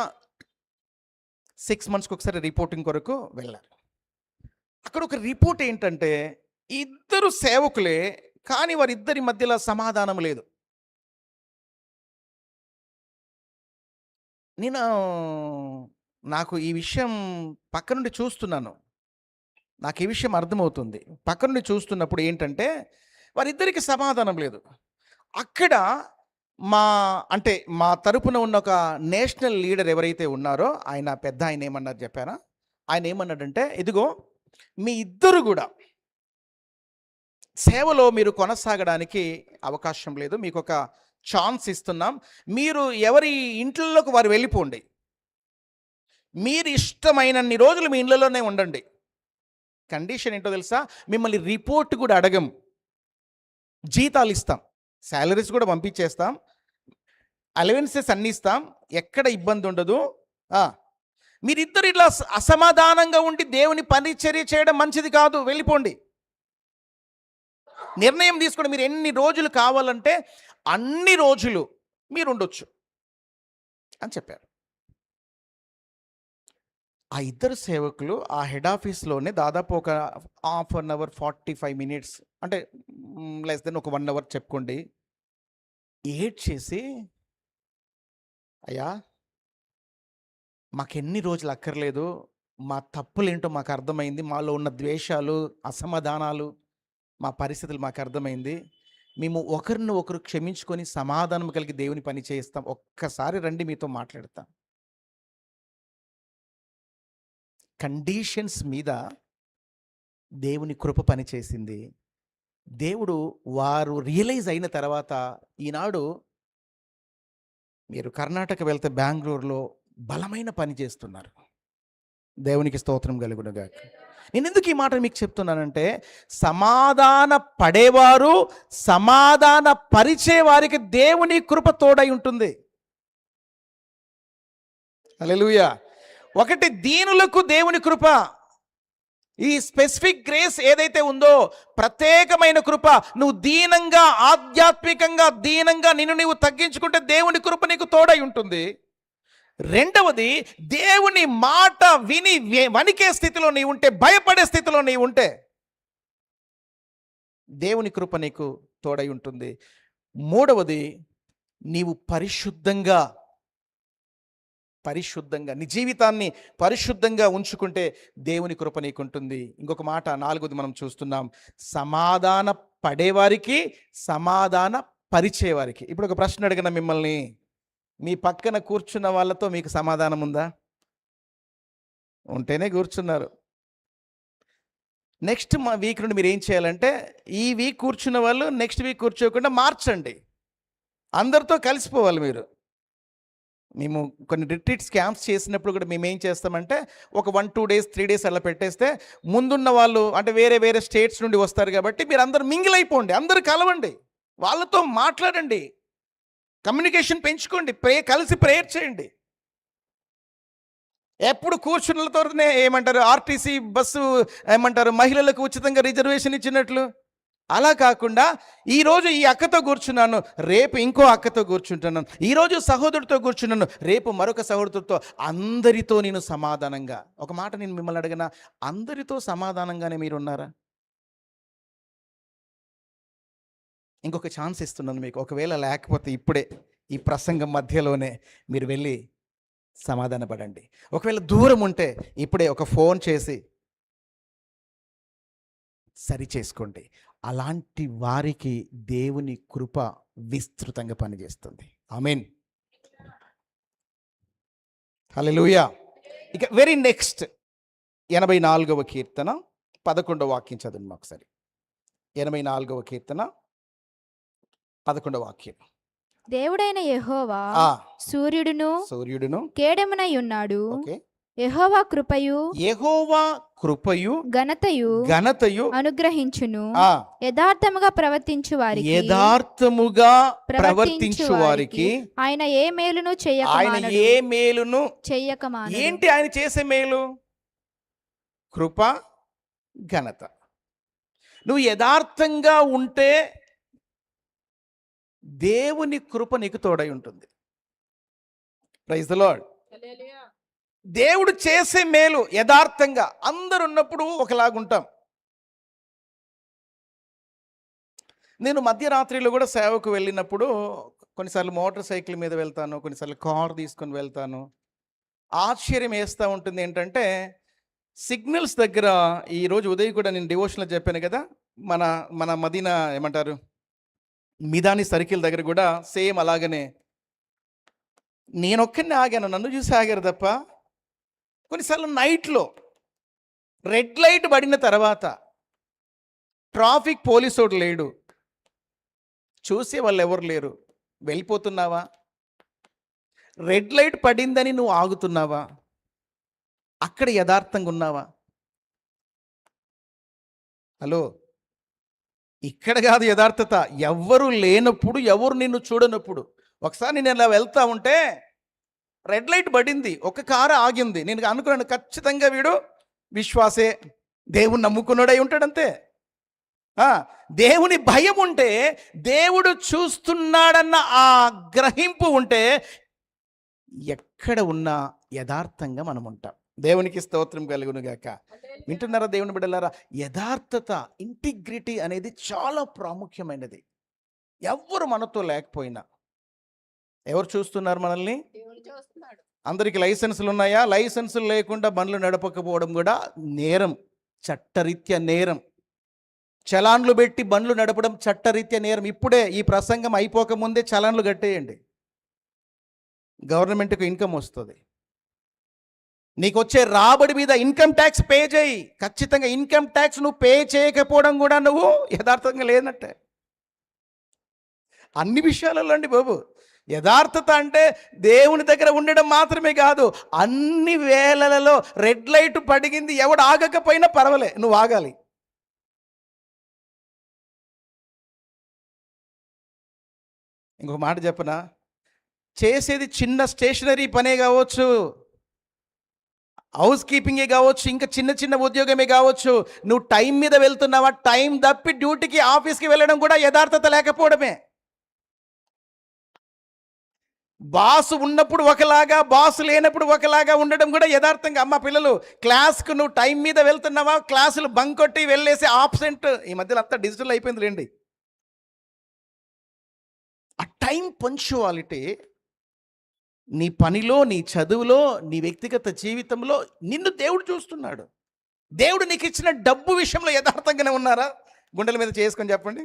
6 monthsకి ఒకసారి రిపోర్టింగ్ కొరకు వెళ్ళారు. అక్కడ ఒక రిపోర్ట్ ఏంటంటే ఇద్దరు సేవకులే, కానీ వారిద్దరి మధ్యలో సమాధానం లేదు. నాకు ఈ విషయం పక్క నుండి చూస్తున్నాను, నాకు ఈ విషయం అర్థమవుతుంది. పక్క నుండి చూస్తున్నప్పుడు ఏంటంటే వారిద్దరికి సమాధానం లేదు. అక్కడ మా తరపున ఉన్న ఒక నేషనల్ లీడర్ ఎవరైతే ఉన్నారో ఆయన ఏమన్నారు చెప్పారా? ఆయన ఏమన్నాడంటే, ఇదిగో మీ ఇద్దరు కూడా సేవలో మీరు కొనసాగడానికి అవకాశం లేదు, మీకు ఒక ఛాన్స్ ఇస్తున్నాం, మీరు ఎవరి ఇంట్లోకి వారు వెళ్ళిపోండి, మీరు ఇష్టమైనన్ని రోజులు మీ ఇళ్ళలోనే ఉండండి. కండిషన్ ఏంటో తెలుసా? మిమ్మల్ని రిపోర్ట్ కూడా అడగం, జీతాలు ఇస్తాం, శాలరీస్ కూడా పంపించేస్తాం, అలవెన్సెస్ అన్నీ ఇస్తాం, ఎక్కడ ఇబ్బంది ఉండదు. మీరిద్దరు ఇట్లా అసమాధానంగా ఉండి దేవుని పరిచర్య చేయడం మంచిది కాదు, వెళ్ళిపోండి. నిర్ణయం తీసుకుని మీరు ఎన్ని రోజులు కావాలంటే అన్ని రోజులు మీరు ఉండొచ్చు. అని చెప్పారు. ఆ ఇద్దరు సేవకులు ఆ హెడ్ ఆఫీస్లోనే దాదాపు ఒక హాఫ్ అన్ అవర్ 45 మినిట్స్, అంటే లెస్ దెన్ ఒక 1 అవర్ చెప్పుకోండి, ఏడ్చేసి, అయ్యా మాకెన్ని రోజులు అక్కర్లేదు, మా తప్పులేంటో మాకు అర్థమైంది, మాలో ఉన్న ద్వేషాలు, అసమాధానాలు, మా పరిస్థితులు మాకు అర్థమైంది, మేము ఒకరిని ఒకరు క్షమించుకొని సమాధానం కలిగి దేవుని పని చేయిస్తాం, ఒక్కసారి రండి మీతో మాట్లాడతాం. కండిషన్స్ మీద దేవుని కృప పని చేసింది. దేవుడు వారు రియలైజ్ అయిన తర్వాత, ఈనాడు మీరు కర్ణాటక వెళ్తే బెంగళూరులో బలమైన పని చేస్తున్నారు. దేవునికి స్తోత్రం కలుగునుగాక. నేను ఎందుకు ఈ మాట మీకు చెప్తున్నానంటే, సమాధాన పడేవారు, సమాధాన పరిచే వారికి దేవుని కృప తోడై ఉంటుంది. హల్లెలూయా. ఒకటి, దీనులకు దేవుని కృప. ఈ స్పెసిఫిక్ గ్రేస్ ఏదైతే ఉందో, ప్రత్యేకమైన కృప, నువ్వు దీనంగా, ఆధ్యాత్మికంగా దీనంగా నిన్ను నీవు తగ్గించుకుంటే దేవుని కృప నీకు తోడై ఉంటుంది. రెండవది, దేవుని మాట విని వణికే స్థితిలో నీ ఉంటే, భయపడే స్థితిలో నీ ఉంటే దేవుని కృప నీకు తోడై ఉంటుంది. మూడవది, నీవు పరిశుద్ధంగా నీ జీవితాన్ని పరిశుద్ధంగా ఉంచుకుంటే దేవుని కృప నీకుంటుంది. ఇంకొక మాట, 4వది మనం చూస్తున్నాం, సమాధాన పడేవారికి, సమాధాన పరిచేవారికి. ఇప్పుడు ఒక ప్రశ్న అడిగిన మిమ్మల్ని, మీ పక్కన కూర్చున్న వాళ్ళతో మీకు సమాధానం ఉందా? ఉంటేనే కూర్చున్నారు. నెక్స్ట్ వీక్ నుండి మీరు ఏం చేయాలంటే, ఈ వీక్ కూర్చున్న వాళ్ళు నెక్స్ట్ వీక్ కూర్చోకుండా మార్చండి, అందరితో కలిసిపోవాలి మీరు. మేము కొన్ని రిట్రీట్స్ క్యాంప్స్ చేసినప్పుడు కూడా మేము ఏం చేస్తామంటే, ఒక 1-2 డేస్ 3 డేస్ అలా పెట్టేస్తే, ముందున్న వాళ్ళు అంటే వేరే వేరే స్టేట్స్ నుండి వస్తారు కాబట్టి మీరు అందరూ మింగిల్ అయిపోండి, అందరూ కలవండి, వాళ్ళతో మాట్లాడండి, కమ్యూనికేషన్ పెంచుకోండి, కలిసి ప్రేయర్ చేయండి. ఎప్పుడు కూర్చున్నతోనే ఏమంటారు, ఆర్టీసీ బస్సు ఏమంటారు, మహిళలకు ఉచితంగా రిజర్వేషన్ ఇచ్చినట్లు అలా కాకుండా, ఈరోజు ఈ అక్కతో కూర్చున్నాను, రేపు ఇంకో అక్కతో కూర్చుంటున్నాను, ఈరోజు సహోదరుడితో కూర్చున్నాను, రేపు మరొక సహోదరుడితో, అందరితో నేను సమాధానంగా. ఒక మాట నేను మిమ్మల్ని అడిగిన, అందరితో సమాధానంగానే మీరు ఉన్నారా? ఇంకొక ఛాన్స్ ఇస్తున్నాను మీకు. ఒకవేళ లేకపోతే ఇప్పుడే ఈ ప్రసంగం మధ్యలోనే మీరు వెళ్ళి సమాధాన పడండి. ఒకవేళ దూరం ఉంటే ఇప్పుడే ఒక ఫోన్ చేసి సరి చేసుకోండి. అలాంటి వారికి దేవుని కృప విస్తృతంగా పనిచేస్తుంది. ఆమేన్. హల్లెలూయా. ఇక వెరీ నెక్స్ట్ 84వ కీర్తన 11వ వాక్యం చదువు ఒకసారి. 84వ కీర్తన 11వ వాక్యం. దేవుడైన యెహోవా సూర్యుడును కేడెమునై ఉన్నాడు. యెహోవా కృపయు ఘనతయు అనుగ్రహించును. యథార్థముగా ప్రవర్తించు వారికి ఆయన ఏ మేలును చెయ్యకమానడు. ఏంటి ఆయన చేసే మేలు? కృప, ఘనత. నువ్వు యథార్థంగా ఉంటే దేవుని కృప నీకు తోడై ఉంటుంది. Praise the Lord. దేవుడు చేసే మేలు యథార్థంగా. అందరు ఉన్నప్పుడు ఒకలాగుంటాం. నేను మధ్యరాత్రిలో కూడా సేవకు వెళ్ళినప్పుడు కొన్నిసార్లు మోటార్ సైకిల్ మీద వెళ్తాను, కొన్నిసార్లు కార్ తీసుకొని వెళ్తాను. ఆశ్చర్యం వేస్తూ ఉంటుంది ఏంటంటే, సిగ్నల్స్ దగ్గర, ఈరోజు ఉదయం కూడా నేను డివోషన్లో చెప్పాను కదా, మన మదీనా ఏమంటారు, మిదాని సర్కిల్ దగ్గర కూడా సేమ్ అలాగనే నేనొక్కడిని ఆగాను, నన్ను చూసి ఆగారు తప్ప. కొన్నిసార్లు నైట్లో రెడ్ లైట్ పడిన తర్వాత ట్రాఫిక్ పోలీసోడు లేడు, చూసే వాళ్ళు ఎవరు లేరు, వెళ్ళిపోతున్నావా? రెడ్ లైట్ పడిందని నువ్వు ఆగుతున్నావా? అక్కడ యథార్థంగా ఉన్నావా? హలో, ఇక్కడ కాదు యథార్థత. ఎవరు లేనప్పుడు, ఎవరు నిన్ను చూడనప్పుడు. ఒకసారి నేను ఇలా వెళ్తా ఉంటే రెడ్ లైట్ పడింది, ఒక కారు ఆగింది. నేను అనుకున్నాను ఖచ్చితంగా వీడు విశ్వాసే, దేవుని నమ్ముకున్నాడై ఉంటాడంతే. దేవుని భయం ఉంటే, దేవుడు చూస్తున్నాడన్న ఆ గ్రహింపు ఉంటే ఎక్కడ ఉన్నా యథార్థంగా మనం ఉంటాం. దేవునికి స్తోత్రం కలుగును గాక. వింటున్నారా దేవుని బిడ్డలారా? యథార్థత, ఇంటిగ్రిటీ అనేది చాలా ప్రాముఖ్యమైనది. ఎవ్వరు మనతో లేకపోయినా, ఎవరు చూస్తున్నారు మనల్ని? అందరికి లైసెన్సులు ఉన్నాయా? లైసెన్సులు లేకుండా బండ్లు నడపకపోవడం కూడా నేరం, చట్టరీత్యా నేరం. చలాన్లు పెట్టి బండ్లు నడపడం చట్టరీత్యా నేరం. ఇప్పుడే ఈ ప్రసంగం అయిపోకముందే చలాన్లు కట్టేయండి, గవర్నమెంట్కి ఇన్కమ్ వస్తుంది. నీకు వచ్చే రాబడి మీద ఇన్కమ్ ట్యాక్స్ పే చేయి. ఖచ్చితంగా ఇన్కమ్ ట్యాక్స్ నువ్వు పే చేయకపోవడం కూడా నువ్వు యథార్థంగా లేనట్టే. అన్ని విషయాలలో అండి బాబు. యథార్థత అంటే దేవుని దగ్గర ఉండడం మాత్రమే కాదు, అన్ని వేళలలో రెడ్ లైట్ పడిగింది, ఎవడు ఆగకపోయినా పర్వాలే, నువ్వు ఆగాలి. ఇంకొక మాట చెప్పనా? చేసేది చిన్న స్టేషనరీ పనే కావచ్చు, హౌస్ కీపింగే కావచ్చు, ఇంకా చిన్న చిన్న ఉద్యోగమే కావచ్చు. నువ్వు టైం మీద వెళ్తున్నావా? టైం తప్పి డ్యూటీకి, ఆఫీస్కి వెళ్ళడం కూడా యథార్థత లేకపోవడమే. బాసు ఉన్నప్పుడు ఒకలాగా, బాసు లేనప్పుడు ఒకలాగా ఉండడం కూడా యథార్థంగా. అమ్మ పిల్లలు, క్లాస్కు నువ్వు టైం మీద వెళ్తున్నావా? క్లాసులు బంక్ కొట్టి వెళ్ళేసి ఆబ్సెంట్. ఈ మధ్యలో అంతా డిజిటల్ అయిపోయింది లేండి. ఆ టైం పంక్చువాలిటీ నీ పనిలో, నీ చదువులో, నీ వ్యక్తిగత జీవితంలో నిన్ను దేవుడు చూస్తున్నాడు. దేవుడు నీకు ఇచ్చిన డబ్బు విషయంలో యథార్థంగానే ఉన్నారా? గుండెల మీద చేసుకొని చెప్పండి.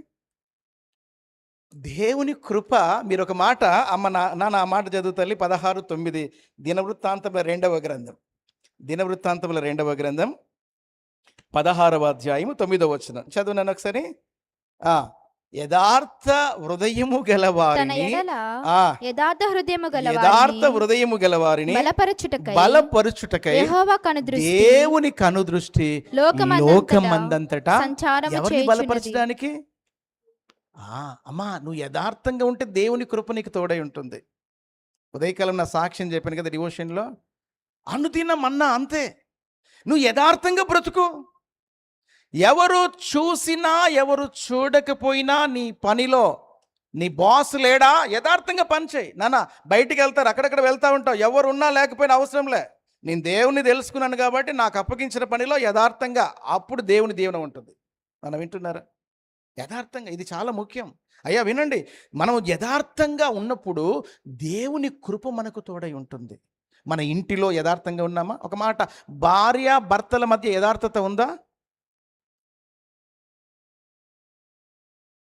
దేవుని కృప. మీరు ఒక మాట, అమ్మ నాన్న ఆ మాట చదువు తల్లి. 16:9 దినవృత్తాంతముల 2వ గ్రంథం, దినవృత్తాంతముల 2వ గ్రంథం 16వ అధ్యాయము 9వ వచనం చదువు నన్ను ఒకసారి. యథార్థ హృదయము గలవారిని, యథార్థ హృదయము గలవారిని బలపరుచుటకై దేవుని కనుదృష్టి లోకమందంతటా. ఎవరిని బలపరచడానికి? అమ్మా, నువ్వు యథార్థంగా ఉంటే దేవుని కృప నీకు తోడై ఉంటుంది. ఉదయకాలం నా సాక్ష్యం చెప్పాను కదా డివోషన్లో, అనుదినం అన్నా అంతే. నువ్వు యథార్థంగా బ్రతుకు. ఎవరు చూసినా ఎవరు చూడకపోయినా నీ పనిలో నీ బాస్ లేడా, యథార్థంగా పనిచేయి. నాన్న బయటికి వెళ్తారు, అక్కడక్కడ వెళ్తూ ఉంటావు, ఎవరు ఉన్నా లేకపోయినా అవసరంలే. నేను దేవుని తెలుసుకున్నాను కాబట్టి నాకు అప్పగించిన పనిలో యథార్థంగా, అప్పుడు దేవుని దీవెన ఉంటుంది. మనం వింటున్నారా? యథార్థంగా, ఇది చాలా ముఖ్యం. అయ్యా వినండి, మనం యథార్థంగా ఉన్నప్పుడు దేవుని కృప మనకు తోడై ఉంటుంది. మన ఇంటిలో యథార్థంగా ఉన్నామా? ఒక మాట, భార్య భర్తల మధ్య యథార్థత ఉందా?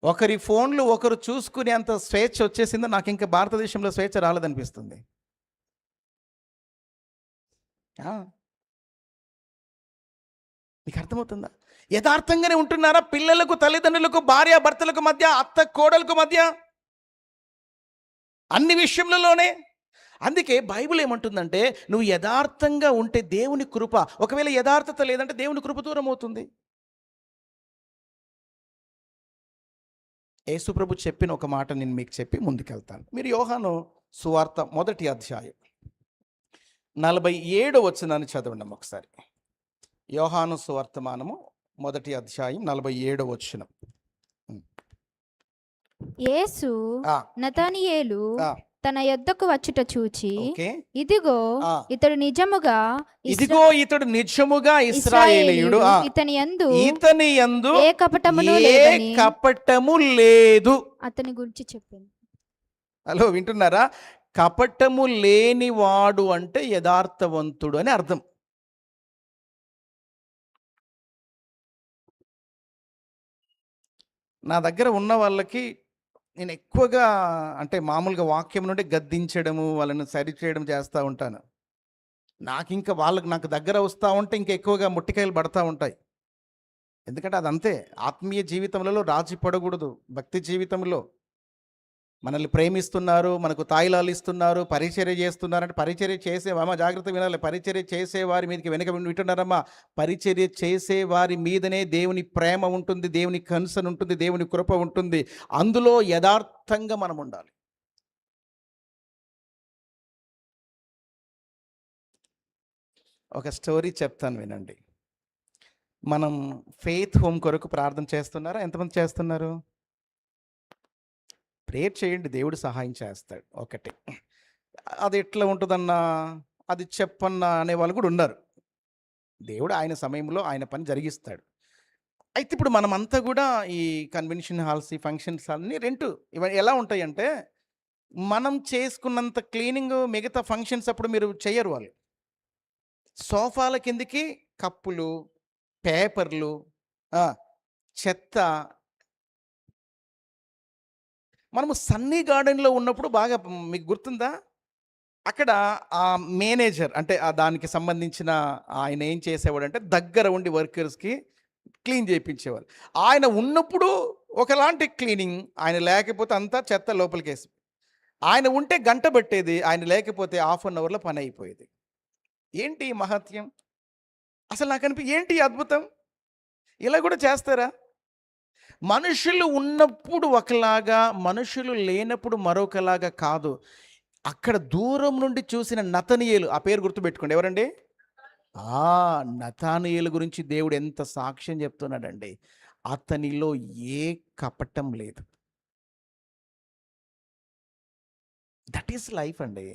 ఒకరి ఫోన్లు ఒకరు చూసుకునే అంత స్వేచ్ఛ వచ్చేసిందో? నాకు ఇంకా భారతదేశంలో స్వేచ్ఛ రాలేదనిపిస్తుంది. మీకు అర్థమవుతుందా? యథార్థంగానే ఉంటున్నారా? పిల్లలకు, తల్లిదండ్రులకు, భార్య భర్తలకు మధ్య, అత్త కోడలకు మధ్య, అన్ని విషయంలోనే. అందుకే బైబిల్ ఏమంటుందంటే, నువ్వు యథార్థంగా ఉంటే దేవుని కృప. ఒకవేళ యథార్థత లేదంటే దేవుని కృప దూరం అవుతుంది. యేసుప్రభు చెప్పిన ఒక మాట నేను మీకు చెప్పి ముందుకెళ్తాను. మీరు యోహాను సువార్త 1వ అధ్యాయం 47వ వచనాన్ని చదవండి ఒకసారి. యోహాను సువార్తమానము 1వ అధ్యాయం 47వ వచనం. యేసు నతనయేలు తన యొద్దకు వచ్చుట చూచి, ఇదిగో ఇతడు నిజముగా ఇశ్రాయేలీయుడు, ఇతని యందు ఏ కపటము లేదు అతని గురించి చెప్పింది. హలో, వింటున్నారా? కపటము లేనివాడు అంటే యథార్థవంతుడు అని అర్థం. నా దగ్గర ఉన్న వాళ్ళకి నేను ఎక్కువగా, అంటే మామూలుగా వాక్యం నుండి గద్దించడము, వాళ్ళని సరిచేయడం చేస్తూ ఉంటాను. నాకు దగ్గర వస్తూ ఉంటే ఇంకా ఎక్కువగా ముట్టికాయలు పడతా ఉంటాయి. ఎందుకంటే అదంతే. ఆత్మీయ జీవితంలో రాజీ పడకూడదు. భక్తి జీవితంలో మనల్ని ప్రేమిస్తున్నారు, మనకు తాయిలాలు ఇస్తున్నారు, పరిచర్య చేస్తున్నారంటే, పరిచర్య చేసేవామా జాగ్రత్త వినాలి. పరిచర్య చేసేవారి మీదకి వెనక వింటున్నారమ్మా. పరిచర్య చేసేవారి మీదనే దేవుని ప్రేమ ఉంటుంది, దేవుని కన్సర్న్ ఉంటుంది, దేవుని కృప ఉంటుంది. అందులో యథార్థంగా మనం ఉండాలి. ఒక స్టోరీ చెప్తాను వినండి. మనం ఫెయిత్ హోమ్ కొరకు ప్రార్థన చేస్తున్నారా? ఎంతమంది చేస్తున్నారు? ప్రేయర్ చేయండి, దేవుడు సహాయం చేస్తాడు. ఒకటి. అది ఎట్లా ఉంటుందన్నా, అది చెప్పన్నా అనే వాళ్ళు కూడా ఉన్నారు. దేవుడు ఆయన సమయంలో ఆయన పని జరిగిస్తాడు. అయితే ఇప్పుడు మనమంతా కూడా ఈ కన్వెన్షన్ హాల్స్, ఈ ఫంక్షన్స్ అన్నీ ఇవన్నీ ఎలా ఉంటాయంటే, మనం చేసుకున్నంత క్లీనింగ్ మిగతా ఫంక్షన్స్ అప్పుడు మీరు చెయ్యరు వాళ్ళు. సోఫాల కిందకి కప్పులు, పేపర్లు, చెత్త. మనము సన్నీ గార్డెన్లో ఉన్నప్పుడు బాగా మీకు గుర్తుందా, అక్కడ ఆ మేనేజర్ అంటే దానికి సంబంధించిన ఆయన ఏం చేసేవాడు అంటే దగ్గర ఉండి వర్కర్స్కి క్లీన్ చేయించేవారు. ఆయన ఉన్నప్పుడు ఒకలాంటి క్లీనింగ్, ఆయన లేకపోతే అంతా చెత్త లోపలికేసి. ఆయన ఉంటే గంట పట్టేది, ఆయన లేకపోతే హాఫ్ అన్ అవర్లో పని అయిపోయేది. ఏంటి మహత్యం అసలు? నాకు ఏంటి అద్భుతం? ఇలా కూడా చేస్తారా? మనుషులు ఉన్నప్పుడు ఒకలాగా, మనుషులు లేనప్పుడు మరొకలాగా కాదు. అక్కడ దూరం నుండి చూసిన నతనీయేలు, ఆ పేరు గుర్తుపెట్టుకోండి, ఎవరండి? నతానీయేలు గురించి దేవుడు ఎంత సాక్ష్యం చెప్తున్నాడండి. అతనిలో ఏ కపటం లేదు. దట్ ఈస్ లైఫ్ అండి.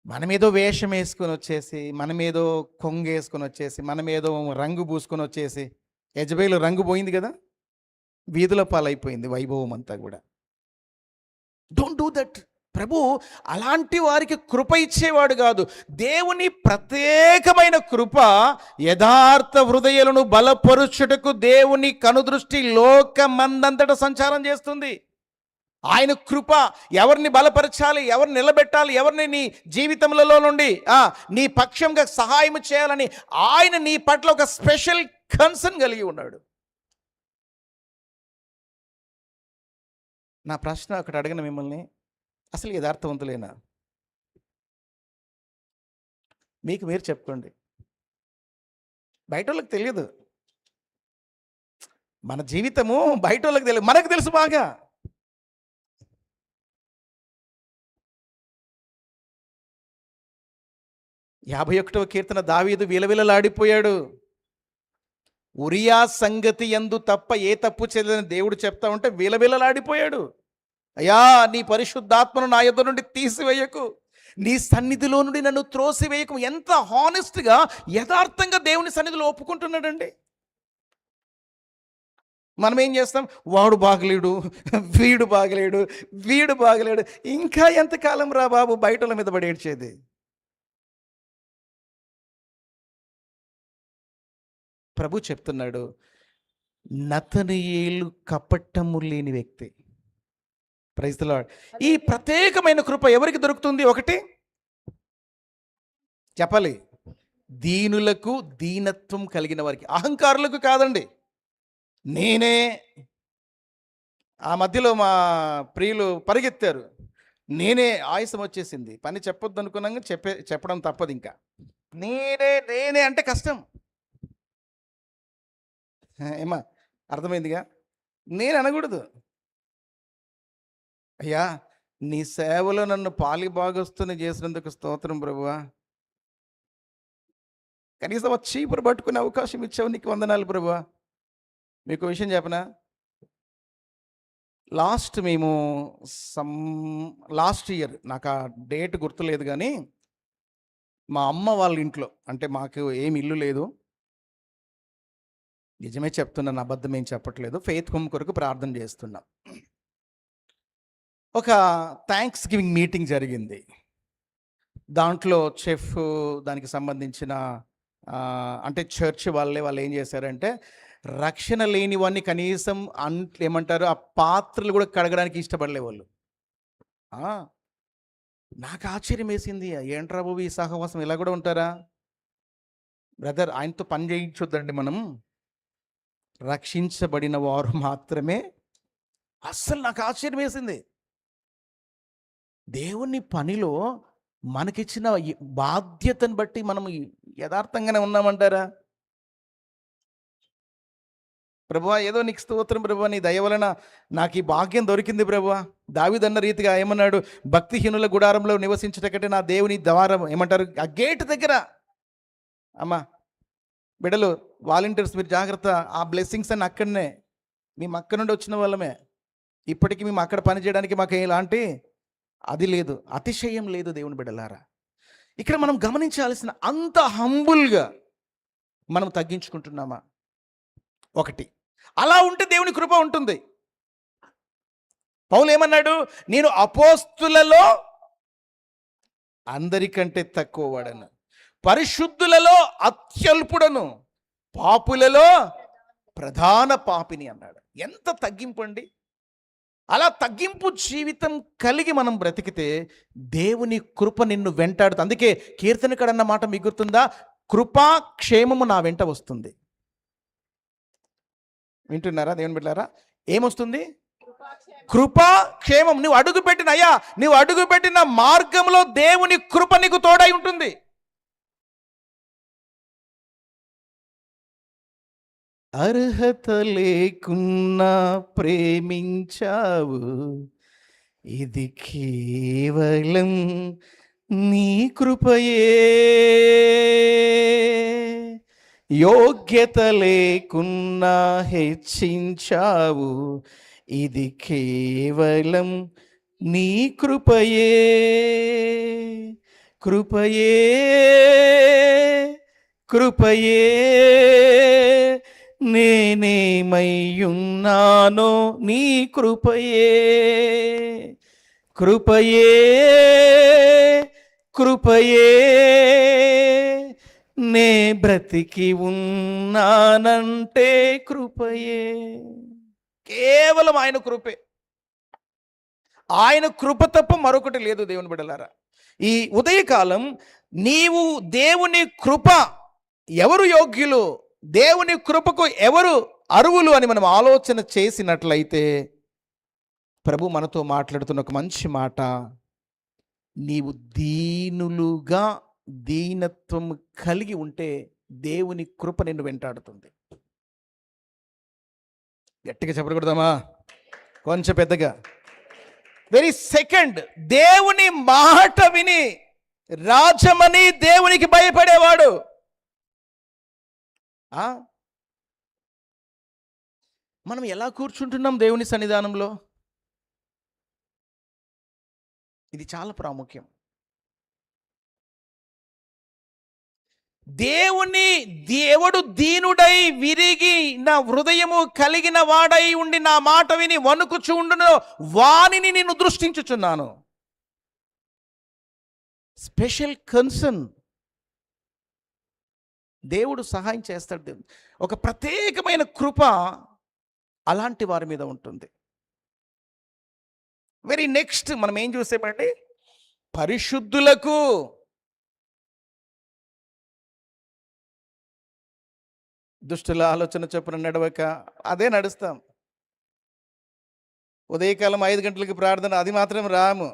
మనమేదో వేషం వేసుకొని వచ్చేసి, మనమేదో కొంగేసుకొని వచ్చేసి, మనమేదో రంగు పూసుకొని వచ్చేసి, యజబేలు రంగు పోయింది కదా, వీధుల పాలైపోయింది వైభవం అంతా కూడా. Don't do that. ప్రభు అలాంటి వారికి కృప ఇచ్చేవాడు కాదు. దేవుని ప్రత్యేకమైన కృప యథార్థ హృదయాలను బలపరుచుటకు దేవుని కనుదృష్టి లోకమందంతటా సంచారం చేస్తుంది. ఆయన కృప ఎవరిని బలపరచాలి, ఎవరిని నిలబెట్టాలి, ఎవరిని నీ జీవితంలో నుండి నీ పక్షంగా సహాయం చేయాలని ఆయన నీ పట్ల ఒక స్పెషల్ కన్సర్న్ కలిగి ఉన్నాడు. నా ప్రశ్న అక్కడ అడిగిన మిమ్మల్ని, అసలు యథార్థవంతులేనా? మీకు మీరు చెప్పుకోండి. బయట వాళ్ళకి తెలియదు, మన జీవితము బయట వాళ్ళకి తెలియదు, మనకు తెలుసు బాగా. యాభై 51వ కీర్తన, దావీదు విలవిలలాడిపోయాడు. ఉరియా సంగతి యందు తప్ప ఏ తప్పు చేయలేదని దేవుడు చెప్తా ఉంటే విలవిలలాడిపోయాడు. అయ్యా, నీ పరిశుద్ధాత్మను నా యొద్ద నుండి తీసివేయకు, నీ సన్నిధిలో నుండి నన్ను త్రోసివేయకు. ఎంత హానెస్ట్గా, యథార్థంగా దేవుని సన్నిధిలో ఒప్పుకుంటున్నాడండి. మనం ఏం చేస్తాం? వాడు బాగలేడు, వీడు బాగలేడు, వీడు బాగలేడు. ఇంకా ఎంతకాలం రా బాబు బయటల మీద పడి ఏడ్చేది? ప్రభు చెప్తున్నాడు, నతనీయేలు కపటము లేని వ్యక్తి. Praise the Lord. ఈ ప్రత్యేకమైన కృప ఎవరికి దొరుకుతుంది? ఒకటి చెప్పాలి, దీనులకు, దీనత్వం కలిగిన వారికి, అహంకారులకు కాదండి. నేనే, ఆ మధ్యలో మా ప్రియులు పరిగెత్తారు, నేనే ఆయాసం వచ్చేసింది, పని చెప్పొద్దు అనుకున్నాక చెప్పడం తప్పదు. ఇంకా నేనే నేనే అంటే కష్టం. ఏమా అర్థమైందిగా? నేను అనకూడదు. అయ్యా, నీ సేవలో నన్ను పాలి భాగస్తుని చేసినందుకు స్తోత్రం ప్రభువా, కనీసం ఆ చీపురు పట్టుకునే అవకాశం ఇచ్చావు, నీకు వందనాలు ప్రభువా. మీకు విషయం చెప్పనా? మేము లాస్ట్ ఇయర్, నాకు ఆ డేట్ గుర్తులేదు కానీ, మా అమ్మ వాళ్ళ ఇంట్లో, అంటే మాకు ఏమి ఇల్లు లేదు, నిజమే చెప్తున్నాను, అబద్ధం ఏం చెప్పట్లేదు, ఫెయిత్ హోమ్ కొరకు ప్రార్థన చేస్తున్నాం. ఒక థ్యాంక్స్ గివింగ్ మీటింగ్ జరిగింది. దాంట్లో చెఫ్, దానికి సంబంధించిన అంటే చర్చ్ వాళ్ళు ఏం చేశారంటే, రక్షణ లేని వాడిని కనీసం ఏమంటారు, ఆ పాత్రలు కూడా కడగడానికి ఇష్టపడలే వాళ్ళు. నాకు ఆశ్చర్యం వేసింది, ఏంట్రా బాబు ఈ సహవాసం, ఇలా కూడా ఉంటారా బ్రదర్? ఆయనతో పని చేయించొద్దండి మనం, రక్షించబడిన వారు మాత్రమే. అస్సలు నాకు ఆశ్చర్యం వేసింది. దేవుని పనిలో మనకిచ్చిన బాధ్యతను బట్టి మనం యథార్థంగానే ఉన్నామంటారా? ప్రభువా, ఏదో నీకు స్తోత్రం ప్రభువా, నీ దయ వలన నాకు ఈ భాగ్యం దొరికింది ప్రభువా. దావీదన్న రీతిగా ఏమన్నాడు, భక్తిహీనుల గుడారంలో నివసించటకంటే నా దేవుని ద్వారం, ఏమంటారు, ఆ గేట్ దగ్గర. అమ్మా బిడ్డలు, వాలంటీర్స్ మీరు జాగ్రత్త, ఆ బ్లెస్సింగ్స్ అన్ని అక్కడనే, మేము అక్కడ నుండి వచ్చిన వాళ్ళమే. ఇప్పటికీ మేము అక్కడ పని చేయడానికి మాకు ఎలాంటి అది లేదు, అతిశయం లేదు దేవుని బిడ్డలారా. ఇక్కడ మనం గమనించాల్సిన, అంత హంబుల్గా మనం తగ్గించుకుంటున్నామా? ఒకటి. అలా ఉంటే దేవుని కృప ఉంటుంది. పౌలు ఏమన్నాడు? నేను అపోస్తులలో అందరికంటే తక్కువ వాడను, పరిశుద్ధులలో అత్యల్పుడను, పాపులలో ప్రధాన పాపిని అన్నాడు. ఎంత తగ్గింపు అండి! అలా తగ్గింపు జీవితం కలిగి మనం బ్రతికితే దేవుని కృప నిన్ను వెంటాడుతుంది. అందుకే కీర్తనకాడన్న మాట మీకు గుర్తుందా? కృపా క్షేమము నా వెంట వస్తుంది. వింటున్నారా దేవుని బిడ్డలారా? ఏమొస్తుంది? కృపా క్షేమం. నువ్వు అడుగుపెట్టిన, అయ్యా నువ్వు అడుగుపెట్టిన మార్గంలో దేవుని కృప నీకు తోడై ఉంటుంది. అర్హత లేకున్నా ప్రేమించావు, ఇది కేవలం నీ కృపయే. యోగ్యత లేకున్నా హెచ్చించావు, ఇది కేవలం నీ కృపయే. కృపయే కృపయే నేనేమయ్యున్నానో నీ కృపయే. కృపయే కృపయే నే బ్రతికి ఉన్నానంటే కృపయే. కేవలం ఆయన కృపే. ఆయన కృప తప్ప మరొకటి లేదు దేవుని బిడ్డలారా. ఈ ఉదయకాలం నీవు దేవుని కృప, ఎవరు యోగ్యులు, దేవుని కృపకు ఎవరు అర్హులు అని మనం ఆలోచన చేసినట్లయితే ప్రభు మనతో మాట్లాడుతున్న ఒక మంచి మాట, నీవు దీనులుగా దీనత్వం కలిగి ఉంటే దేవుని కృప నిన్ను వెంటాడుతుంది. గట్టిగా చెప్పకూడదామా? కొంచెం పెద్దగా. వెరీ సెకండ్, దేవుని మాట విని రాజమని దేవునికి భయపడేవాడు. మనం ఎలా కూర్చుంటున్నాం దేవుని సన్నిధానంలో? ఇది చాలా ప్రాముఖ్యం. దేవుడు దీనుడై విరిగి నా హృదయము కలిగిన వాడై ఉండి నా మాట విని వణుకుచుండును వానిని నేను దృష్టించుచున్నాను. Special concern. దేవుడు సహాయం చేస్తాడు. ఒక ప్రత్యేకమైన కృప అలాంటి వారి మీద ఉంటుంది. వెరీ నెక్స్ట్ మనం ఏం చూసామండి? పరిశుద్ధులకు. దుష్టుల ఆలోచన చొప్పున నడవక, అదే నడుస్తాం. ఉదయకాలం 5 గంటలకి ప్రార్థన, అది మాత్రం రాము.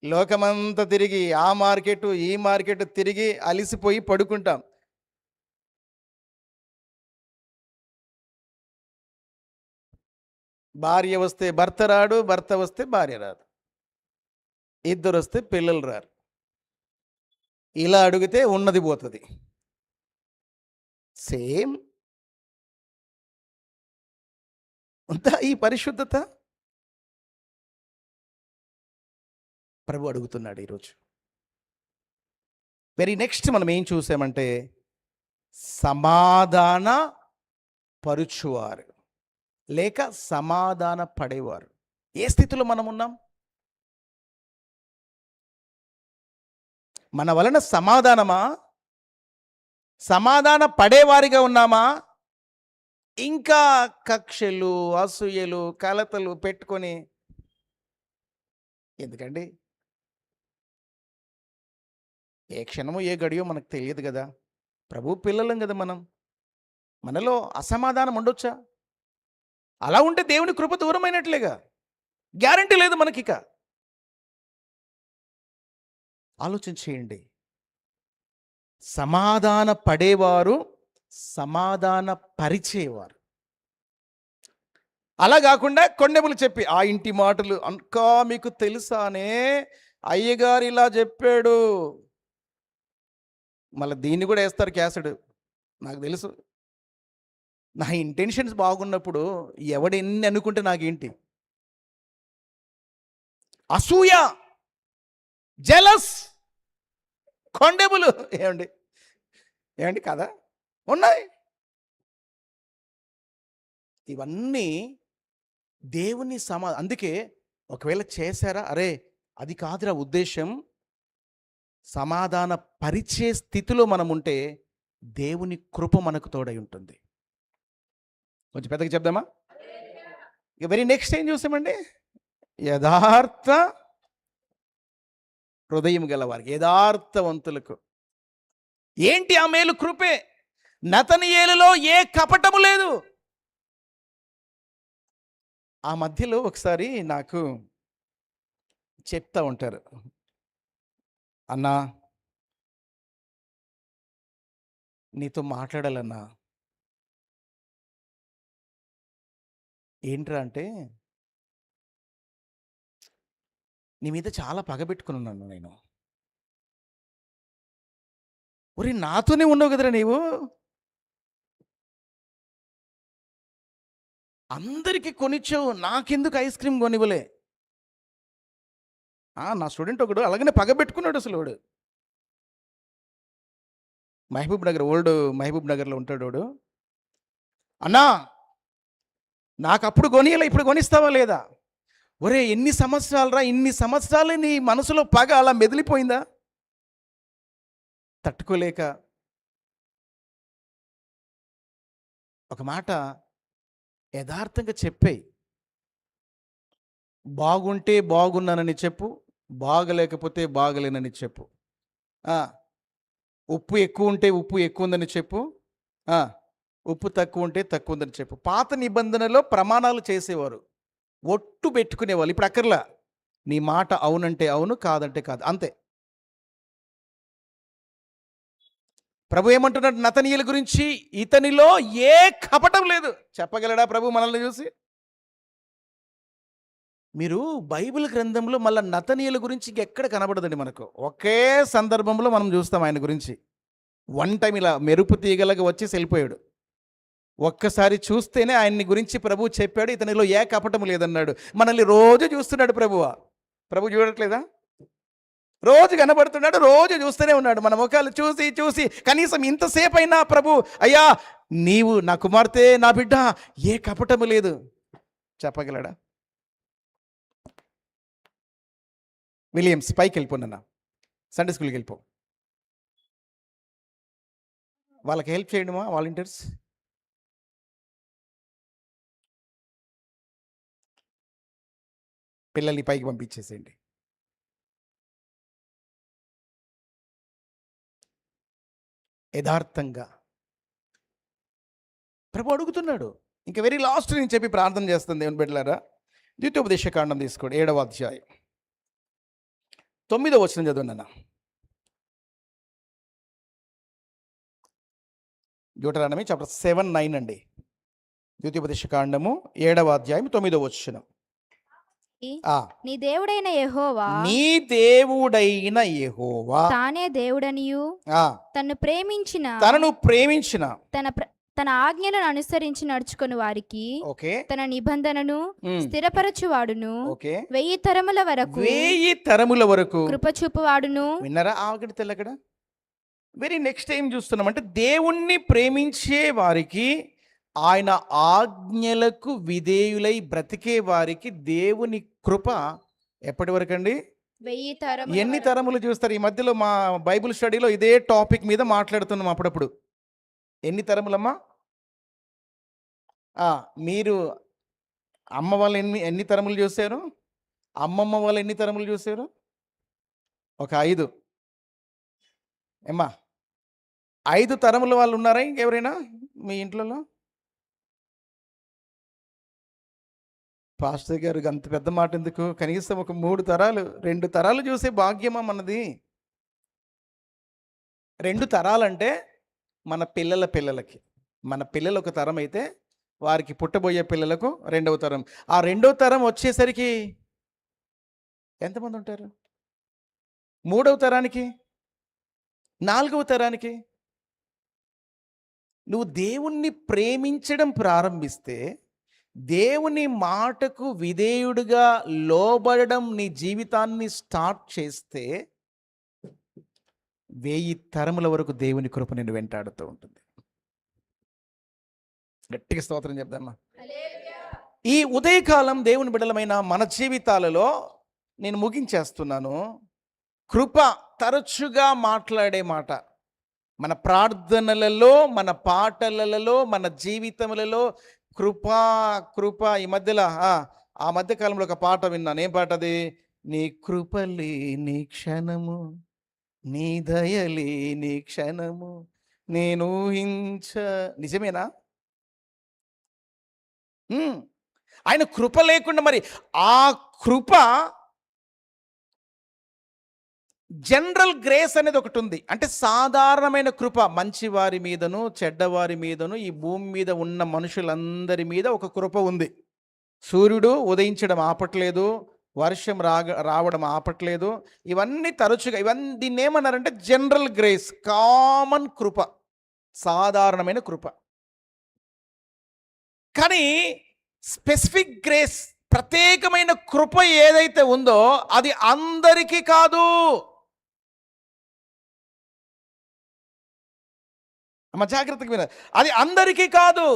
లోకమంతా తిరిగి ఆ మార్కెట్ ఈ మార్కెట్ తిరిగి అలిసిపోయి పడుకుంటాం. భార్య వస్తే భర్త రాడు, భర్త వస్తే భార్య రాదు, ఇద్దరు వస్తే పిల్లలు రారు. ఇలా అడిగితే ఉన్నది పోతుంది. సేమ్ ఉందా ఈ పరిశుద్ధత? ప్రభు అడుగుతున్నాడు ఈరోజు. వెరీ నెక్స్ట్ మనం ఏం చూసామంటే సమాధాన పరుచువారు లేక సమాధాన పడేవారు. ఏ స్థితిలో మనం ఉన్నాం? మన వలన సమాధానమా? సమాధాన పడేవారిగా ఉన్నామా? ఇంకా కక్షలు, అసూయలు, కలతలు పెట్టుకొని ఎందుకండి? ఏ క్షణమో ఏ గడియో మనకు తెలియదు కదా. ప్రభు పిల్లలం కదా మనం. మనలో అసమాధానం ఉండొచ్చా? అలా ఉంటే దేవుని కృప దూరమైనట్లేగా. గ్యారంటీ లేదు మనకిక. ఆలోచన చేయండి. సమాధాన పడేవారు, సమాధాన పరిచేవారు. అలా కాకుండా కొండెములు చెప్పి ఆ ఇంటి మాటలు ఇంకా మీకు తెలుసానే, అయ్యగారు ఇలా చెప్పాడు, మళ్ళీ దీన్ని కూడా వేస్తారు క్యాసెడ్. నాకు తెలుసు, నా ఇంటెన్షన్స్ బాగున్నప్పుడు ఎవడు ఎన్ని అనుకుంటే నాకేంటి? అసూయ, జెలస్, కొండెములు. ఏమండి ఏమండి కదా ఉన్నాయి. ఇవన్నీ దేవుని అందుకే ఒకవేళ చేశారా, అరే అది కాదురా ఉద్దేశం, సమాధాన పరిచే స్థితిలో మనం ఉంటే దేవుని కృప మనకు తోడై ఉంటుంది. కొంచెం పెద్దగా చెప్దామా? ఇక వెరీ నెక్స్ట్ ఏం చూసామండి? యథార్థ హృదయం గలవారికి, యథార్థవంతులకు. ఏంటి ఆ మేలు? కృపే. నతనయేలులో ఏ కపటము లేదు. ఆ మధ్యలో ఒకసారి నాకు చెప్తా ఉంటారు, అన్నా నీతో మాట్లాడాలన్నా. ఏంట్రా అంటే, నీ మీద చాలా పగబెట్టుకుని ఉన్నాను నేను. ఒరే నాతోనే ఉండవు కదరా నీవు, అందరికీ కొనిచ్చావు, నాకెందుకు ఐస్ క్రీమ్ కొనివ్వలే? నా స్టూడెంట్ ఒకడు అలాగనే పగబెట్టుకున్నాడు అసలు. వాడు మహబూబ్ నగర్, ఓల్డ్ మహబూబ్ నగర్లో ఉంటాడు వాడు. అన్నా నాకు అప్పుడు కొనియలే, ఇప్పుడు కొనిస్తావా లేదా? ఒరే ఎన్ని సంవత్సరాలు రా, ఇన్ని సంవత్సరాలు నీ మనసులో పగ అలా మెదిలిపోయిందా? తట్టుకోలేక ఒక మాట యథార్థంగా చెప్పేయి. బాగుంటే బాగున్నానని చెప్పు, బాగలేకపోతే బాగలేనని చెప్పు. ఉప్పు ఎక్కువ ఉంటే ఉప్పు ఎక్కువ ఉందని చెప్పు, ఉప్పు తక్కువ ఉంటే తక్కువ ఉందని చెప్పు. పాత నిబంధనలో ప్రమాణాలు చేసేవారు, ఒట్టు పెట్టుకునేవాళ్ళు. ఇప్పుడు అక్కర్లా, నీ మాట అవునంటే అవును, కాదంటే కాదు, అంతే. ప్రభు ఏమంటున్నాడు నతనీయుల గురించి? ఇతనిలో ఏ కపటం లేదు. చెప్పగలడా ప్రభు మనల్ని చూసి? మీరు బైబిల్ గ్రంథంలో మళ్ళీ నతనీయుల గురించి ఎక్కడ కనబడదండి మనకు. ఒకే సందర్భంలో మనం చూస్తాం ఆయన గురించి. వన్ టైం ఇలా మెరుపు తీగలగా వచ్చి వెళ్ళిపోయాడు. ఒక్కసారి చూస్తేనే ఆయన్ని గురించి ప్రభు చెప్పాడు, ఇతనిలో ఏ కపటము లేదన్నాడు. మనల్ని రోజు చూస్తున్నాడు ప్రభువా. ప్రభు చూడట్లేదా? రోజు కనబడుతున్నాడు, రోజు చూస్తూనే ఉన్నాడు. మన ముఖాలు చూసి చూసి కనీసం ఇంతసేపు అయినా ప్రభు, అయ్యా నీవు నా కుమార్తె, నా బిడ్డ, ఏ కపటము లేదు చెప్పగలడా? విలియమ్స్ పైకి వెళ్ళిపోన్నా, సండే స్కూల్కి వెళ్ళిపో. వాళ్ళకి హెల్ప్ చేయడమా వాలంటీర్స్? పిల్లల్ని పైకి పంపించేసేయండి. యథార్థంగా ప్రభు అడుగుతున్నాడు. ఇంకా వెరీ లాస్ట్ నేను చెప్పి ప్రార్థన చేస్తుంది దేవుని బిడ్డలారా. ద్వితీయోపదేశకాండం తీసుకోండి, 7వ అధ్యాయం 9వ వచనం చదవండి. డ్యూటరానమీ చాప్టర్ 7:9 అండి. ద్వితీయోపదేశకాండము 7వ అధ్యాయం 9వ వచనం. నీ దేవుడైన యెహోవా, నీ దేవుడైన యెహోవా తానే దేవుడనియు, తనను ప్రేమించిన తన ఆజ్ఞలను అనుసరించి నడుచుకుని వారికి తన నిబంధనను స్థిరపరచువాడును, 1000 తరముల వరకు కృప చూపువాడును. విన్నారా? ఆగడి తెల్లగడ వెరీ నెక్స్ట్ టైం చూస్తున్నామంటే, దేవుణ్ణి ప్రేమించే వారికి, ఆయన ఆజ్ఞలకు విధేయులై బ్రతికే వారికి దేవుని కృప ఎప్పటి వరకు అండి? 1000 తరములు. ఎన్ని తరములు చూస్తారు? ఈ మధ్యలో మా బైబిల్ స్టడీలో ఇదే టాపిక్ మీద మాట్లాడుతున్నాం అప్పుడప్పుడు. ఎన్ని తరములమ్మా? మీరు అమ్మ వాళ్ళు ఎన్ని తరములు చూశారు? అమ్మమ్మ వాళ్ళు ఎన్ని తరములు చూశారు? ఒక 5. ఏమ్మా 5 తరముల వాళ్ళు ఉన్నారా ఇంకెవరైనా మీ ఇంట్లో? పాస్టర్ గారు అంత పెద్ద మాట ఎందుకు? కనీసం ఒక 3 తరాలు, 2 తరాలు చూసే భాగ్యమా మనది? 2 తరాలంటే మన పిల్లల పిల్లలకి, మన పిల్లలు ఒక తరం అయితే వారికి పుట్టబోయే పిల్లలకు 2వ తరం. ఆ 2వ తరం వచ్చేసరికి ఎంతమంది ఉంటారు? 3వ తరానికి, 4వ తరానికి. నువ్వు దేవుణ్ణి ప్రేమించడం ప్రారంభిస్తే దేవుని మాటకు విధేయుడిగా లోబడడం నీ జీవితాన్ని స్టార్ట్ చేస్తే 1000 తరముల వరకు దేవుని కృప నిన్ను వెంటాడుతూ ఉంటుంది. గట్టిగా స్తోత్రం చెప్దామా. ఈ ఉదయకాలం దేవుని బిడ్డలమైన మన జీవితాలలో నేను ముగించేస్తున్నాను. కృప తరచుగా మాట్లాడే మాట మన ప్రార్థనలలో, మన పాటలలో, మన జీవితములలో కృప కృప. ఈ మధ్యలో ఆ మధ్యకాలంలో ఒక పాట విన్నాను. ఏం పాట అది? నీ కృపలే నీ క్షణము, నీ దయలే నీ క్షణము, నేను ఊహించ. నిజమేనా? ఆయన కృప లేకుండా మరి ఆ కృప, జనరల్ గ్రేస్ అనేది ఒకటి ఉంది. అంటే సాధారణమైన కృప మంచివారి మీదను చెడ్డవారి మీదను ఈ భూమి మీద ఉన్న మనుషులందరి మీద ఒక కృప ఉంది. సూర్యుడు ఉదయించడం ఆపట్లేదు, వర్షం రావడం ఆపట్లేదు. ఇవన్నీ తరచుగా దీన్ని ఏమన్నారంటే జనరల్ గ్రేస్, కామన్ కృప, సాధారణమైన కృప. కానీ స్పెసిఫిక్ గ్రేస్, ప్రత్యేకమైన కృప ఏదైతే ఉందో అది అందరికీ కాదు. అమ్మ జాగ్రత్తగా విన, అది అందరికీ కాదు,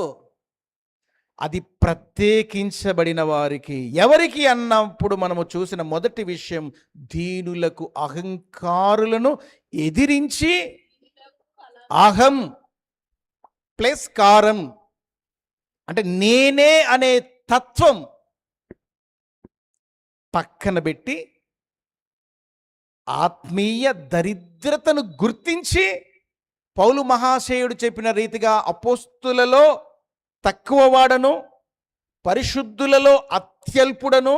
అది ప్రత్యేకించబడిన వారికి. ఎవరికి అన్నప్పుడు మనము చూసిన మొదటి విషయం, దీనులకు, అహంకారులను ఎదిరించి, అహం ప్లస్ కారం అంటే నేనే అనే తత్వం పక్కన పెట్టి ఆత్మీయ దరిద్రతను గుర్తించి పౌలు మహాశయుడు చెప్పిన రీతిగా అపోస్తులలో తక్కువ వాడను, పరిశుద్ధులలో అత్యల్పుడను,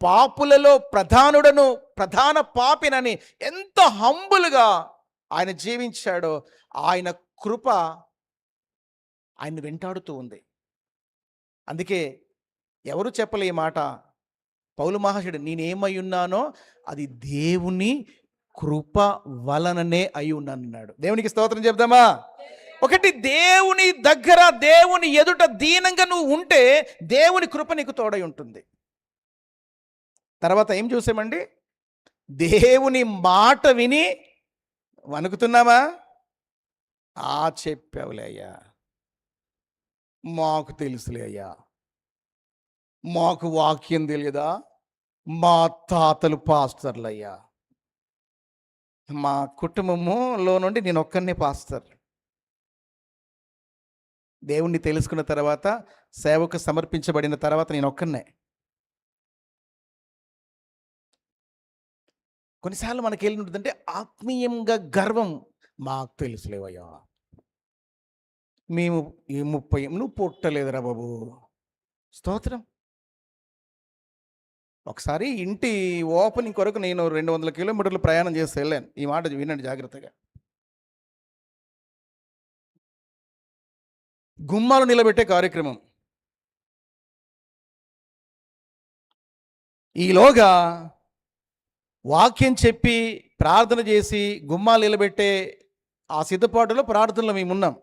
పాపులలో ప్రధానుడను, ప్రధాన పాపినని ఎంత హంబులుగా ఆయన జీవించాడో ఆయన కృప ఆయన వెంటాడుతూ ఉంది. అందుకే ఎవరు చెప్పలే ఈ మాట, పౌలు మహాశయుడు నేనేమై ఉన్నానో అది దేవుని కృప వలననే అయి ఉన్నానన్నాడు. దేవునికి స్తోత్రం చెప్దామా. ఒకటి, దేవుని దగ్గర, దేవుని ఎదుట దీనంగా నువ్వు ఉంటే దేవుని కృప నీకు తోడై ఉంటుంది. తర్వాత ఏం చూసామండి? దేవుని మాట విని వణుకుతున్నామా? చెప్పావులే అయ్యా, మాకు తెలుసులే అయ్యా, మాకు వాక్యం తెలియదా, మా తాతలు పాస్టర్లు అయ్యా, మా కుటుంబములో నుండి నేను ఒక్కనే పాస్టర్. దేవుణ్ణి తెలుసుకున్న తర్వాత, సేవకు సమర్పించబడిన తర్వాత నేను ఒక్కనే. కొన్నిసార్లు మనకి ఏంటంటే ఆత్మీయంగా గర్వం, మాకు తెలుసులేవయ్యా, మేము ఈ 30 నువ్వు పుట్టలేదురా బాబు. స్తోత్రం. ఒకసారి ఇంటి ఓపెనింగ్ కొరకు నేను 200 కిలోమీటర్లు ప్రయాణం చేసి వెళ్ళాను. ఈ మాట వినండి జాగ్రత్తగా. గుమ్మాలు నిలబెట్టే కార్యక్రమం. ఈలోగా వాక్యం చెప్పి ప్రార్థన చేసి గుమ్మాలు నిలబెట్టే ఆ సిద్ధపాటులో ప్రార్థనలో మేము ఉన్నాం,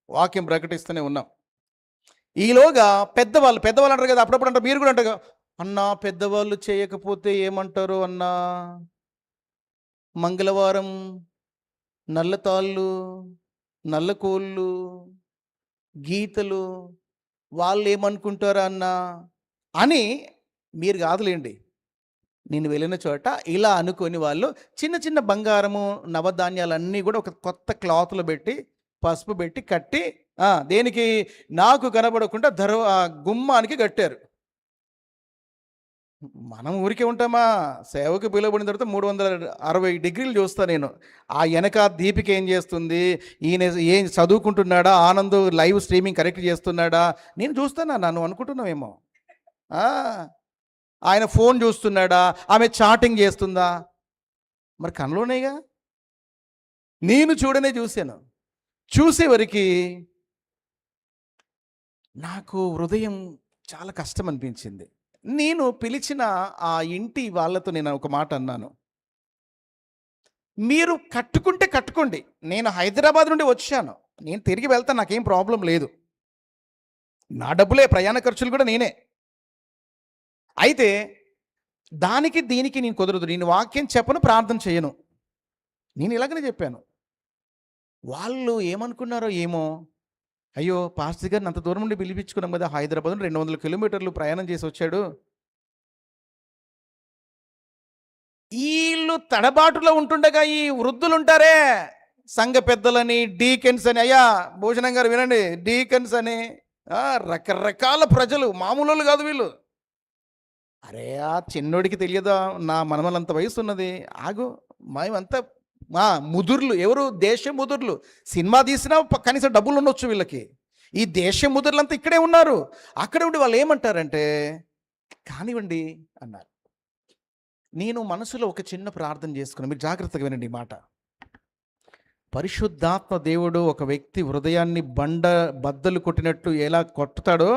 వాక్యం ప్రకటిస్తూనే ఉన్నాం. ఈలోగా పెద్దవాళ్ళు అంటారు కదా, అప్పుడప్పుడు అంటారు, మీరు కూడా అంటారు, అన్నా పెద్దవాళ్ళు చేయకపోతే ఏమంటారు అన్నా, మంగళవారం నల్లతాళ్ళు, నల్లకోళ్ళు, గీతలు వాళ్ళు ఏమనుకుంటారా అన్నా అని. మీరు కాదులేండి, నేను వెళ్ళిన చోట ఇలా అనుకొని వాళ్ళు చిన్న చిన్న బంగారము నవధాన్యాలన్నీ కూడా ఒక కొత్త క్లాత్లో పెట్టి పసుపు పెట్టి కట్టి దేనికి నాకు కనబడకుండా గుమ్మానికి కట్టారు. మనం ఊరికే ఉంటామా? సేవకు పిలువబడిన తర్వాత 360 డిగ్రీలు చూస్తా నేను. ఆ వెనక దీపిక ఏం చేస్తుంది, ఈయన ఏం చదువుకుంటున్నాడా, ఆనంద్ లైవ్ స్ట్రీమింగ్ కరెక్ట్ చేస్తున్నాడా, నేను చూస్తానా, నన్ను అనుకుంటున్నావేమో. ఆయన ఫోన్ చూస్తున్నాడా, ఆమె చాటింగ్ చేస్తుందా, మరి కనలోనేగా. నేను చూశాను. చూసేవరికి నాకు హృదయం చాలా కష్టం అనిపించింది. నేను పిలిచిన ఆ ఇంటి వాళ్ళతో నేను ఒక మాట అన్నాను, మీరు కట్టుకుంటే కట్టుకోండి, నేను హైదరాబాద్ నుండి వచ్చాను, నేను తిరిగి వెళ్తాను, నాకేం ప్రాబ్లం లేదు. నా డబ్బులే, ప్రయాణ ఖర్చులు కూడా నేనే. అయితే దానికి దీనికి నేను కుదరదు, నేను వాక్యం చెప్పను, ప్రార్థన చేయను. నేను ఇలాగనే చెప్పాను. వాళ్ళు ఏమనుకున్నారో ఏమో, అయ్యో పాస్టర్ గారిని అంత దూరం నుండి పిలిపించుకున్నాం కదా, హైదరాబాద్ 200 కిలోమీటర్లు ప్రయాణం చేసి వచ్చాడు, వీళ్ళు తడబాటులో ఉంటుండగా ఈ వృద్ధులు ఉంటారే, సంఘ పెద్దలని, డీకెన్స్ అని, అయ్యా భూషణం గారు వినండి, డీకెన్స్ అని రకరకాల ప్రజలు, మామూలు కాదు వీళ్ళు. అరే ఆ చిన్నోడికి తెలియదా, నా మనమలంత వయసు ఉన్నది, ఆగు, మేమంతా మా ముదుర్లు, ఎవరు దేశ ముదుర్లు, సినిమా తీసినా కనీసం డబ్బులు ఉండొచ్చు వీళ్ళకి. ఈ దేశ ముదుర్లంతా ఇక్కడే ఉన్నారు. అక్కడ ఉండి వాళ్ళు ఏమంటారంటే కానివ్వండి అన్నారు. నేను మనసులో ఒక చిన్న ప్రార్థన చేసుకున్నాను, మీరు జాగ్రత్తగా వినండి ఈ మాట. పరిశుద్ధాత్మ దేవుడు ఒక వ్యక్తి హృదయాన్ని బద్దలు కొట్టినట్టు ఎలా కొట్టుతాడో,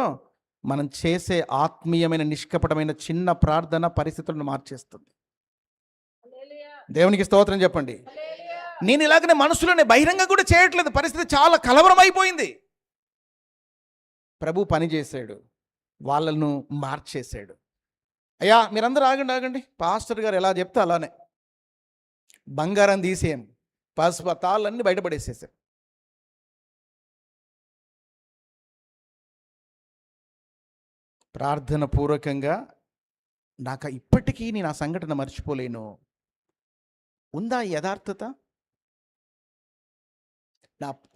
మనం చేసే ఆత్మీయమైన నిష్కపటమైన చిన్న ప్రార్థన పరిస్థితులను మార్చేస్తుంది. దేవునికి స్తోత్రం చెప్పండి. నేను ఇలాగనే మనసులోనే బహిరంగ కూడా చేయట్లేదు, పరిస్థితి చాలా కలవరం అయిపోయింది. ప్రభు పని చేశాడు, వాళ్ళను మార్చేశాడు. అయ్యా మీరందరూ ఆగండి, పాస్టర్ గారు ఎలా చెప్తే అలానే బంగారం తీసేయం, పసుపు తాళ్ళన్నీ బయటపడేసేసాం. ప్రార్థన పూర్వకంగా నాకు ఇప్పటికీ నేను ఆ సంఘటన మర్చిపోలేను. ఉందా యథార్థత?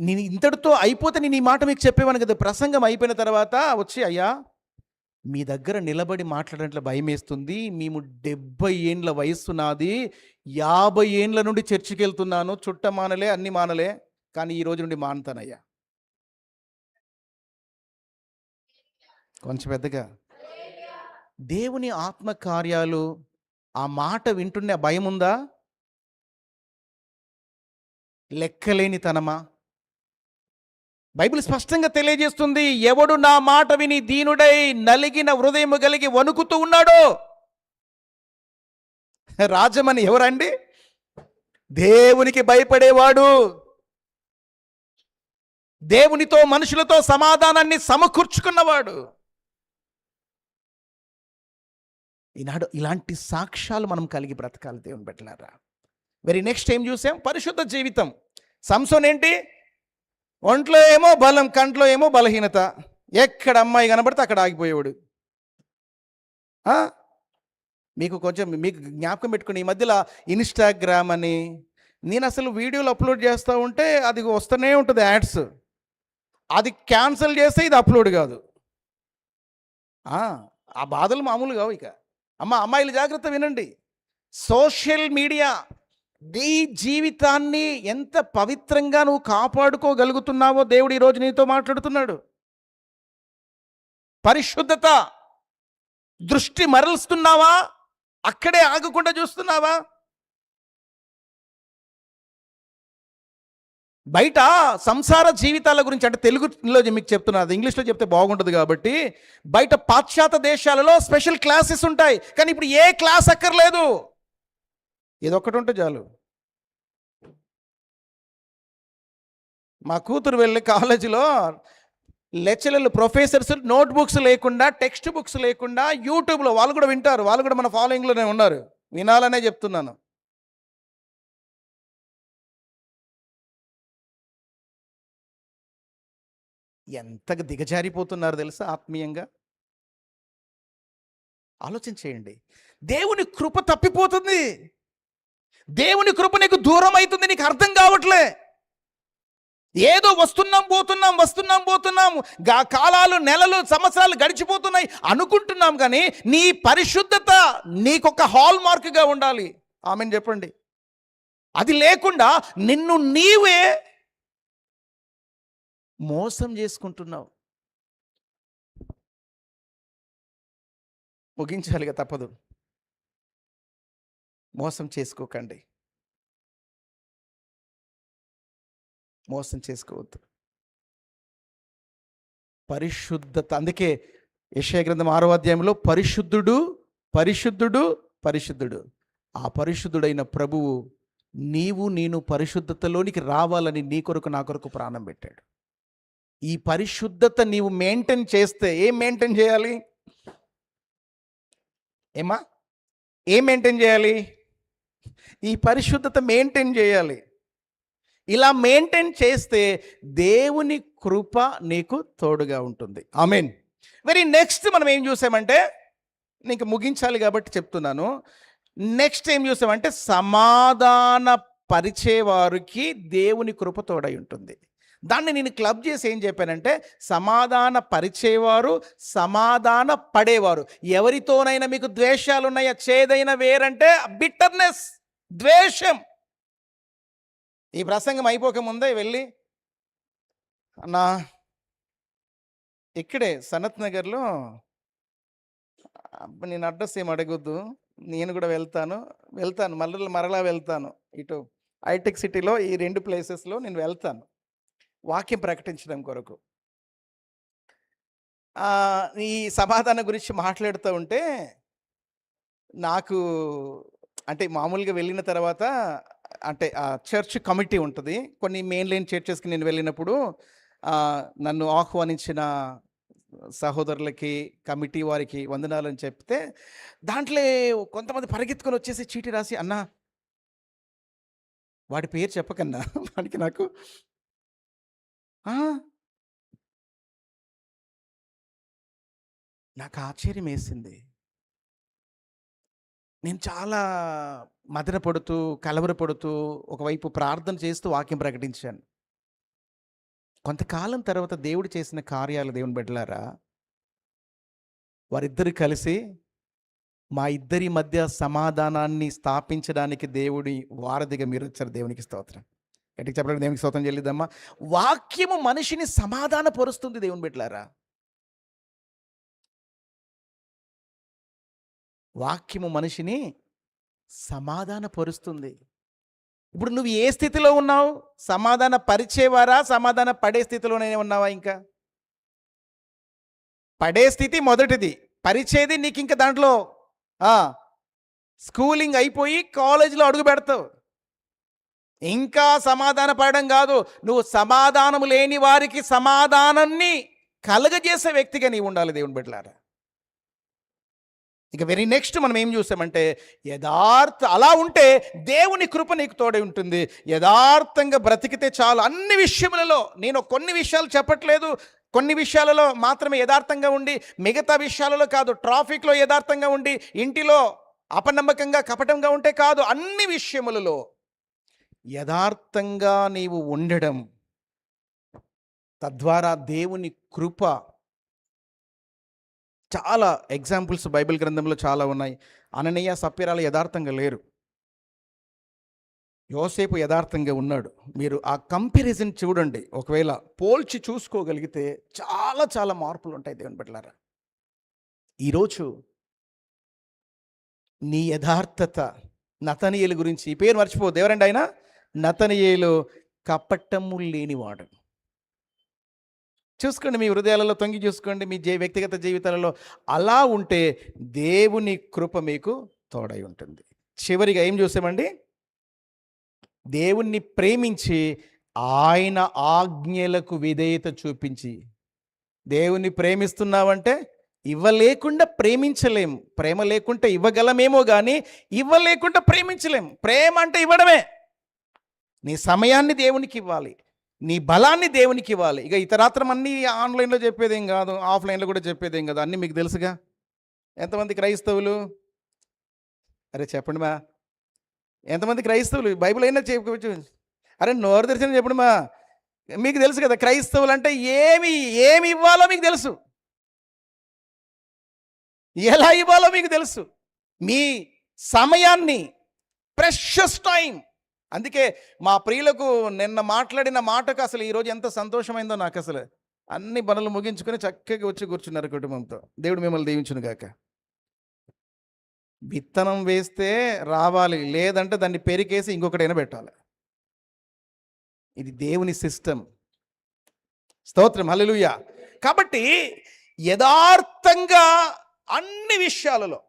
నేను ఇంతటితో అయిపోతే నేను ఈ మాట మీకు చెప్పేవాను కదా. ప్రసంగం అయిపోయిన తర్వాత వచ్చి, అయ్యా మీ దగ్గర నిలబడి మాట్లాడేంట్లో భయం వేస్తుంది, మేము 70 ఏండ్ల వయస్సు నాది, 50 ఏండ్ల నుండి చర్చికి వెళ్తున్నాను, చుట్ట మానలే అన్ని మానలే, కానీ ఈ రోజు నుండి మానుతానయ్యా. కొంచెం పెద్దగా. దేవుని ఆత్మకార్యాలు, ఆ మాట వింటున్న భయం ఉందా? లెక్కలేని తనమా? బైబిల్ స్పష్టంగా తెలియజేస్తుంది, ఎవడు నా మాట విని దీనుడై నలిగిన హృదయము కలిగి వణుకుతూ ఉన్నాడో. రాజమని ఎవరండి? దేవునికి భయపడేవాడు, దేవునితో మనుషులతో సమాధానాన్ని సమకూర్చుకున్నవాడు. ఈనాడు ఇలాంటి సాక్ష్యాలు మనం కలిగి బ్రతకాలి దేవుని బిడ్డలారా. వెరీ నెక్స్ట్ ఏం చూసాం? పరిశుద్ధ జీవితం. సంసోన్ ఏంటి? ఒంట్లో ఏమో బలం, కంట్లో ఏమో బలహీనత. ఎక్కడ అమ్మాయి కనబడితే అక్కడ ఆగిపోయేవాడు. మీకు జ్ఞాపకం పెట్టుకుని, ఈ మధ్యలో ఇన్స్టాగ్రామ్ అని, నేను అసలు వీడియోలు అప్లోడ్ చేస్తూ ఉంటే అది వస్తూనే ఉంటుంది యాడ్స్. అది క్యాన్సిల్ చేస్తే ఇది అప్లోడ్ కాదు. ఆ బాధలు మామూలు కావు. ఇక అమ్మాయిలు జాగ్రత్త వినండి. సోషల్ మీడియా నీ జీవితాన్ని ఎంత పవిత్రంగా నువ్వు కాపాడుకోగలుగుతున్నావో దేవుడు ఈరోజు నీతో మాట్లాడుతున్నాడు. పరిశుద్ధత దృష్టి మరలుస్తున్నావా? అక్కడే ఆగకుండా చూస్తున్నావా? బయట సంసార జీవితాల గురించి, అంటే తెలుగులో మీకు చెప్తున్నా, అది ఇంగ్లీష్లో చెప్తే బాగుంటుంది కాబట్టి, బయట పాశ్చాత్య దేశాలలో స్పెషల్ క్లాసెస్ ఉంటాయి, కానీ ఇప్పుడు ఏ క్లాస్ అక్కర్లేదు, ఇదొక్కటి ఉంటే చాలు. మా కూతురు వెళ్ళి కాలేజీలో లెక్చరర్లు, ప్రొఫెసర్స్ నోట్బుక్స్ లేకుండా, టెక్స్ట్ బుక్స్ లేకుండా యూట్యూబ్లో, వాళ్ళు కూడా వింటారు, వాళ్ళు కూడా మన ఫాలోయింగ్లోనే ఉన్నారు, వినాలనే చెప్తున్నాను. ఎంతగా దిగజారిపోతున్నారు తెలుసా ఆత్మీయంగా? ఆలోచన చేయండి. దేవుని కృప తప్పిపోతుంది, దేవుని కృప నీకు దూరం అవుతుంది, నీకు అర్థం కావట్లే. ఏదో వస్తున్నాం పోతున్నాం, కాలాలు, నెలలు, సంవత్సరాలు గడిచిపోతున్నాయి అనుకుంటున్నాం, కానీ నీ పరిశుద్ధత నీకొక హాల్ మార్క్గా ఉండాలి. ఆమెను చెప్పండి. అది లేకుండా నిన్ను నీవే మోసం చేసుకుంటున్నావు. ముగించాలిగా తప్పదు. మోసం చేసుకోకండి, మోసం చేసుకోవద్దు. పరిశుద్ధత. అందుకే యెషయా గ్రంథం 6వ అధ్యాయంలో పరిశుద్ధుడు పరిశుద్ధుడు పరిశుద్ధుడు, ఆ పరిశుద్ధుడైన ప్రభువు నీవు నేను పరిశుద్ధతలోనికి రావాలని నీ కొరకు నా కొరకు ప్రాణం పెట్టాడు. ఈ పరిశుద్ధత నీవు మెయింటైన్ చేస్తే ఏం మెయింటైన్ చేయాలి? ఏం మెయింటైన్ చేయాలి? ఈ పరిశుద్ధత మెయింటైన్ చేయాలి. ఇలా మెయింటైన్ చేస్తే దేవుని కృప నీకు తోడుగా ఉంటుంది. ఆమేన్. వెరీ నెక్స్ట్ మనం ఏం చూసామంటే, నీకు ముగించాలి కాబట్టి చెప్తున్నాను. నెక్స్ట్ ఏం చూసామంటే, సమాధాన పరిచేవారికి దేవుని కృప తోడై ఉంటుంది. దాన్ని నేను క్లబ్ చేసి ఏం చెప్పానంటే, సమాధాన పరిచేవారు, సమాధాన పడేవారు. ఎవరితోనైనా మీకు ద్వేషాలు ఉన్నాయా? చేదైన వేరంటే బిట్టర్నెస్, ద్వేషం. ఈ ప్రసంగం అయిపోక ముందే వెళ్ళి, అన్నా ఇక్కడే సనత్ నగర్లో, నేను అడ్రస్ ఏం అడగొద్దు, నేను కూడా వెళ్తాను మరలా వెళ్తాను. ఇటు హైటెక్ సిటీలో ఈ 2 ప్లేసెస్లో నేను వెళ్తాను వాక్యం ప్రకటించడం కొరకు. ఈ సమాధానం గురించి మాట్లాడుతూ ఉంటే నాకు అంటే మామూలుగా వెళ్ళిన తర్వాత అంటే ఆ చర్చ్ కమిటీ ఉంటుంది. కొన్ని మెయిన్ లైన్ చర్చెస్కి నేను వెళ్ళినప్పుడు నన్ను ఆహ్వానించిన సహోదరులకి, కమిటీ వారికి వందనాలని చెప్తే, దాంట్లో కొంతమంది పరిగెత్తుకొని వచ్చేసి చీటీ రాసి, అన్నా వాడి పేరు చెప్పకన్నా వాడికి నాకు ఆశ్చర్యం వేసింది. నేను చాలా మదనపడుతూ, కలవరపడుతూ, ఒకవైపు ప్రార్థన చేస్తూ వాక్యం ప్రకటించాను. కొంతకాలం తర్వాత దేవుడు చేసిన కార్యాలు, దేవుని బిడ్డలారా, వారిద్దరు కలిసి మా ఇద్దరి మధ్య సమాధానాన్ని స్థాపించడానికి దేవుడి వారధిగా మీరు వచ్చారు. దేవునికి స్తోత్రం. గట్టిగా చెప్పడానికి దేవునికి స్తోత్రం చెల్లిద్దామా? వాక్యము మనిషిని సమాధాన పరుస్తుంది. దేవుని బిడ్డలారా, వాక్యము మనిషిని సమాధాన పరుస్తుంది. ఇప్పుడు నువ్వు ఏ స్థితిలో ఉన్నావు? సమాధాన పరిచేవారా, సమాధాన పడే స్థితిలోనే ఉన్నావా? ఇంకా పడే స్థితి మొదటిది, పరిచేది నీకు ఇంకా దాంట్లో స్కూలింగ్ అయిపోయి కాలేజీలో అడుగు పెడతావు. ఇంకా సమాధాన పడడం కాదు, నువ్వు సమాధానము లేని వారికి సమాధానాన్ని కలగజేసే వ్యక్తిగా నీవు ఉండాలి. దేవుని బిడ్డలారా, ఇక వెరీ నెక్స్ట్ మనం ఏం చూసామంటే, అలా ఉంటే దేవుని కృప నీకు తోడై ఉంటుంది. యథార్థంగా బ్రతికితే చాలు. అన్ని విషయములలో, నేను కొన్ని విషయాలు చెప్పట్లేదు, కొన్ని విషయాలలో మాత్రమే యథార్థంగా ఉండి, మిగతా విషయాలలో కాదు. ట్రాఫిక్లో యథార్థంగా ఉండి, ఇంటిలో అపనమ్మకంగా కపటంగా ఉంటే కాదు. అన్ని విషయములలో యథార్థంగా నీవు ఉండడం, తద్వారా దేవుని కృప. చాలా ఎగ్జాంపుల్స్ బైబిల్ గ్రంథంలో చాలా ఉన్నాయి. అననీయ, సప్ఫీరాలు యథార్థంగా లేరు, యోసేపు యథార్థంగా ఉన్నాడు. మీరు ఆ కంపారిజన్ చూడండి, ఒకవేళ పోల్చి చూసుకోగలిగితే చాలా చాలా మార్పులు ఉంటాయి. దేవుని బిడ్డలారా, ఈరోజు నీ యథార్థత, నతనీయేలు గురించి ఈ పేరు మర్చిపోదు. ఎవరండి ఆయన? నతనీయేలు కపటము లేనివాడు. చూసుకోండి, మీ హృదయాలలో తొంగి చూసుకోండి, మీ వ్యక్తిగత జీవితాలలో. అలా ఉంటే దేవుని కృప మీకు తోడై ఉంటుంది. చివరిగా ఏం చూసామండి? దేవుణ్ణి ప్రేమించి ఆయన ఆజ్ఞలకు విధేయత చూపించి. దేవుణ్ణి ప్రేమిస్తున్నావంటే ఇవ్వలేకుండా ప్రేమించలేం. ప్రేమ లేకుంటే ఇవ్వగలమేమో కానీ ఇవ్వలేకుండా ప్రేమించలేం. ప్రేమ అంటే ఇవ్వడమే. నీ సమయాన్ని దేవునికి ఇవ్వాలి, నీ బలాన్ని దేవునికి ఇవ్వాలి. ఇక ఇతరాత్రం అన్నీ ఆన్లైన్లో చెప్పేదేం కాదు, ఆఫ్లైన్లో కూడా చెప్పేదేం కాదు, అన్నీ మీకు తెలుసుగా. ఎంతమంది క్రైస్తవులు? అరే చెప్పండి మా, ఎంతమంది క్రైస్తవులు? బైబిల్ అయినా చెప్పవచ్చు. అరే నోరు తెరిచిన చెప్పండి మా. మీకు తెలుసు కదా క్రైస్తవులు అంటే ఏమి ఇవ్వాలో మీకు తెలుసు, ఎలా ఇవ్వాలో మీకు తెలుసు. మీ సమయాన్ని, ప్రెషస్ టైం. అందుకే మా ప్రియులకు నిన్న మాట్లాడిన మాటకు అసలు ఈరోజు ఎంత సంతోషమైందో నాకు. అసలు అన్ని పనులు ముగించుకొని చక్కగా వచ్చి కూర్చున్నారు కుటుంబంతో. దేవుడు మిమ్మల్ని దీవించును గాక. విత్తనం వేస్తే రావాలి, లేదంటే దాన్ని పెరికేసి ఇంకొకటైనా పెట్టాలి. ఇది దేవుని సిస్టమ్. స్తోత్రం, హల్లెలూయా. కాబట్టి యథార్థంగా అన్ని విషయాలలో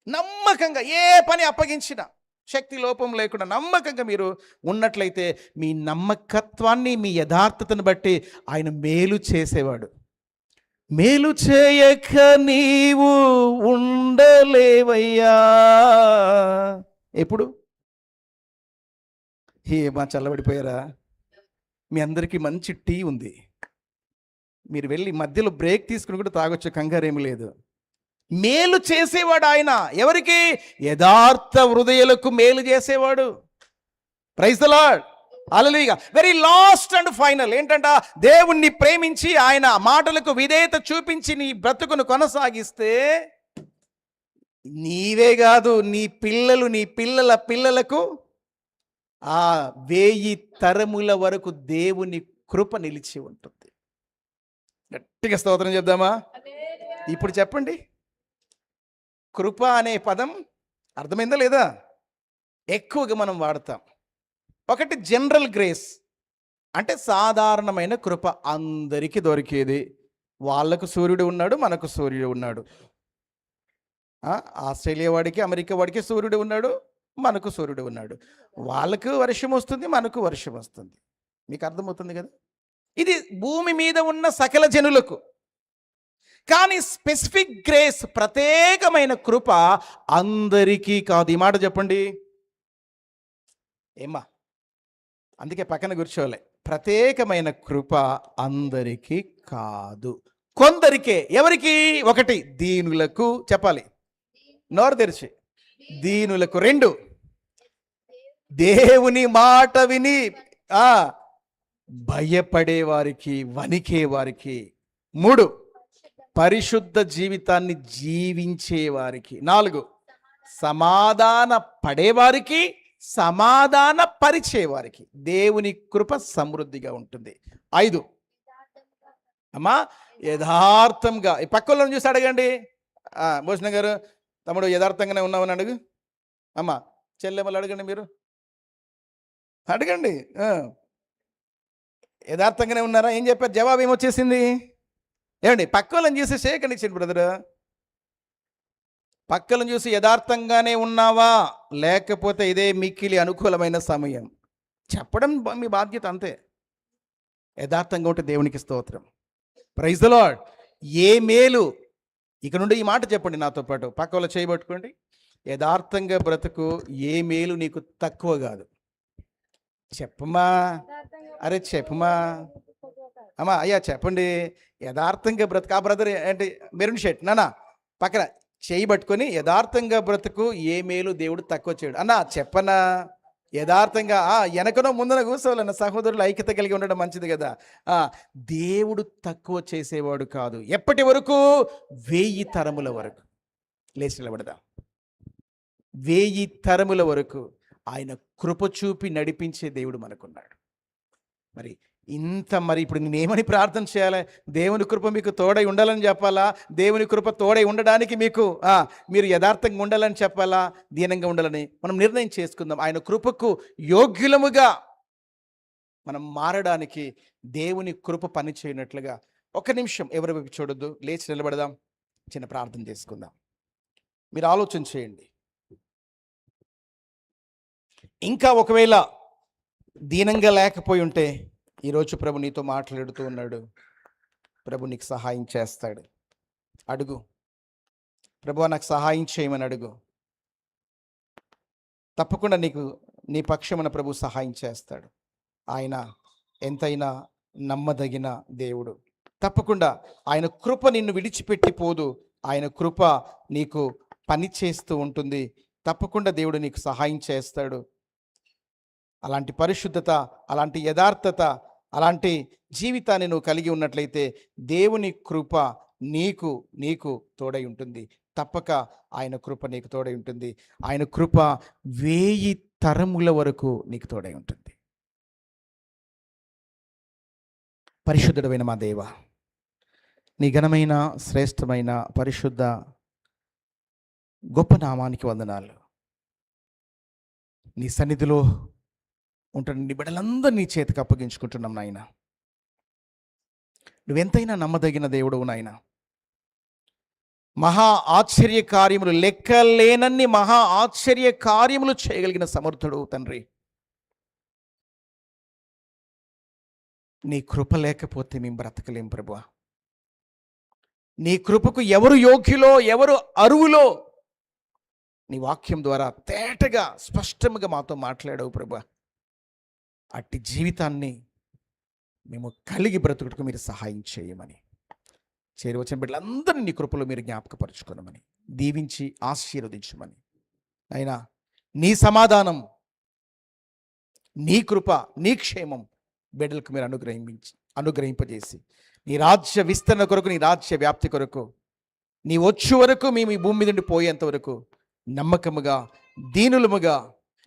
నమ్మకంగా ఏ పని అప్పగించినా శక్తి లోపం లేకుండా నమ్మకంగా మీరు ఉన్నట్లయితే మీ నమ్మకత్వాన్ని, మీ యథార్థతను బట్టి ఆయన మేలు చేసేవాడు. మేలు చేయక నీవు ఉండలేవయ్యా. ఎప్పుడు మా చల్లబడిపోయారా? మీ అందరికీ మంచి టీ ఉంది, మీరు వెళ్ళి మధ్యలో బ్రేక్ తీసుకుని కూడా తాగొచ్చు, కంగారేమి లేదు. మేలు చేసేవాడు ఆయన. ఎవరికి? యథార్థ హృదయులకు మేలు చేసేవాడు. ప్రైజ్ ది లార్డ్, హల్లెలూయా. వెరీ లాస్ట్ అండ్ ఫైనల్ ఏంటంట, దేవుణ్ణి ప్రేమించి ఆయన మాటలకు విధేయత చూపించి నీ బ్రతుకును కొనసాగిస్తే నీవే కాదు, నీ పిల్లలు, నీ పిల్లల పిల్లలకు 1000 తరముల వరకు దేవుని కృప నిలిచి ఉంటుంది. గట్టిగా స్తోత్రం చెప్దామా? ఇప్పుడు చెప్పండి, కృప అనే పదం అర్థమైందా లేదా? ఎక్కువగా మనం వాడతాం. ఒకటి జనరల్ గ్రేస్, అంటే సాధారణమైన కృప, అందరికీ దొరికేది. వాళ్ళకు సూర్యుడు ఉన్నాడు, మనకు సూర్యుడు ఉన్నాడు. ఆస్ట్రేలియా వాడికి, అమెరికా వాడికి సూర్యుడు ఉన్నాడు, మనకు సూర్యుడు ఉన్నాడు. వాళ్ళకు వర్షం వస్తుంది, మనకు వర్షం వస్తుంది. మీకు అర్థమవుతుంది కదా? ఇది భూమి మీద ఉన్న సకల జనులకు. కానీ స్పెసిఫిక్ గ్రేస్, ప్రత్యేకమైన కృప అందరికీ కాదు. ఈ మాట చెప్పండి ఏమ్మా, అందుకే పక్కన కూర్చోలే. ప్రత్యేకమైన కృప అందరికీ కాదు, కొందరికే. ఎవరికి? ఒకటి, దీనులకు. చెప్పాలి నోరు తెరిచి, దీనులకు. 2, దేవుని మాట విని భయపడే వారికి, వణికే వారికి. 3, పరిశుద్ధ జీవితాన్ని జీవించే వారికి. 4, సమాధాన పడేవారికి, సమాధాన పరిచేవారికి దేవుని కృప సమృద్ధిగా ఉంటుంది. 5, అమ్మా యథార్థంగా. ఈ పక్కలను చూసి అడగండి. భూషణ గారు, తమ్ముడు యథార్థంగానే ఉన్నామని అడుగు. అమ్మా చెల్లెమ్మలు అడగండి, మీరు అడగండి. యథార్థంగానే ఉన్నారా? ఏం చెప్పారు? జవాబు ఏమొచ్చేసింది? ఏమండి, పక్కలను చూసి షేక్ ఇచ్చింది బ్రదర్. పక్కలను చూసి యథార్థంగానే ఉన్నావా, లేకపోతే ఇదే మిక్కిలి అనుకూలమైన సమయం చెప్పడం మీ బాధ్యత, అంతే. యథార్థంగా ఉంటే దేవునికి స్తోత్రం. Praise the lord. ఏ మేలు, ఇక నుండి ఈ మాట చెప్పండి నాతో పాటు, పక్క వాళ్ళు చేయబట్టుకోండి. యథార్థంగా బ్రతుకు, ఏ మేలు నీకు తక్కువ కాదు. చెప్పమా, అరే చెప్పమా అమ్మా, అయ్యా చెప్పండి. యథార్థంగా బ్రతుకు. ఆ బ్రదర్ అంటే మెరూన్ షర్ట్ నానా పక్కన చేయి పట్టుకొని, యథార్థంగా బ్రతుకు, ఏ మేలు దేవుడు తక్కువ చేయడు అన్నా చెప్పనా? యథార్థంగా వెనకనో ముందున కూర్చోవాలన్న సహోదరులు ఐక్యత కలిగి ఉండడం మంచిది కదా. దేవుడు తక్కువ చేసేవాడు కాదు. ఎప్పటి వరకు? 1000 తరముల వరకు. లేచి నిలబడదాం. 1000 తరముల వరకు ఆయన కృప చూపి నడిపించే దేవుడు మనకున్నాడు. మరి ఇప్పుడు నేనేమని ప్రార్థన చేయాలి? దేవుని కృప మీకు తోడై ఉండాలని చెప్పాలా? దేవుని కృప తోడై ఉండడానికి మీరు యథార్థంగా ఉండాలని చెప్పాలా? దీనంగా ఉండాలని మనం నిర్ణయం చేసుకుందాం. ఆయన కృపకు యోగ్యులముగా మనం మారడానికి దేవుని కృప పని చేయనట్లుగా. 1 నిమిషం ఎవరి వైపు చూడొద్దు, లేచి నిలబడదాం, చిన్న ప్రార్థన చేసుకుందాం. మీరు ఆలోచన చేయండి. ఇంకా ఒకవేళ దీనంగా లేకపోయి ఉంటే, ఈరోజు ప్రభు నీతో మాట్లాడుతూ ఉన్నాడు. ప్రభు నీకు సహాయం చేస్తాడు. అడుగు, ప్రభు నాకు సహాయం చేయమని అడుగు. తప్పకుండా నీ పక్షమున ప్రభు సహాయం చేస్తాడు. ఆయన ఎంతైనా నమ్మదగిన దేవుడు. తప్పకుండా ఆయన కృప నిన్ను విడిచిపెట్టి పోదు. ఆయన కృప నీకు పని చేస్తూ ఉంటుంది. తప్పకుండా దేవుడు నీకు సహాయం చేస్తాడు. అలాంటి పరిశుద్ధత, అలాంటి యథార్థత, అలాంటి జీవితాన్ని నువ్వు కలిగి ఉన్నట్లయితే దేవుని కృప నీకు తోడై ఉంటుంది. తప్పక ఆయన కృప నీకు తోడై ఉంటుంది. ఆయన కృప 1000 తరముల వరకు నీకు తోడై ఉంటుంది. పరిశుద్ధుడైన మా దేవ, నీ ఘనమైన, శ్రేష్టమైన, పరిశుద్ధ, గొప్ప నామానికి వందనాలు. నీ సన్నిధిలో ఉంటున్న నీ బిడ్డలందరూ నీ చేతికి అప్పగించుకుంటున్నాం నాయన. నువ్వెంతైనా నమ్మదగిన దేవుడవు నాయన. మహా ఆశ్చర్య కార్యములు, లెక్కలేనన్ని మహా ఆశ్చర్య కార్యములు చేయగలిగిన సమర్థుడు తండ్రి. నీ కృప లేకపోతే మేము బ్రతకలేం ప్రభువా. నీ కృపకు ఎవరు యోగ్యులో, ఎవరు అరువులో నీ వాక్యం ద్వారా తేటగా స్పష్టంగా మాతో మాట్లాడావు ప్రభువా. అట్టి జీవితాన్ని మేము కలిగి బ్రతుకుటకు మీరు సహాయం చేయమని, చేరువచ్చిన బిడ్డలందరినీ నీ కృపలో మీరు జ్ఞాపకపరచుకోనమని, దీవించి ఆశీర్వదించమని, అయినా నీ సమాధానం, నీ కృప, నీ క్షేమం బిడ్డలకు మీరు అనుగ్రహింపజేసి నీ రాజ్య విస్తరణ కొరకు, నీ రాజ్య వ్యాప్తి కొరకు, నీ వచ్చు వరకు మేము ఈ భూమి మీద నుండి పోయేంత వరకు నమ్మకముగా, దీనులముగా,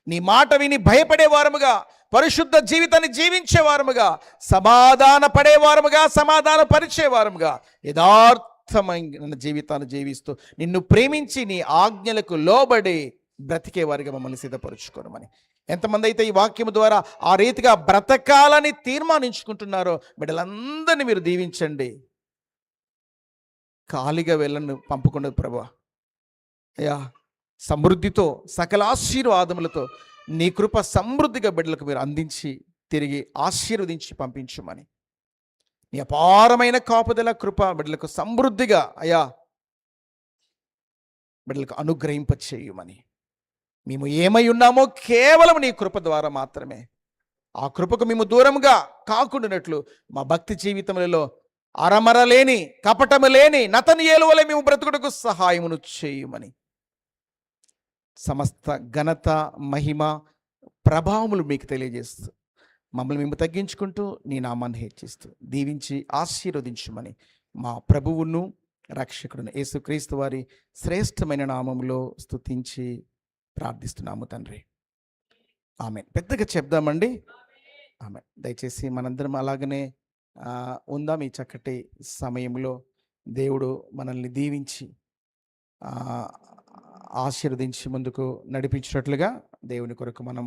నీ మాట విని భయపడేవారముగా, పరిశుద్ధ జీవితాన్ని జీవించేవారముగా, సమాధాన పడేవారముగా, సమాధాన పరిచేవారముగా, యథార్థమైన జీవితాన్ని జీవిస్తూ నిన్ను ప్రేమించి నీ ఆజ్ఞలకు లోబడి బ్రతికేవారిగా మమ్మల్ని సిద్ధపరుచుకోనమని, ఎంతమంది అయితే ఈ వాక్యము ద్వారా ఆ రీతిగా బ్రతకాలని తీర్మానించుకుంటున్నారో బిడ్డలందరినీ మీరు దీవించండి. ఖాళీగా వెళ్ళను పంపకుండా ప్రభువా, అయ్యా సమృద్ధితో, సకల ఆశీర్వాదములతో నీ కృప సమృద్ధిగా బిడ్డలకు మీరు అందించి తిరిగి ఆశీర్వదించి పంపించమని, నీ అపారమైన కాపుదల కృప బిడ్డలకు సమృద్ధిగా అయ్యా బిడ్డలకు అనుగ్రహింపచేయమని, మేము ఏమై ఉన్నామో కేవలం నీ కృప ద్వారా మాత్రమే, ఆ కృపకు మేము దూరంగా కాకుండానట్లు మా భక్తి జీవితములలో అరమరలేని, కపటము లేని నతనీయేలు వలె మేము బ్రతుకుటకు సహాయమును చేయమని, సమస్త ఘనత, మహిమ, ప్రభావములు మీకు తెలియజేస్తూ మమ్మల్ని మేము తగ్గించుకుంటూ నీ నామాన్ని హెచ్చిస్తూ దీవించి ఆశీర్వదించమని మా ప్రభువును రక్షకుడును యేసుక్రీస్తు వారి శ్రేష్టమైన నామములో స్తుతించి ప్రార్థిస్తున్నాము తండ్రి. ఆమేన్. పెద్దగా చెప్దామండి. ఆమేన్. దయచేసి మనందరం అలాగనే ఉందాం. ఈ చక్కటి సమయంలో దేవుడు మనల్ని దీవించి ఆశీర్వదించి ముందుకు నడిపించినట్లుగా దేవుని కొరకు మనం